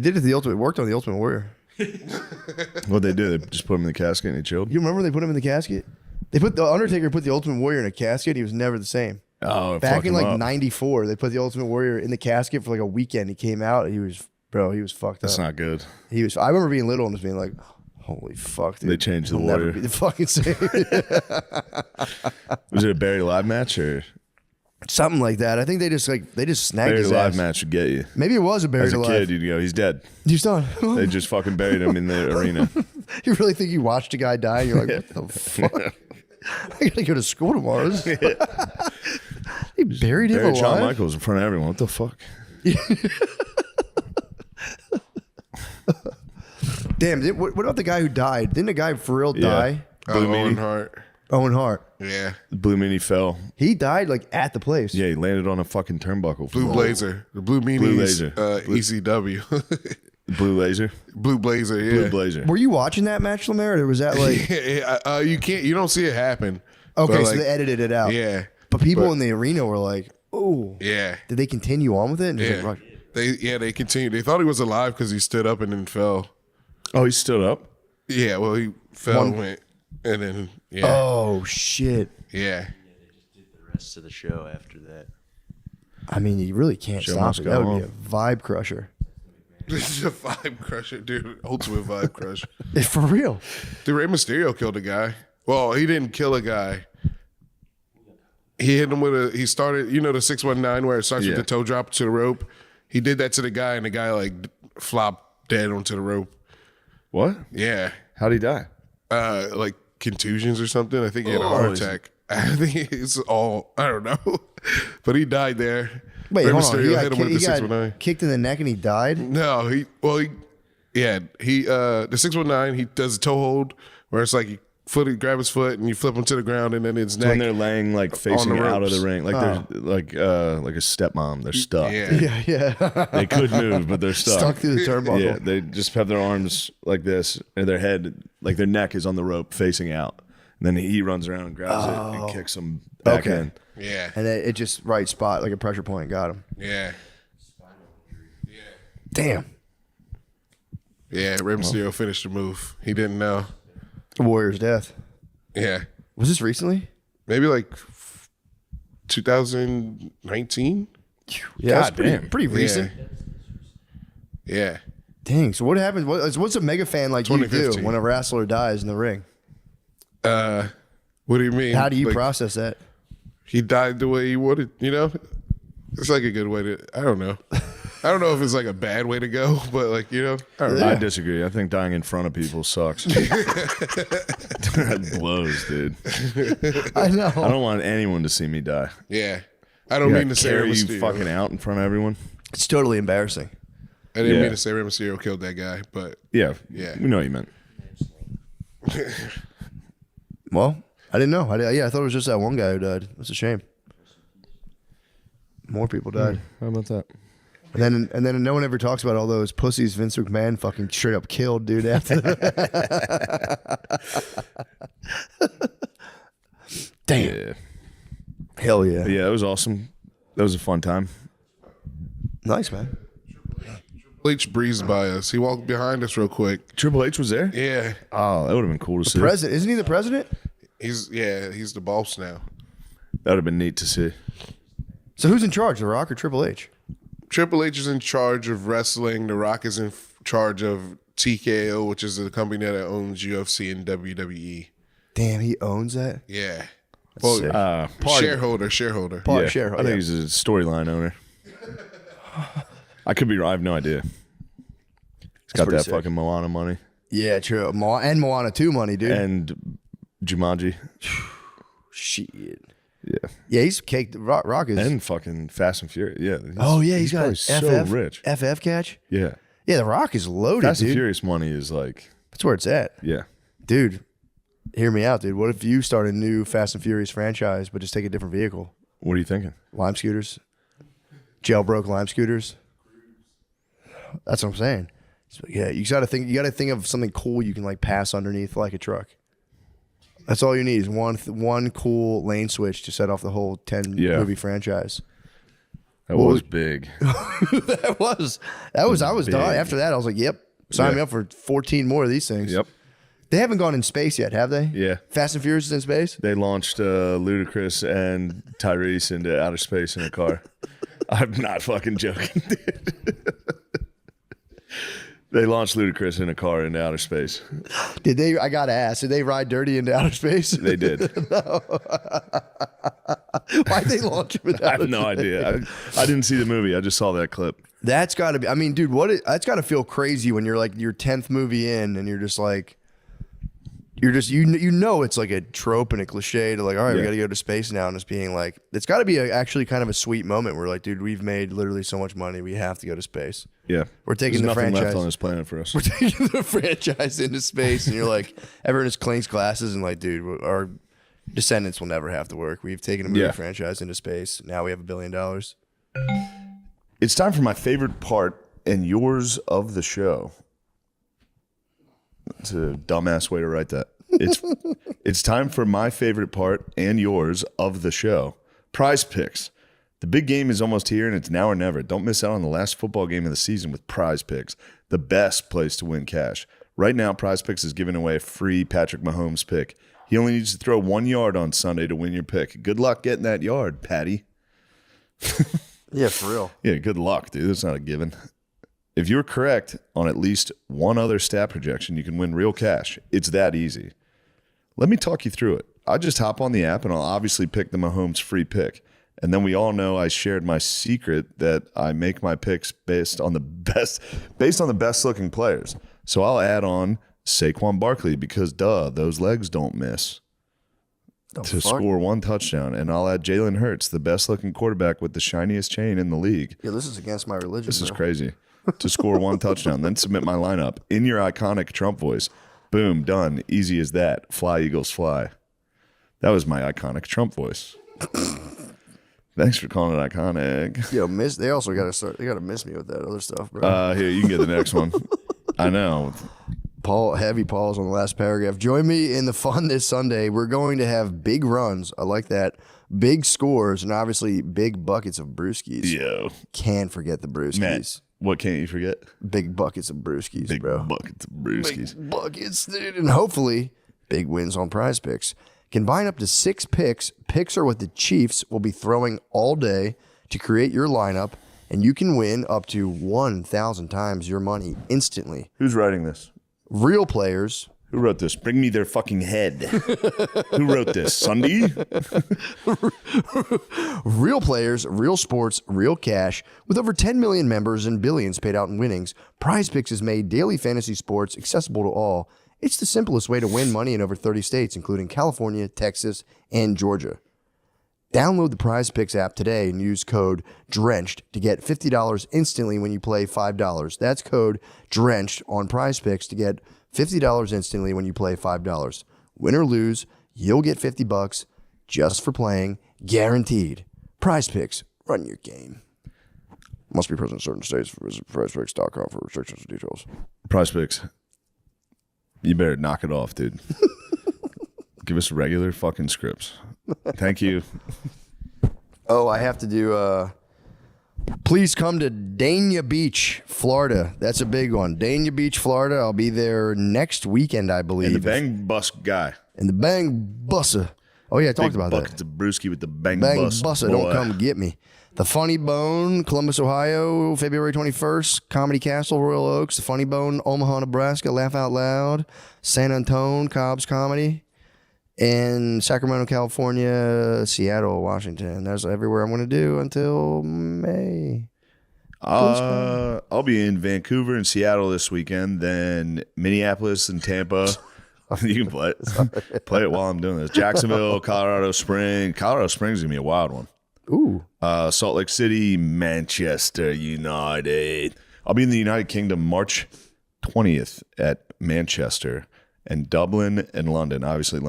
did it to the Ultimate. Worked on the Ultimate Warrior. What'd they do? They just put him in the casket and he chilled? You remember they put him in the casket? They put the Undertaker put the Ultimate Warrior in a casket. He was never the same. Oh, Back in like '94, they put the Ultimate Warrior in the casket for like a weekend. He came out. He was fucked That's up. not good. He was. I remember being little and just being like, "Holy fuck, dude!" They changed the He'll never Warrior. be the fucking same. Was it a buried alive match or Something like that. I think they just snagged buried his alive ass. match would get you? Maybe it was a buried As a alive. kid, you'd go, he's dead. You done? They just fucking buried him in the arena. You really think you watched a guy die? And you're like, what the fuck? I gotta go to school tomorrow. They buried him Buried Shawn alive. Michaels in front of everyone. What the fuck? Damn. What about the guy who died? Didn't the guy for real die? Blue Owen Meanie. Hart. Owen Hart. Yeah. Blue Meanie fell. He died like at the place. Yeah, he landed on a fucking turnbuckle. Blue Blazer. The Blue Meanies. Blue Laser. ECW. Blue Laser. Blue Blazer, yeah. Blue Blazer. Were you watching that match, Lemaire, or was that like You don't see it happen. okay? But, So they edited it out. Yeah. But people in the arena were like, "Oh, Yeah. Did they continue on with it? And just Yeah. like, They continued. They thought he was alive because he stood up and then fell. Oh, he stood up? Yeah, well he fell and went and then oh shit! yeah. Did the rest of the show after that. I mean, you really can't Show stop must it. go That would on. be a vibe crusher. This is a vibe crusher, dude. Ultimate vibe crush. For real. Dude, Rey Mysterio killed a guy. Well, he didn't kill a guy. He hit him with he started, the 619 where it starts with Yeah. the toe drop to the rope. He did that to the guy and the guy like flopped dead onto the rope. What? Yeah. How'd he die? Like contusions or something. I think he had a heart attack. I think it's all, I don't know. But he died there. Wait, Rey hold on. Mysterio hit him with He the got 619. kicked in the neck and he died. No, the 619, he does a toe hold where it's like you grab his foot and you flip him to the ground and then his When neck. they're laying like facing the out of the ropes. ring, like they're like a stepmom, they're stuck. Yeah. Yeah. They could move, but they're stuck. Stuck through the turnbuckle. Yeah, they just have their arms like this, and their head, like their neck, is on the rope facing out. And then he runs around and grabs it and kicks them back Okay. in. Yeah. And then it just right spot, like a pressure point, got him. Yeah. Damn. Yeah. Rey Mysterio finished the move. He didn't know. Warrior's death. Yeah. Was this recently? Maybe like 2019. Yeah, God damn. pretty recent. Yeah. Dang. So what happens? What's a mega fan like you do 2015. when a wrestler dies in the ring? What do you mean? How do you Like, process that? He died the way he wanted, It's like a good way to, I don't know. I don't know if it's like a bad way to go, but like, I don't know. I disagree. I think dying in front of people sucks. That blows, dude. I know. I don't want anyone to see me die. Yeah. I don't mean to say Rey carry you Mysterio. fucking out in front of everyone. It's totally embarrassing. I didn't Yeah. mean to say Rey Mysterio killed that guy, but Yeah, Yeah. we know what you meant. Well, I didn't know. I thought it was just that one guy who died. It's a shame. More people died. How about that? And then no one ever talks about all those pussies Vince McMahon fucking straight up killed, dude. After Damn. Yeah, Hell yeah. yeah, it was awesome. That was a fun time. Nice, man. H breezed by us. He walked behind us real quick. Triple H was there. Yeah. Oh, that would have been cool to see. President. Isn't he the president? He's the boss now. That would have been neat to see. So who's in charge, The Rock or Triple H? Triple H is in charge of wrestling. The Rock is in charge of TKO, which is the company that owns UFC and WWE. Damn, he owns that? Yeah. Well, shareholder. Shareholder. I think he's a storyline owner. I could be wrong. I have no idea. He's got that sick. fucking Moana money. Yeah, true. And Moana 2 money, dude. And Jumanji. Shit. Yeah. Yeah, he's caked. Rock is. And fucking Fast and Furious. Yeah. He's got probably so FF, rich. FF catch? Yeah. Yeah, The Rock is loaded, Fast dude. and Furious money is like, That's where it's at. yeah. Dude, hear me out, dude. What if you start a new Fast and Furious franchise, but just take a different vehicle? What are you thinking? Lime scooters? Jailbroke lime scooters? That's what I'm saying. So, yeah, you got to think of something cool you can like pass underneath like a truck. That's all you need is one cool lane switch to set off the whole 10 movie franchise. That was big. I was done. After that, I was like, yep, sign me up for 14 more of these things. Yep. They haven't gone in space yet, have they? Yeah. Fast and Furious is in space? They launched Ludacris and Tyrese into outer space in a car. I'm not fucking joking, dude. They launched Ludacris in a car into outer space. Did they? I gotta ask. Did they ride dirty into outer space? They did. Why'd they launch him into I have outer no space? idea. I didn't see the movie. I just saw that clip. That's gotta be. I mean, dude, that's gotta feel crazy when you're like your 10th movie in and you're just like, you know it's like a trope and a cliche to like, all right, we got to go to space now, and it's being like, it's got to be actually kind of a sweet moment where like, dude, we've made literally so much money, we have to go to space. Yeah, We're taking There's the nothing franchise left on this planet for us. We're taking the franchise into space, and you're like, everyone just clinks glasses and like, dude, our descendants will never have to work. We've taken a movie franchise into space. Now we have $1 billion. It's time for my favorite part and yours of the show. It's a dumbass way to write that. It's time for my favorite part and yours of the show. Prize Picks. The big game is almost here, and it's now or never. Don't miss out on the last football game of the season with Prize Picks, the best place to win cash. Right now, Prize Picks is giving away a free Patrick Mahomes pick. He only needs to throw 1 yard on Sunday to win your pick. Good luck getting that yard, Patty. Yeah, for real. Yeah, good luck, dude. That's not a given. If you're correct on at least one other stat projection, you can win real cash. It's that easy. Let me talk you through it. I just hop on the app and I'll obviously pick the Mahomes free pick. And then we all know I shared my secret that I make my picks based on the best looking players. So I'll add on Saquon Barkley because those legs don't miss. Score 1 touchdown. And I'll add Jalen Hurts, the best looking quarterback with the shiniest chain in the league. Yeah, this is against my religion. This is crazy. To score 1 touchdown, then submit my lineup in your iconic Trump voice. Boom, done. Easy as that. Fly, Eagles, fly. That was my iconic Trump voice. Thanks for calling it iconic. Yo, they also got to start. They got to miss me with that other stuff, bro. Here, you can get the next one. I know. Heavy pause on the last paragraph. Join me in the fun this Sunday. We're going to have big runs. I like that. Big scores and obviously big buckets of brewskis. Yo. Can't forget the brewskis. Matt, what can't you forget? Big buckets of brewskis, Big bro. buckets of brewskis. Big buckets, dude. And hopefully, big wins on Prize Picks. Combine up to 6 picks. Picks are what the Chiefs will be throwing all day to create your lineup, and you can win up to 1,000 times your money instantly. Who's writing this? Real players. Who wrote this? Bring me their fucking head. Who wrote this? Sunday? Real players, real sports, real cash. With over 10 million members and billions paid out in winnings, Prize Picks has made daily fantasy sports accessible to all. It's the simplest way to win money in over 30 states, including California, Texas, and Georgia. Download the Prize Picks app today and use code DRENCHED to get $50 instantly when you play $5. That's code DRENCHED on Prize Picks to get $50 instantly when you play $5. Win or lose, you'll get $50 just for playing, guaranteed. Prize Picks, run your game. Must be present in certain states. Visit prizepicks.com for restrictions and details. Prize Picks. You better knock it off, dude. Give us regular fucking scripts. Thank you. Oh, I have to do, please come to Dania Beach, Florida. That's a big one. Dania Beach, Florida. I'll be there next weekend, I believe. And the Bang Bus guy. And the Bang Bussa. Oh, yeah, I talked about that. Buckets of brewski with the Bang Bang Bus. Bussa, boy. don't come get me. The Funny Bone, Columbus, Ohio, February 21st. Comedy Castle, Royal Oaks. The Funny Bone, Omaha, Nebraska, Laugh Out Loud. San Antonio, Cobb's Comedy. And Sacramento, California, Seattle, Washington. That's everywhere I'm going to do until May. I'll be in Vancouver and Seattle this weekend, then Minneapolis and Tampa. You can play it. Play it while I'm doing this. Jacksonville, Colorado Springs. Colorado Springs is going to be a wild one. Ooh. Salt Lake City, Manchester United. I'll be in the United Kingdom March 20th at Manchester, and Dublin and London. Obviously,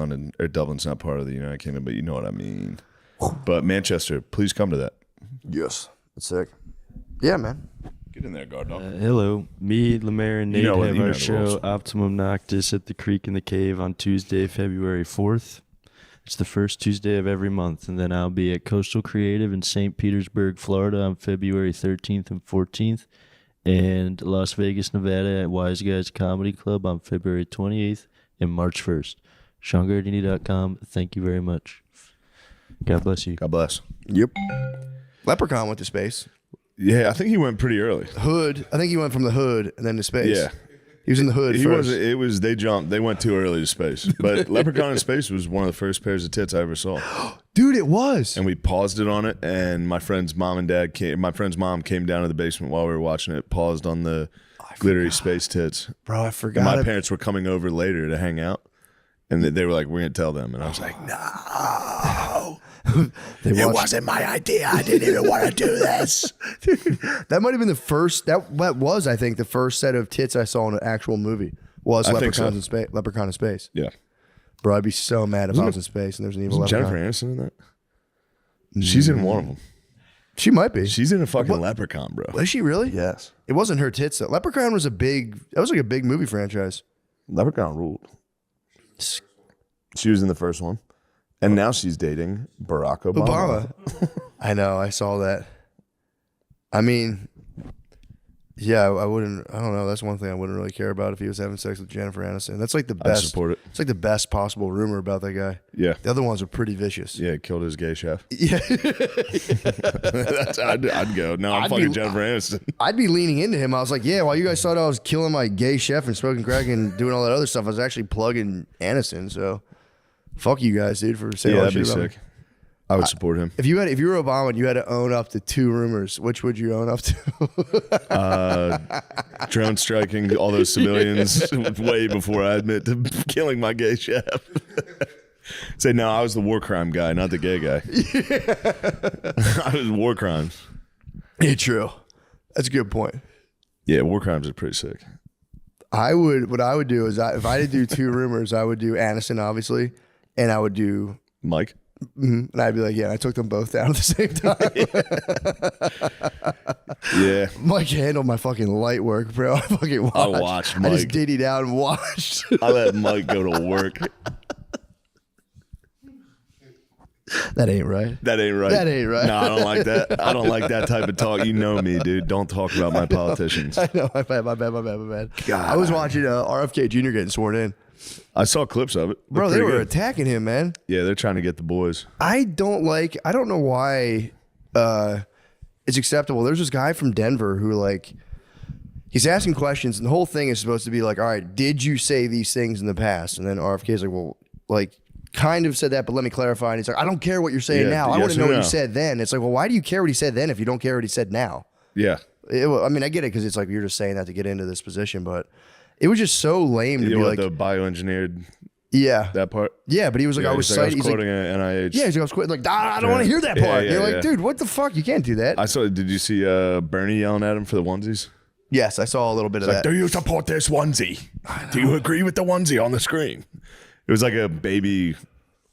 Dublin's not part of the United Kingdom, but you know what I mean. But Manchester, please come to that. Yes. That's sick. Yeah, man. Get in there, guard dog. Hello. Me, Lemaire, and Nate You know have the our rules. show Optimum Noctis at the Creek in the Cave on Tuesday, February 4th. It's the first Tuesday of every month. And then I'll be at Coastal Creative in St. Petersburg, Florida on February 13th and 14th. And Las Vegas, Nevada at Wise Guys Comedy Club on February 28th and March 1st. SeanGardini.com. Thank you very much. God bless you. God bless. Yep. Leprechaun went to space. Yeah, I think he went pretty early. Hood. I think he went from the hood and then to space. Yeah. He was in the hood He first. was. They jumped. They went too early to space. But Leprechaun in Space was one of the first pairs of tits I ever saw. Dude, it was. And we paused it on it, and my friend's mom came down to the basement while we were watching it. Paused on the glittery space tits. Bro, I And forgot. my parents were coming over later to hang out, and they were like, "We're gonna tell them." And I was like, "No." It wasn't my idea. I didn't even want to do this. That might have been the first. That was, I think, the first set of tits I saw in an actual movie. Was I think Leprechaun so. in Space? Leprechaun in Space. Yeah. Bro, I'd be so mad if I was in space and there's an evil Isn't leprechaun. Jennifer Aniston in that? She's in one of them. She might be. She's in a fucking leprechaun, bro. Was she really? Yes. It wasn't her tits though. Leprechaun was that was like a big movie franchise. Leprechaun ruled. She was in the first one. And now she's dating Barack Obama. I know. I saw that. I mean, yeah, I wouldn't. I don't know. That's one thing I wouldn't really care about if he was having sex with Jennifer Aniston. That's like the I best. support it. It's like the best possible rumor about that guy. Yeah. The other ones are pretty vicious. Yeah, killed his gay chef. Yeah. I'd go. No, I'm I'd fucking be- Jennifer Aniston. I'd be leaning into him. I was like, yeah, while you guys thought I was killing my gay chef and smoking crack and doing all that other stuff, I was actually plugging Aniston. So, fuck you guys, dude, for saying Yeah, all that that'd be shit about me. sick. I would support him. If you were Obama and you had to own up to 2 rumors, which would you own up to? Drone striking all those civilians way before I admit to killing my gay chef. Say, no, I was the war crime guy, not the gay guy. I was war crimes. Yeah, true. That's a good point. Yeah, war crimes are pretty sick. What I would do is if I had to do 2 rumors, I would do Aniston, obviously, and I would do, Mike? and I'd be like, yeah, I took them both down at the same time. Yeah. Mike handled my fucking light work, bro. I fucking watched. I watched I just Mike. diddied out and watched. I let Mike go to work. That ain't right. That ain't right. That ain't right. No, I don't like that. I don't like that type of talk. You know me, dude. Don't talk about my politicians. I know. My bad. God. I was watching RFK Jr. getting sworn in. I saw clips of it. Bro, Looked they pretty were good. attacking him, man. Yeah, they're trying to get the boys. I don't know why it's acceptable. There's this guy from Denver who he's asking questions and the whole thing is supposed to be like, all right, did you say these things in the past? And then RFK is like, well, kind of said that, but let me clarify. And he's like, I don't care what you're saying Yeah, now. I want yes to know or what no? you said then. It's like, well, why do you care what he said then if you don't care what he said now? Yeah. I mean, I get it because it's like you're just saying that to get into this position, but it was just so lame to You be know like, what, the bioengineered, yeah. that part? Yeah, but he was like, Yeah, I was he's like, citing. He's like, quoting an NIH. yeah, he's like, I was quitting. Like, I don't Yeah. want to hear that Yeah, part. yeah, You're like, yeah. dude, what the fuck? You can't do that. I saw. Did you see Bernie yelling at him for the onesies? Yes, I saw a little bit of Like, that. do you support this onesie? Do you agree with the onesie on the screen? It was like a baby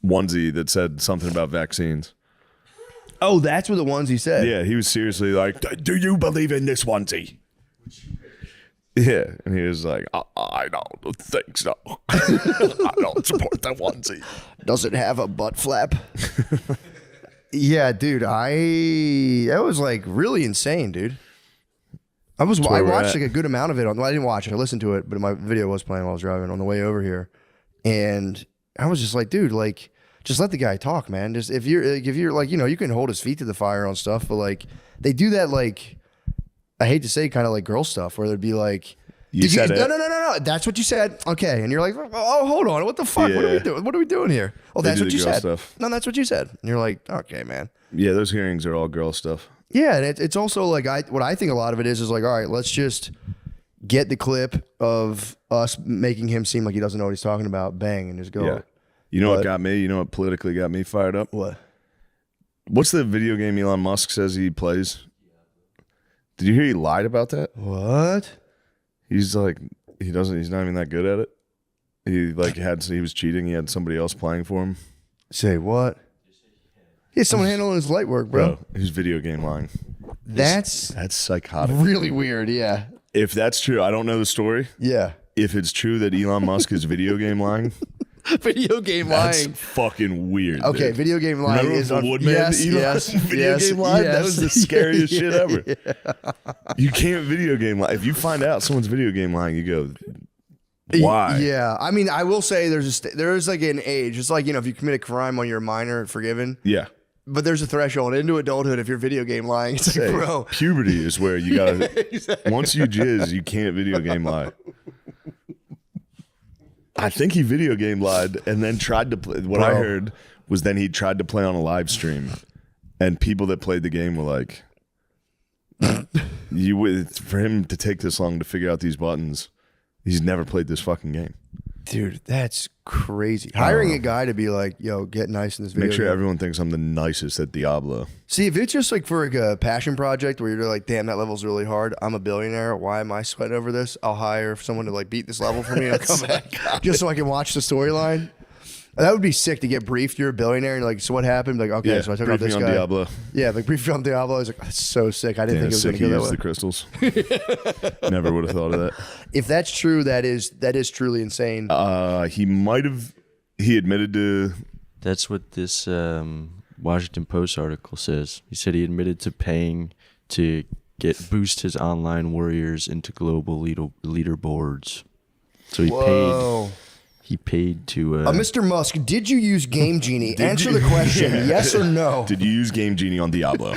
onesie that said something about vaccines. Oh, that's what the ones he said. Yeah, he was seriously like, Do you believe in this onesie? yeah, and he was like, I don't think so. I don't support that onesie. Does it have a butt flap? Yeah, dude, that was like really insane, dude. I where we're watched at. like a good amount of it. Well, I didn't watch it. I listened to it, but my video was playing while I was driving on the way over here. And I was just like, dude, just let the guy talk, man. Just if you're like, you can hold his feet to the fire on stuff, but like they do that, like, I hate to say, kind of like girl stuff where they'd be like, You said it. No. That's what you said. Okay. And you're like, oh, hold on. What the fuck? Yeah. What are we doing? What are we doing here? Oh, They that's do what the you girl said. stuff. No, that's what you said. And you're like, okay, man. Yeah, those hearings are all girl stuff. Yeah. And it's also like, what I think a lot of it is like, all right, let's just get the clip of us making him seem like he doesn't know what he's talking about. Bang. And just go. Yeah. You know what got me? You know what politically got me fired up? What? What's the video game Elon Musk says he plays? Did you hear he lied about that? What? He's like, he's not even that good at it. He was cheating. He had somebody else playing for him. Say what? Yeah, someone handling his light work, bro. He's video game lying. That's psychotic. really weird. Yeah. If that's true, I don't know the story. Yeah. If it's true that Elon Musk is video game lying, Video game that's lying. fucking weird. Okay, dude. video game lying Remember is the Woodman? yes, Elon yes, video yes, game lie? yes. That was the scariest shit ever. You can't video game lie. If you find out someone's video game lying, you go, why? Yeah, I mean, I will say there's like an age. It's like, if you commit a crime when you're a minor, forgiven. Yeah. But there's a threshold into adulthood. If you're video game lying, it's like, Hey, bro. puberty is where you gotta. Once you jizz, you can't video game lie. I think he video game lied and then tried to play. What I heard was then he tried to play on a live stream, and people that played the game were like, for him to take this long to figure out these buttons, he's never played this fucking game. Dude, that's crazy. Hiring a guy to be like, yo, get nice in this video Make sure game. everyone thinks I'm the nicest at Diablo. See, if it's just like for like a passion project where you're like, damn, that level's really hard. I'm a billionaire. Why am I sweating over this? I'll hire someone to like beat this level for me and I'll come back just so I can watch the storyline. That would be sick to get briefed. You're a billionaire and you're like, so what happened? Like, okay, Yeah, so I took out brief me this on guy. Diablo. Yeah, like brief me on Diablo. I was like, that's so sick. I didn't think it was Sick going he to go that used way. the crystals. Never would have thought of that. If that's true, that is truly insane. He admitted to. That's what this Washington Post article says. He said he admitted to paying to boost his online warriors into global leaderboards. So he paid to. Mr. Musk, did you use Game Genie? Answer the question, yes or no. Did you use Game Genie on Diablo?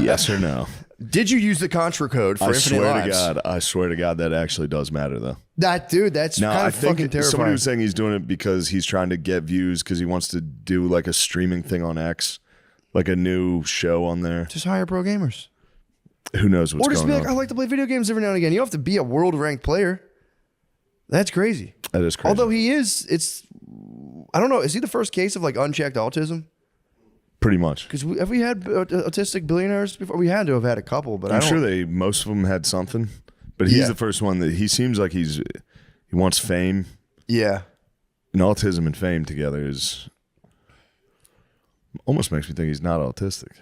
Yes or no? Did you use the Contra code for Infinite Lives? I swear to God, that actually does matter, though. That's kind of fucking terrifying. Somebody was saying he's doing it because he's trying to get views because he wants to do like a streaming thing on X, like a new show on there. Just hire pro gamers. Who knows what's Or just going be like, on? I like to play video games every now and again. You don't have to be a world ranked player. That's crazy. That is crazy. Although I don't know, is he the first case of like unchecked autism? Pretty much. Because have we had autistic billionaires before? We had to have had a couple, but I'm sure most of them had something, but he's the first one that he seems like he wants fame. Yeah. And autism and fame together is almost makes me think he's not autistic.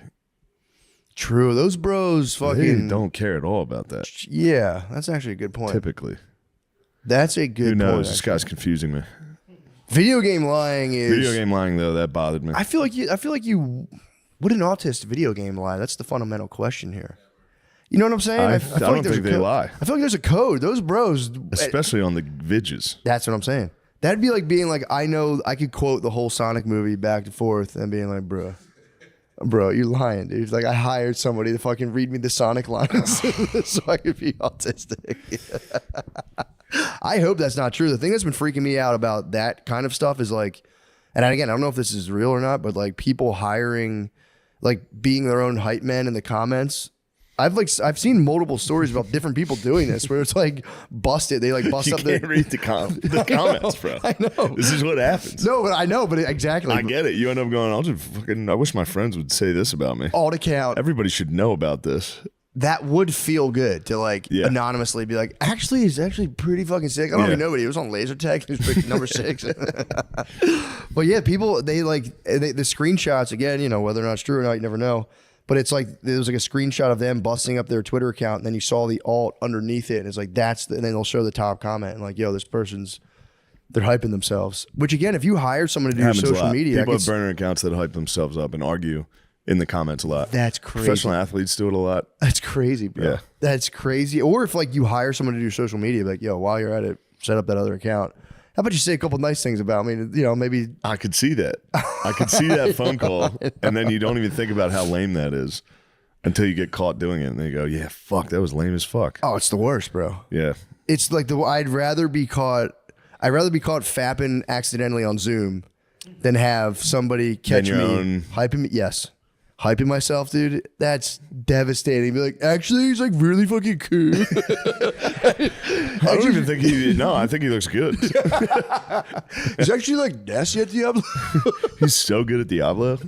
True. Those bros fucking They don't care at all about that. Yeah, that's actually a good point. Typically. That's a good Who knows? point. This guy's confusing me. Video game lying is Video game lying though, that bothered me. I feel like you would an autist video game lie? That's the fundamental question here. You know what I'm saying? I feel don't like there's think a they code. lie. I feel like there's a code. Those bros, Especially on the vidges. that's what I'm saying. That'd be like being like, I know I could quote the whole Sonic movie back and forth and being like, bro, you lying, dude. Like I hired somebody to fucking read me the Sonic lines so I could be autistic. I hope that's not true. The thing that's been freaking me out about that kind of stuff is like, and again, I don't know if this is real or not, but like people hiring, like being their own hype man in the comments. I've seen multiple stories about different people doing this where it's like busted. They like bust You up can't read the comments, bro. I know. This is what happens. No, but I know, but exactly. I get it. You end up going, I wish my friends would say this about me. All to count. Everybody should know about this. That would feel good to like anonymously be like, actually, he's actually pretty fucking sick. I don't even know what he was on laser tag. He was picked number 6. But yeah, people, the screenshots again, you know, whether or not it's true or not, you never know. But it's like, there was like a screenshot of them busting up their Twitter account. And then you saw the alt underneath it. And it's like, and then they'll show the top comment and like, yo, this person's, they're hyping themselves. Which again, if you hire someone to do your social media. People have burner accounts that hype themselves up and argue in the comments a lot. That's crazy. Professional athletes do it a lot. That's crazy, bro. Yeah. That's crazy. Or if like you hire someone to do social media, like, yo, while you're at it, set up that other account. How about you say a couple nice things about me? You know, maybe. I could see that. I could see that phone call, and then you don't even think about how lame that is until you get caught doing it, and they go, "Yeah, fuck, that was lame as fuck." Oh, it's the worst, bro. Yeah, It's like I'd rather be caught fapping accidentally on Zoom than have somebody catch your me own- hyping me. Yes. Hyping myself, dude. That's devastating. Be like, actually, he's like really fucking cool. I don't even think he. No, I think he looks good. He's actually like nasty at Diablo. He's so good at Diablo.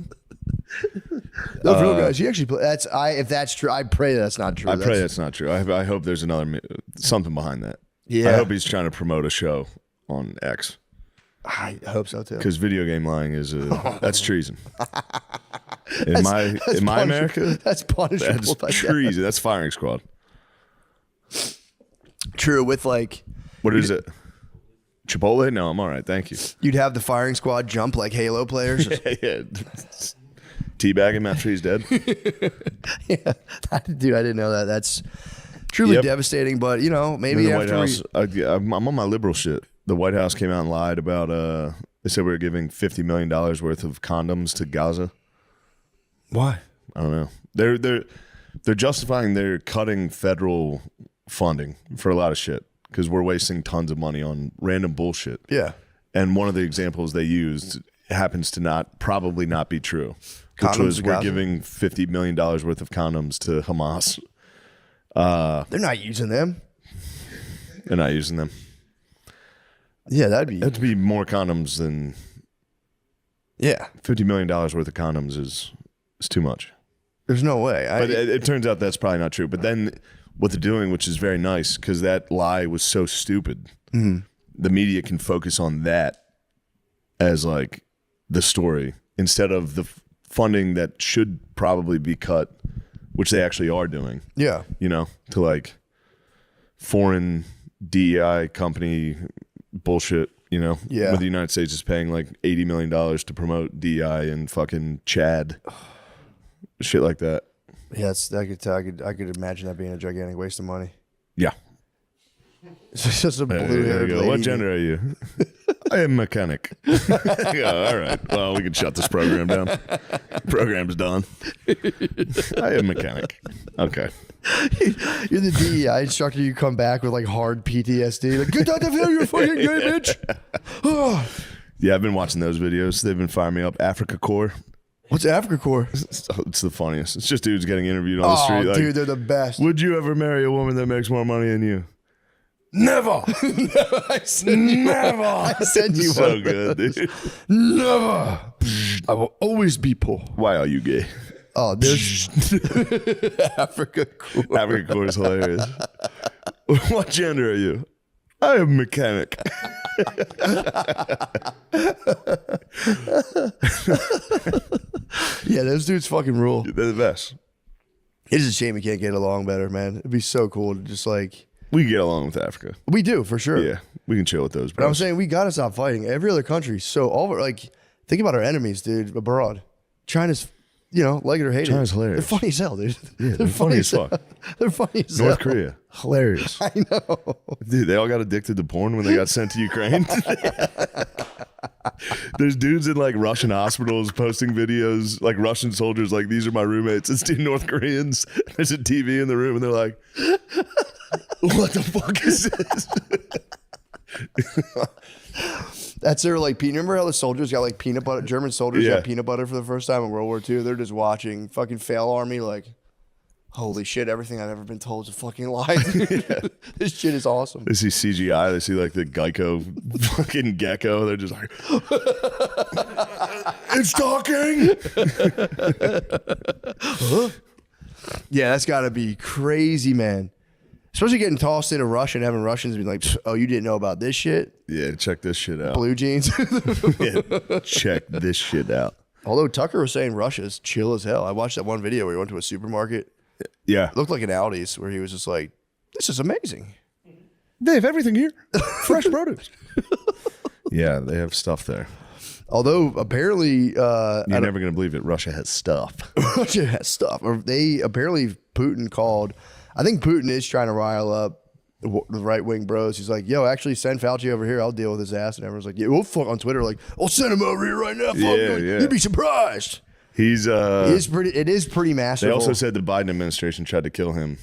No, for real, guys. He actually if that's true, I pray that's not true. I pray that's not true. I hope there's something behind that. Yeah. I hope he's trying to promote a show on X. I hope so too. Because video game lying is that's treason. In my punishable. America, That's punishable. that's like that. treason. That's firing squad. True. With like, What is it? Chipotle? No, I'm all right. Thank you. you'd have the firing squad jump like Halo players. Yeah. Teabag him after he's dead. Yeah. Dude, I didn't know that. That's truly Yep. devastating. But you know, maybe In the White after House, I'm on my liberal shit. The White House came out and lied about. They said we were giving $50 million worth of condoms to Gaza. why? I don't know. They're justifying they're cutting federal funding for a lot of shit because we're wasting tons of money on random bullshit. Yeah. And one of the examples they used happens to probably not be true, Condoms which was to we're Gaza? giving $50 million worth of condoms to Hamas. They're not using them. They're not using them. Yeah, that'd be. That'd be more condoms than Yeah. $50 million worth of condoms is too much. There's no way. But it turns out that's probably not true. But then what they're doing, which is very nice, because that lie was so stupid, the media can focus on that as like the story instead of the funding that should probably be cut, which they actually are doing, yeah. you know, to like foreign DEI company bullshit, you know, Yeah. where the United States is paying like $80 million to promote DEI in fucking Chad. Shit like that. Yeah, I could imagine that being a gigantic waste of money. Yeah. It's just a There you blue-haired go. lady. What gender are you? I am a mechanic. Yeah, all right. Well, we can shut this program down. Program's done. I am a mechanic. Okay. You're the DEI instructor. You come back with like hard PTSD. Like, get out of here, you fucking gay bitch. Oh. Yeah, I've been watching those videos. They've been firing me up. Africa Corps. What's Africa Corps? It's the funniest. It's just dudes getting interviewed on the Oh, street. Like, dude, they're the best. would you ever marry a woman that makes more money than you? Never. I send you So one. good, dude. Never. I will always be poor. Why are you gay? Oh, there's Africa Corps. Africa Corps is hilarious. What gender are you? I am a mechanic. Yeah, those dudes fucking rule. They're the best. It's a shame we can't get along better, man. It'd be so cool to just like We can get along with Africa. we do for sure. Yeah, we can chill with those. But I'm Bros. saying we gotta stop fighting. Every other country, so all of our, like think about our enemies, dude, abroad. China's, you know, like it or hate it. China's hilarious. They're funny as hell, dude. Yeah, they're funny as fuck. They're funny as North hell. Korea, hilarious. I know. Dude, they all got addicted to porn when they got sent to Ukraine. There's dudes in like Russian hospitals posting videos, like Russian soldiers, like these are my roommates. It's two North Koreans. There's a TV in the room, and they're like, "What the fuck is this?" That's their like peanut. Remember how the soldiers got like peanut butter? German soldiers Yeah. got peanut butter for the first time in World War II. They're just watching fucking fail army. Like, holy shit! Everything I've ever been told is a fucking lie. This shit is awesome. They see CGI. They see like the Geico fucking gecko. They're just like, "It's talking." Yeah, that's got to be crazy, man. Especially getting tossed into Russia and having Russians be like, "Oh, you didn't know about this shit? Yeah, check this shit out. Blue jeans." Yeah, check this shit out. Although Tucker was saying Russia's chill as hell. I watched that one video where he went to a supermarket. Yeah, It looked like an Aldi's where he was just like, "This is amazing." they have everything here. Fresh produce. Yeah, they have stuff there. Although apparently, You're never gonna believe it. Russia has stuff. Russia has stuff. Or they apparently Putin called. I think Putin is trying to rile up the right wing bros. He's like, yo, actually send Fauci over here. I'll deal with his ass. And everyone's like, yeah, we'll fuck on Twitter. Like, I'll send him over here right now. Fuck. Yeah, Like, yeah. You'd be surprised. He's It is pretty massive. They also said the Biden administration tried to kill him.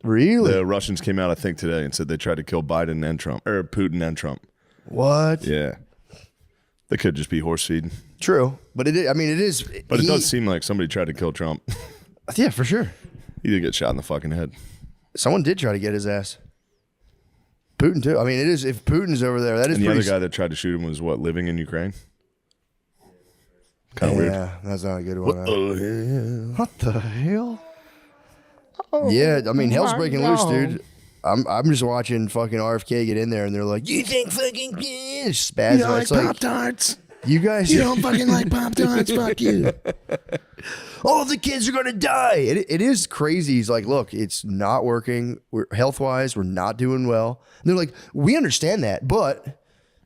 Really? The Russians came out, I think, today and said they tried to kill Biden and Trump, or Putin and Trump. What? Yeah. They could just be horse feeding. True, but it is. But it does seem like somebody tried to kill Trump. Yeah, for sure. He did get shot in the fucking head. Someone did try to get his ass. Putin too. I mean, it is. If Putin's over there, that is. And the pretty other guy that tried to shoot him was what, living in Ukraine? Kind of weird. Yeah, that's not a good one. Oh, What the hell? Yeah, I mean, hell's breaking loose, dude. I'm just watching fucking RFK get in there, and they're like, "You think fucking spaz?" You It's like like, Pop-Tarts? you guys, You don't fucking like Pop-Tarts? Fuck you. all the kids are gonna die. It is crazy. He's like, look, it's not working. We're health wise, we're not doing well. And they're like, we understand that, but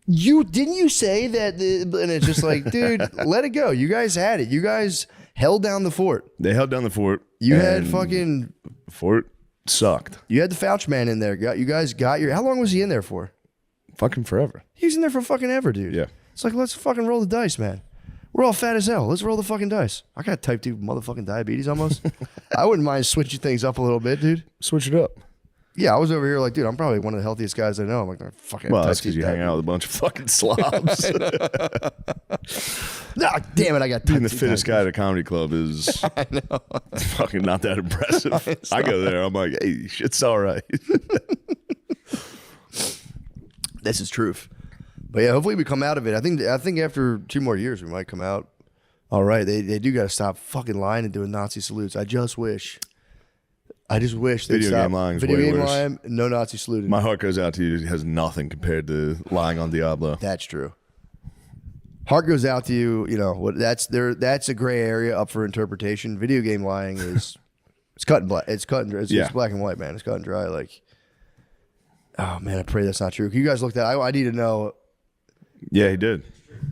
you say that, and it's just like, dude, let it go. You guys had it. You guys held down the fort. They held down the fort. You had and fucking. the fort sucked. You had the Fauci man in there. You guys got your. How long was he in there for? Fucking forever. He was in there for fucking ever, dude. Yeah. It's like, let's fucking roll the dice, man. We're all fat as hell. Let's roll the fucking dice. I got type 2 motherfucking diabetes almost. I wouldn't mind switching things up a little bit, dude. Switch it up. Yeah, I was over here like, dude, I'm probably one of the healthiest guys I know. I'm like, fucking. Well, that's because you hang out with a bunch of fucking slobs. Nah, damn it, I got Being type the 2 fittest guy diabetes. at a comedy club is fucking not that impressive. I go there, I'm like, hey, shit's all right. This is truth. But yeah, hopefully we come out of it. I think after 2 more years we might come out. All right, they do got to stop fucking lying and doing Nazi salutes. I just wish they'd Video stop. game lying is Video way game worse. lying, no Nazi saluting. My heart goes out to you. It has nothing compared to lying on Diablo. That's true. Heart goes out to you. You know what? That's a gray area up for interpretation. Video game lying is it's cut and black. It's cut and it's black and white, man. It's cut and dry. Like, oh man, I pray that's not true. Can you guys look that? I need to know. Yeah, he did.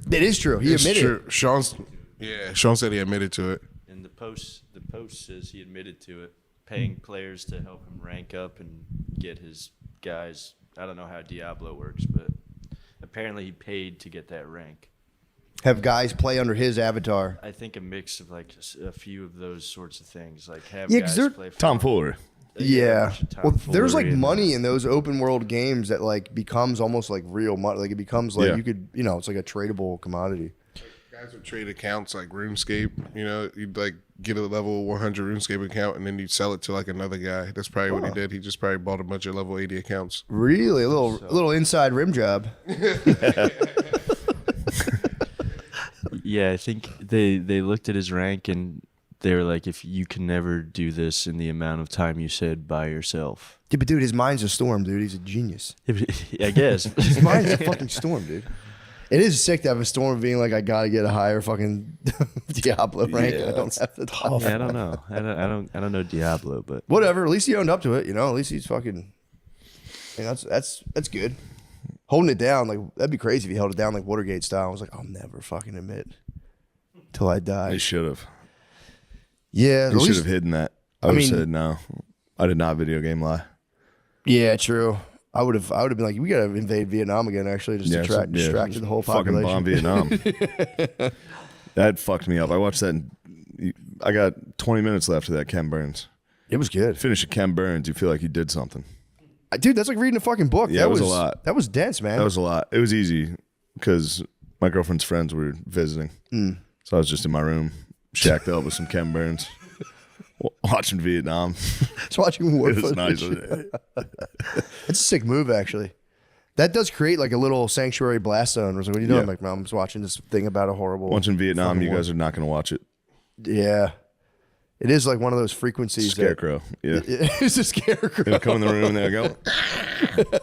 It is true. He It's admitted. true. Sean said he admitted to it. And the post says he admitted to it, paying players to help him rank up and get his guys. I don't know how Diablo works, but apparently he paid to get that rank. Have guys play under his avatar. I think a mix of like a few of those sorts of things, like have Yeah, 'cause guys they're play for Tom Fuller. a Yeah. bunch of Well, tomfoolery there's like and- money in those open world games that like becomes almost like real money. Like it becomes like Yeah. you could, it's like a tradable commodity. Guys would trade accounts like RuneScape. You know, you'd like get a level 100 RuneScape account and then you'd sell it to like another guy. That's probably what he did. He just probably bought a bunch of level 80 accounts. Really, a little inside rim job. Yeah, I think they looked at his rank and they were like, if you can never do this in the amount of time you said by yourself. Yeah, but dude, his mind's a storm, dude. He's a genius. I guess. His mind's a fucking storm, dude. It is sick to have a storm of being like, I gotta get a higher fucking Diablo rank. Yeah, I don't have the time. Yeah, I don't know. I don't know Diablo, but Whatever. At least he owned up to it. At least he's fucking. That's good. Holding it down, like that'd be crazy if he held it down like Watergate style. I was like, I'll never fucking admit till I die. They should have. Yeah, They at should least- have hidden that. I I would have mean- said no. I did not video game lie. Yeah, true. I would have been like, we gotta invade Vietnam again, actually, just to distract the whole fucking population. bomb Vietnam. That fucked me up. I watched that. I got 20 minutes left of that Ken Burns. It was good, Finish a Ken Burns, you feel like you did something. dude. That's like reading a fucking book. Yeah, that it was a lot. That was dense, man. That was a lot. It was easy because my girlfriend's friends were visiting, so I was just in my room, shacked up with some Ken Burns, watching Vietnam. Just watching war It was footage. nice. It's a sick move, actually. That does create like a little sanctuary blast zone. Where it's like, what are you doing? Yeah. I'm like, Mom, I'm just watching this thing about a horrible. Once in Vietnam, fucking you war. guys are not going to watch it. Yeah, it is like one of those frequencies. Scarecrow. Yeah. It's a scarecrow. They'll come in the room and they'll go,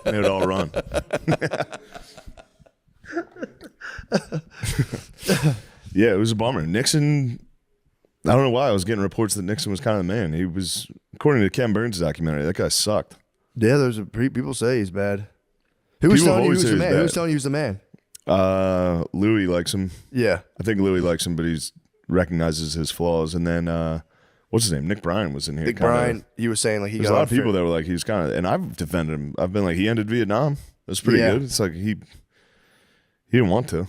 and they would all run. Yeah, it was a bummer. Nixon, I don't know why I was getting reports that Nixon was kind of the man. He was, according to Ken Burns' documentary, that guy sucked. Yeah, people say he's bad. Who was People telling you he always was say the he's man? Who was bad. telling you he was the man? Louis likes him. Yeah. I think Louis likes him, but he's recognizes his flaws. And then what's his name? Nick Bryan was in here. Nick Bryan, he was saying like he there's got a lot of people that were like, he's kind of, and I've defended him. I've been like, he ended Vietnam. That's pretty good. It's like he didn't want to.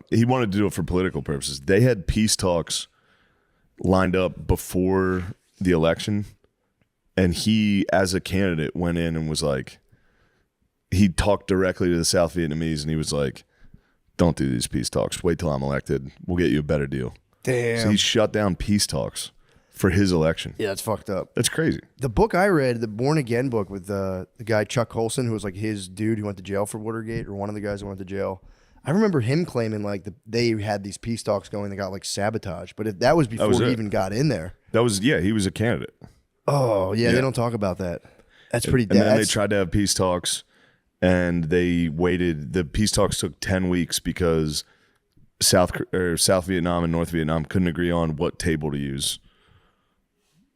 He wanted to do it for political purposes. They had peace talks lined up before the election, and he, as a candidate, went in and was like, he talked directly to the South Vietnamese, and he was like, don't do these peace talks. Wait till I'm elected. We'll get you a better deal. Damn. So he shut down peace talks for his election. Yeah, that's fucked up. That's crazy. The book I read, the Born Again book with the guy Chuck Colson, who was like his dude who went to jail for Watergate, or one of the guys who went to jail. I remember him claiming like they had these peace talks going that got like sabotaged. But if that was before he even got in there. That was, yeah, he was a candidate. Oh, yeah, they don't talk about that. That's pretty And then they tried to have peace talks, and they waited. The peace talks took 10 weeks because South Vietnam and North Vietnam couldn't agree on what table to use.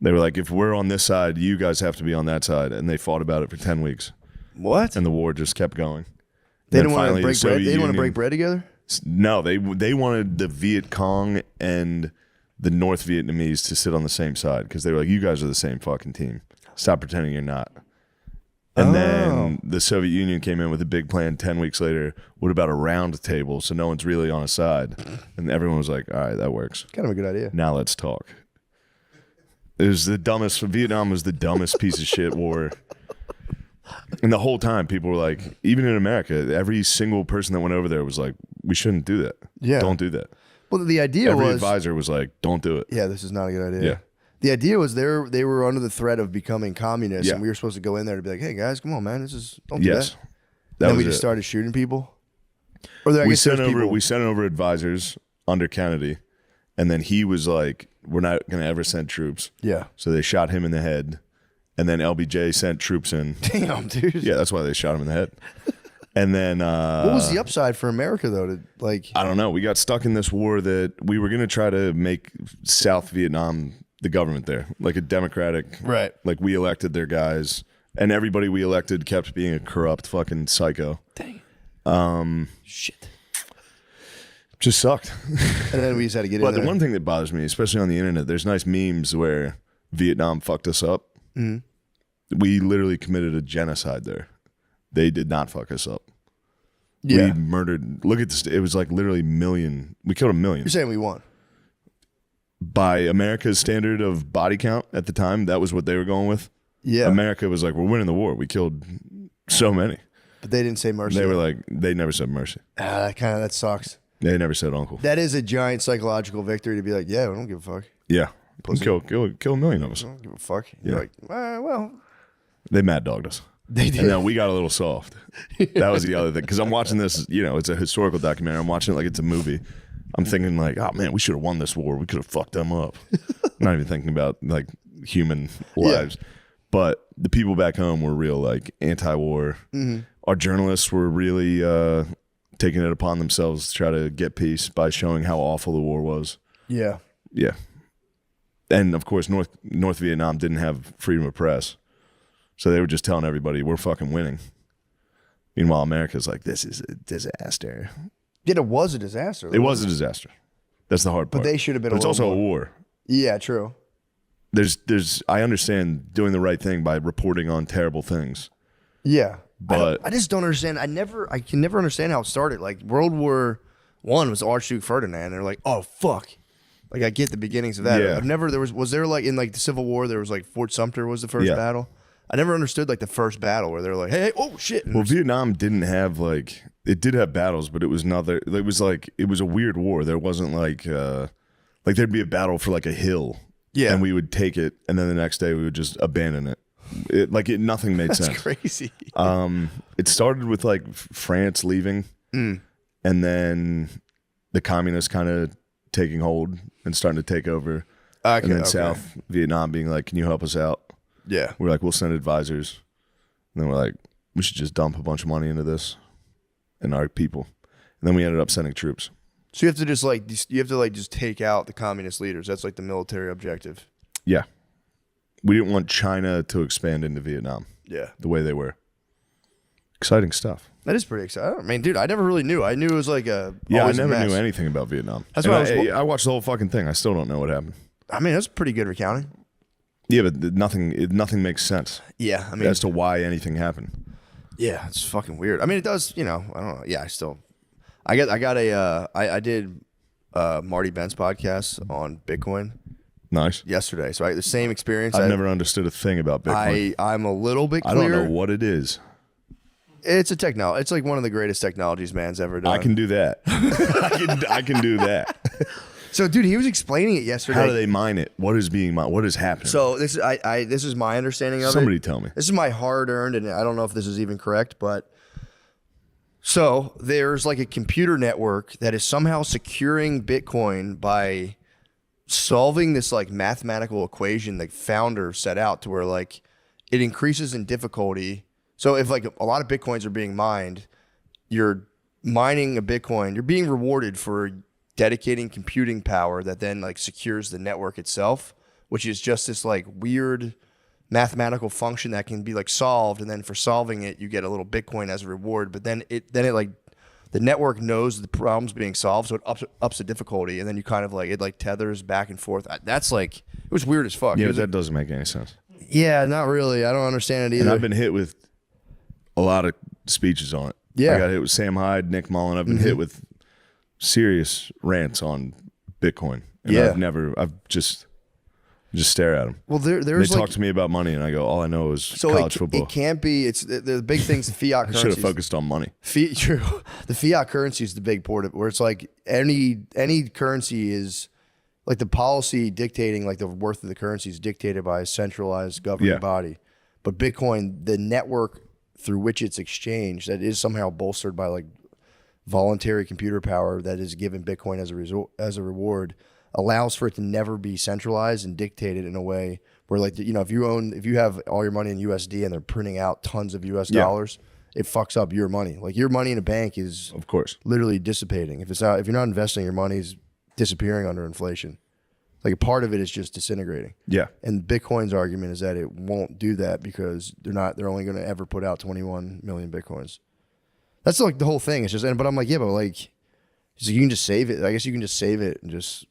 They were like, if we're on this side, you guys have to be on that side. And they fought about it for 10 weeks. What? And the war just kept going. They didn't want to break bread. They didn't want to break bread together. No, they wanted the Viet Cong and the North Vietnamese to sit on the same side because they were like, you guys are the same fucking team. Stop pretending you're not. And then the Soviet Union came in with a big plan 10 weeks later. What about a round table so no one's really on a side? And everyone was like, all right, that works. Kind of a good idea. Now let's talk. It was the dumbest. Vietnam was the dumbest piece of shit war. And the whole time, people were like, even in America, every single person that went over there was like, we shouldn't do that. Yeah. Don't do that. Well, the idea Every was... advisor was like, don't do it. Yeah, this is not a good idea. Yeah. The idea was they were under the threat of becoming communists, Yeah. and we were supposed to go in there to be like, hey, guys, come on, man. Don't do Yes. that. That Then was we just it. started shooting people. Or there, I We guess there's sent over people. advisors under Kennedy, and then he was like, we're not going to ever send troops. Yeah. So they shot him in the head, and then LBJ sent troops in. Damn, dude. Yeah, that's why they shot him in the head. And then What was the upside for America, though? To like, I don't know. We got stuck in this war that we were going to try to make South Vietnam the government there, like a democratic. Right. Like we elected their guys, and everybody we elected kept being a corrupt fucking psycho. dang. Shit. Just sucked. And then we just had to get But in the there. one thing that bothers me, especially on the internet, there's nice memes where Vietnam fucked us up. Mm-hmm. We literally committed a genocide there. They did not fuck us up. Yeah. We murdered. Look at this. It was like literally million. We killed 1 million. You're saying we won. By America's standard of body count at the time, that was what they were going with. Yeah. America was like, we're winning the war. We killed so many. But they didn't say mercy. They were like, they never said mercy. that sucks. They never said uncle. That is a giant psychological victory to be like, yeah, we don't give a fuck. Yeah. Kill 1 million of us. I don't give a fuck. You're like, well, They mad dogged us. they did. And then we got a little soft. That was the other thing. Because I'm watching this, it's a historical documentary. I'm watching it like it's a movie. I'm thinking like, oh man, we should have won this war. We could have fucked them up. I'm not even thinking about like human lives. But the people back home were real like anti-war. Mm-hmm. Our journalists were really taking it upon themselves to try to get peace by showing how awful the war was. Yeah. Yeah. And of course, North Vietnam didn't have freedom of press. So they were just telling everybody, we're fucking winning. Meanwhile, America's like, this is a disaster. Yeah, it was a disaster. It was a disaster. That's the hard part. But they should have been But a it's little also more. a war. Yeah, true. I understand doing the right thing by reporting on terrible things. Yeah. But I just don't understand. I can never understand how it started. Like World War I was Archduke Ferdinand. And they're like, oh fuck. Like I get the beginnings of that. Yeah. I've never was there like in like the Civil War there was like Fort Sumter was the first Yeah. battle. I never understood like the first battle where they're like, hey, oh shit. And well, Vietnam didn't have like, it did have battles, but it was it was a weird war. There wasn't like there'd be a battle for like a hill. Yeah. And we would take it, and then the next day we would just abandon it. Nothing made that's sense. crazy. It started with like France leaving, and then the communists kind of taking hold and starting to take over. Okay, And then South Vietnam being like, can you help us out? Yeah. We're like, we'll send advisors. And then we're like, we should just dump a bunch of money into this and our people. And then we ended up sending troops. So you have to just take out the communist leaders. That's like the military objective. Yeah. We didn't want China to expand into Vietnam Yeah. the way they were. Exciting stuff. That is pretty exciting. I mean, dude, I never really knew. I knew it was like a Yeah, I always a never mess. knew anything about Vietnam. That's And why I watched the whole fucking thing. I still don't know what happened. I mean, that's pretty good recounting. Yeah, but nothing makes sense Yeah, I mean, as to why anything happened. yeah, it's fucking weird. I mean, it does. I don't know. Yeah, I did Marty Bent's podcast on Bitcoin Nice. yesterday. So the same experience. I've never understood a thing about Bitcoin. I'm a little bit I clear. don't know what it is. It's a technology. It's like one of the greatest technologies man's ever done. I can do that. I can do that. So, dude, he was explaining it yesterday. How do they mine it? What is being mined? What is happening? So this is my understanding of Somebody it. tell me. This is my hard-earned, and I don't know if this is even correct, but so there's like a computer network that is somehow securing Bitcoin by solving this like mathematical equation the founder set out to where like it increases in difficulty. So if like a lot of Bitcoins are being mined, you're mining a Bitcoin, you're being rewarded for dedicating computing power that then like secures the network itself, which is just this like weird mathematical function that can be like solved, and then for solving it you get a little Bitcoin as a reward. But then it like the network knows the problem's being solved, so it ups the difficulty, and then you kind of like it like tethers back and forth. That's like, it was weird as fuck. Yeah, that doesn't make any sense. Yeah, not really. I don't understand it either. And I've been hit with a lot of speeches on it. Yeah. I got hit with Sam Hyde, Nick Mullen. I've been hit with serious rants on Bitcoin. And Yeah. I've just stare at them. Well, there's They like, talk to me about money, and I go, all I know is so college football. it can't be. It's the big things. The fiat I should have currencies. focused on money. True. The fiat currency is the big port of, where it's like any currency is like the policy dictating like the worth of the currency is dictated by a centralized governing Yeah. body. But Bitcoin, the network through which it's exchanged, that is somehow bolstered by like voluntary computer power that is given Bitcoin as a reward, allows for it to never be centralized and dictated in a way where like, if you have all your money in USD and they're printing out tons of US dollars, it fucks up your money. Like your money in a bank is Of course. literally dissipating. If you're not investing, your money's disappearing under inflation. Like a part of it is just disintegrating. Yeah. And Bitcoin's argument is that it won't do that because they're only going to ever put out 21 million Bitcoins. That's like the whole thing. It's just, but I'm like, yeah, but like, so you can just save it. I guess you can just save it and just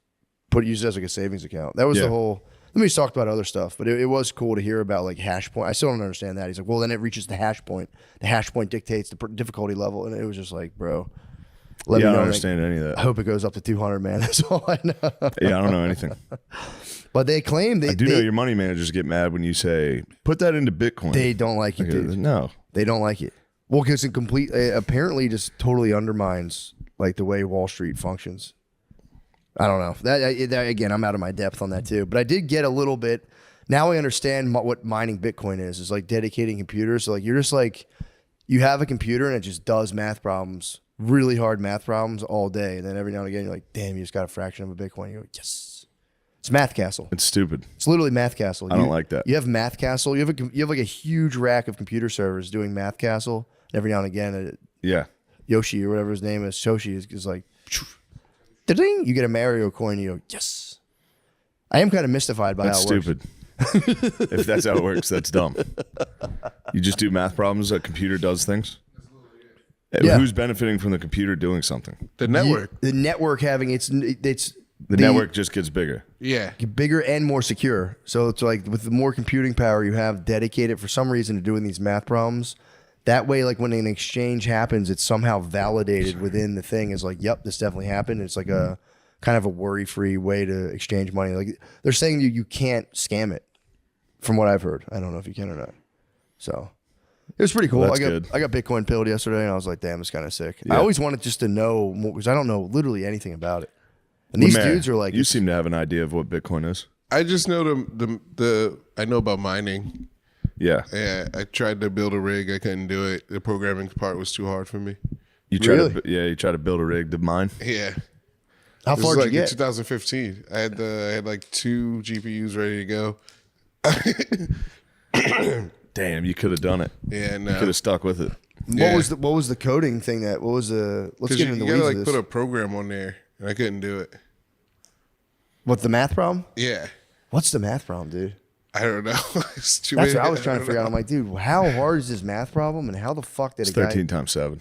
use it as like a savings account. That was the whole. Then we talked about other stuff, but it was cool to hear about like hash point. I still don't understand that. He's like, well, then it reaches the hash point. The hash point dictates the difficulty level, and it was just like, bro, let me I know. don't understand any of I that. hope it goes up to 200, man. That's all I know. Yeah, I don't know anything. But they claim I do know your money managers get mad when you say, put that into Bitcoin. they don't like it, dude. No. They don't like it. Well, because it apparently just totally undermines like the way Wall Street functions. I don't know. That again, I'm out of my depth on that too. But I did get a little bit. Now I understand what mining Bitcoin is. It's like dedicating computers. So like you're just like, you have a computer and it just does math problems, really hard math problems all day. And then every now and again you're like, damn, you just got a fraction of a Bitcoin. You go, yes. It's Math Castle. It's stupid. It's literally Math Castle. I don't like that. You have Math Castle. You have like a huge rack of computer servers doing Math Castle. And every now and again, Yeah. Yoshi or whatever his name is, Shoshi is like, ding, you get a Mario coin. You go, yes. I am kind of mystified by That's how it stupid. If that's how it works, that's dumb. You just do math problems. A computer does things. Yeah. Who's benefiting from the computer doing something? The works. network. The network having it's The network just gets bigger. Yeah. bigger and more secure. So it's like with the more computing power you have dedicated for some reason to doing these math problems, that way, like when an exchange happens, it's somehow validated within the thing as like, yep, this definitely happened. It's like a kind of a worry-free way to exchange money. Like they're saying you can't scam it, from what I've heard. I don't know if you can or not. So it was pretty cool. Well, that's I good. got Bitcoin pilled yesterday, and I was like, damn, it's kind of sick. I always wanted just to know more because I don't know literally anything about it. And these Lemaire, dudes are like, you seem to have an idea of what Bitcoin is. I just know I know about mining. Yeah. Yeah, I tried to build a rig. I couldn't do it. The programming part was too hard for me. You try Really? you try to build a rig to mine. Yeah. how This far was did you like get? in 2015. I had like 2 GPUs ready to go. Damn, you could have done it. Yeah, You no. could have stuck with it. What was the coding thing let's Because get you into the gotta weeds like of put this. a program on there, and I couldn't do it. What, the math problem? Yeah. What's the math problem, dude? I don't know. It's too That's many- what I was trying to don't figure out. know. I'm like, dude, how hard is this math problem and how the fuck did It's a guy 13 times 7.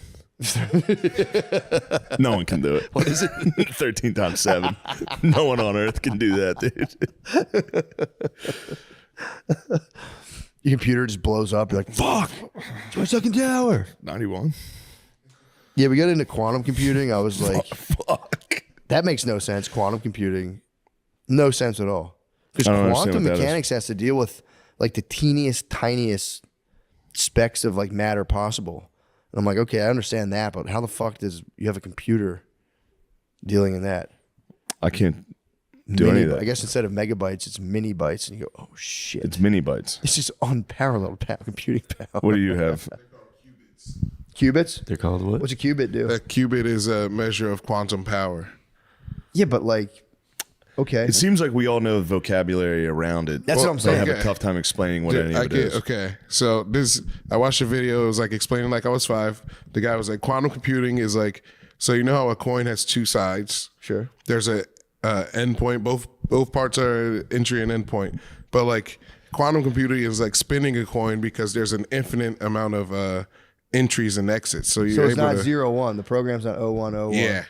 No one can do it. What is it? 13 times 7. No one on earth can do that, dude. Your computer just blows up. You're like, fuck, it's my second tower. 91. Yeah, we got into quantum computing. I was like, Fuck. that makes no sense. Quantum computing, no sense at all. Because I don't understand quantum what that is. mechanics has to deal with like the teeniest, tiniest specks of like matter possible. And I'm like, okay, I understand that, but how the fuck does you have a computer dealing in that? I can't do any of that. I guess instead of megabytes, it's mini bytes, and you go, oh shit, It's mini bytes. it's just unparalleled computing power. What do you have? Qubits? They're called what? What's a qubit do? A qubit is a measure of quantum power. Yeah, but like, okay, It seems like we all know the vocabulary around it. That's what I'm They saying. have a Okay. tough time explaining what Dude, any of it is. okay, so I watched a video. It was like explaining like I was 5. The guy was like, quantum computing is like, so you know how a coin has 2 sides. sure. There's a endpoint. Both parts are entry and endpoint. But like quantum computing is like spinning a coin because there's an infinite amount of entries and exits. So you're So it's able not to 0, 1. The program's not 0, 1, 0, 1. yeah,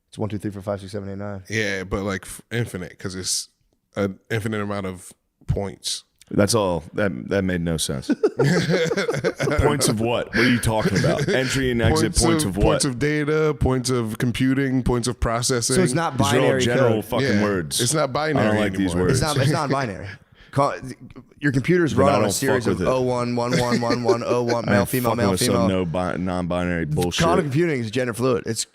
It's 1, 2, 3, 4, 5, 6, 7, 8, 9. yeah, but like infinite because it's an infinite amount of points. That's all. That made no sense. Points of what? What are you talking about? Entry and exit points of what? Points of data, points of computing, points of processing. So it's not These are all binary general code. fucking Yeah, words. it's not binary I don't like these anymore. words. It's not binary. Your computer's Then I run on a don't series fuck of with it. 01, 11, 11, 01, I male, ain't female, fucking male, with some female. non-binary bullshit. Quantum computing is gender fluid. It's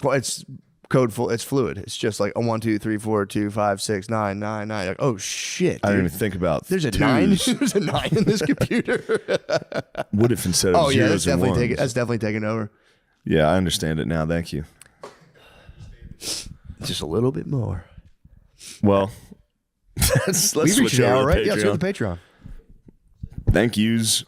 code full. It's fluid. It's just like a 1, 2, 3, 4, 2, 5, 6, 9, 9, 9. Like, oh shit! I didn't dude. even think about. There's a twos. 9. There's a 9 in this computer. What if instead of Oh yeah, zeros that's and definitely ones? taken. That's definitely taken over. Yeah, I understand it now. Thank you. Just a little bit more. Well, let's We switch reached an over hour, to right? Yeah, let's go to Patreon. the Patreon. Thank yous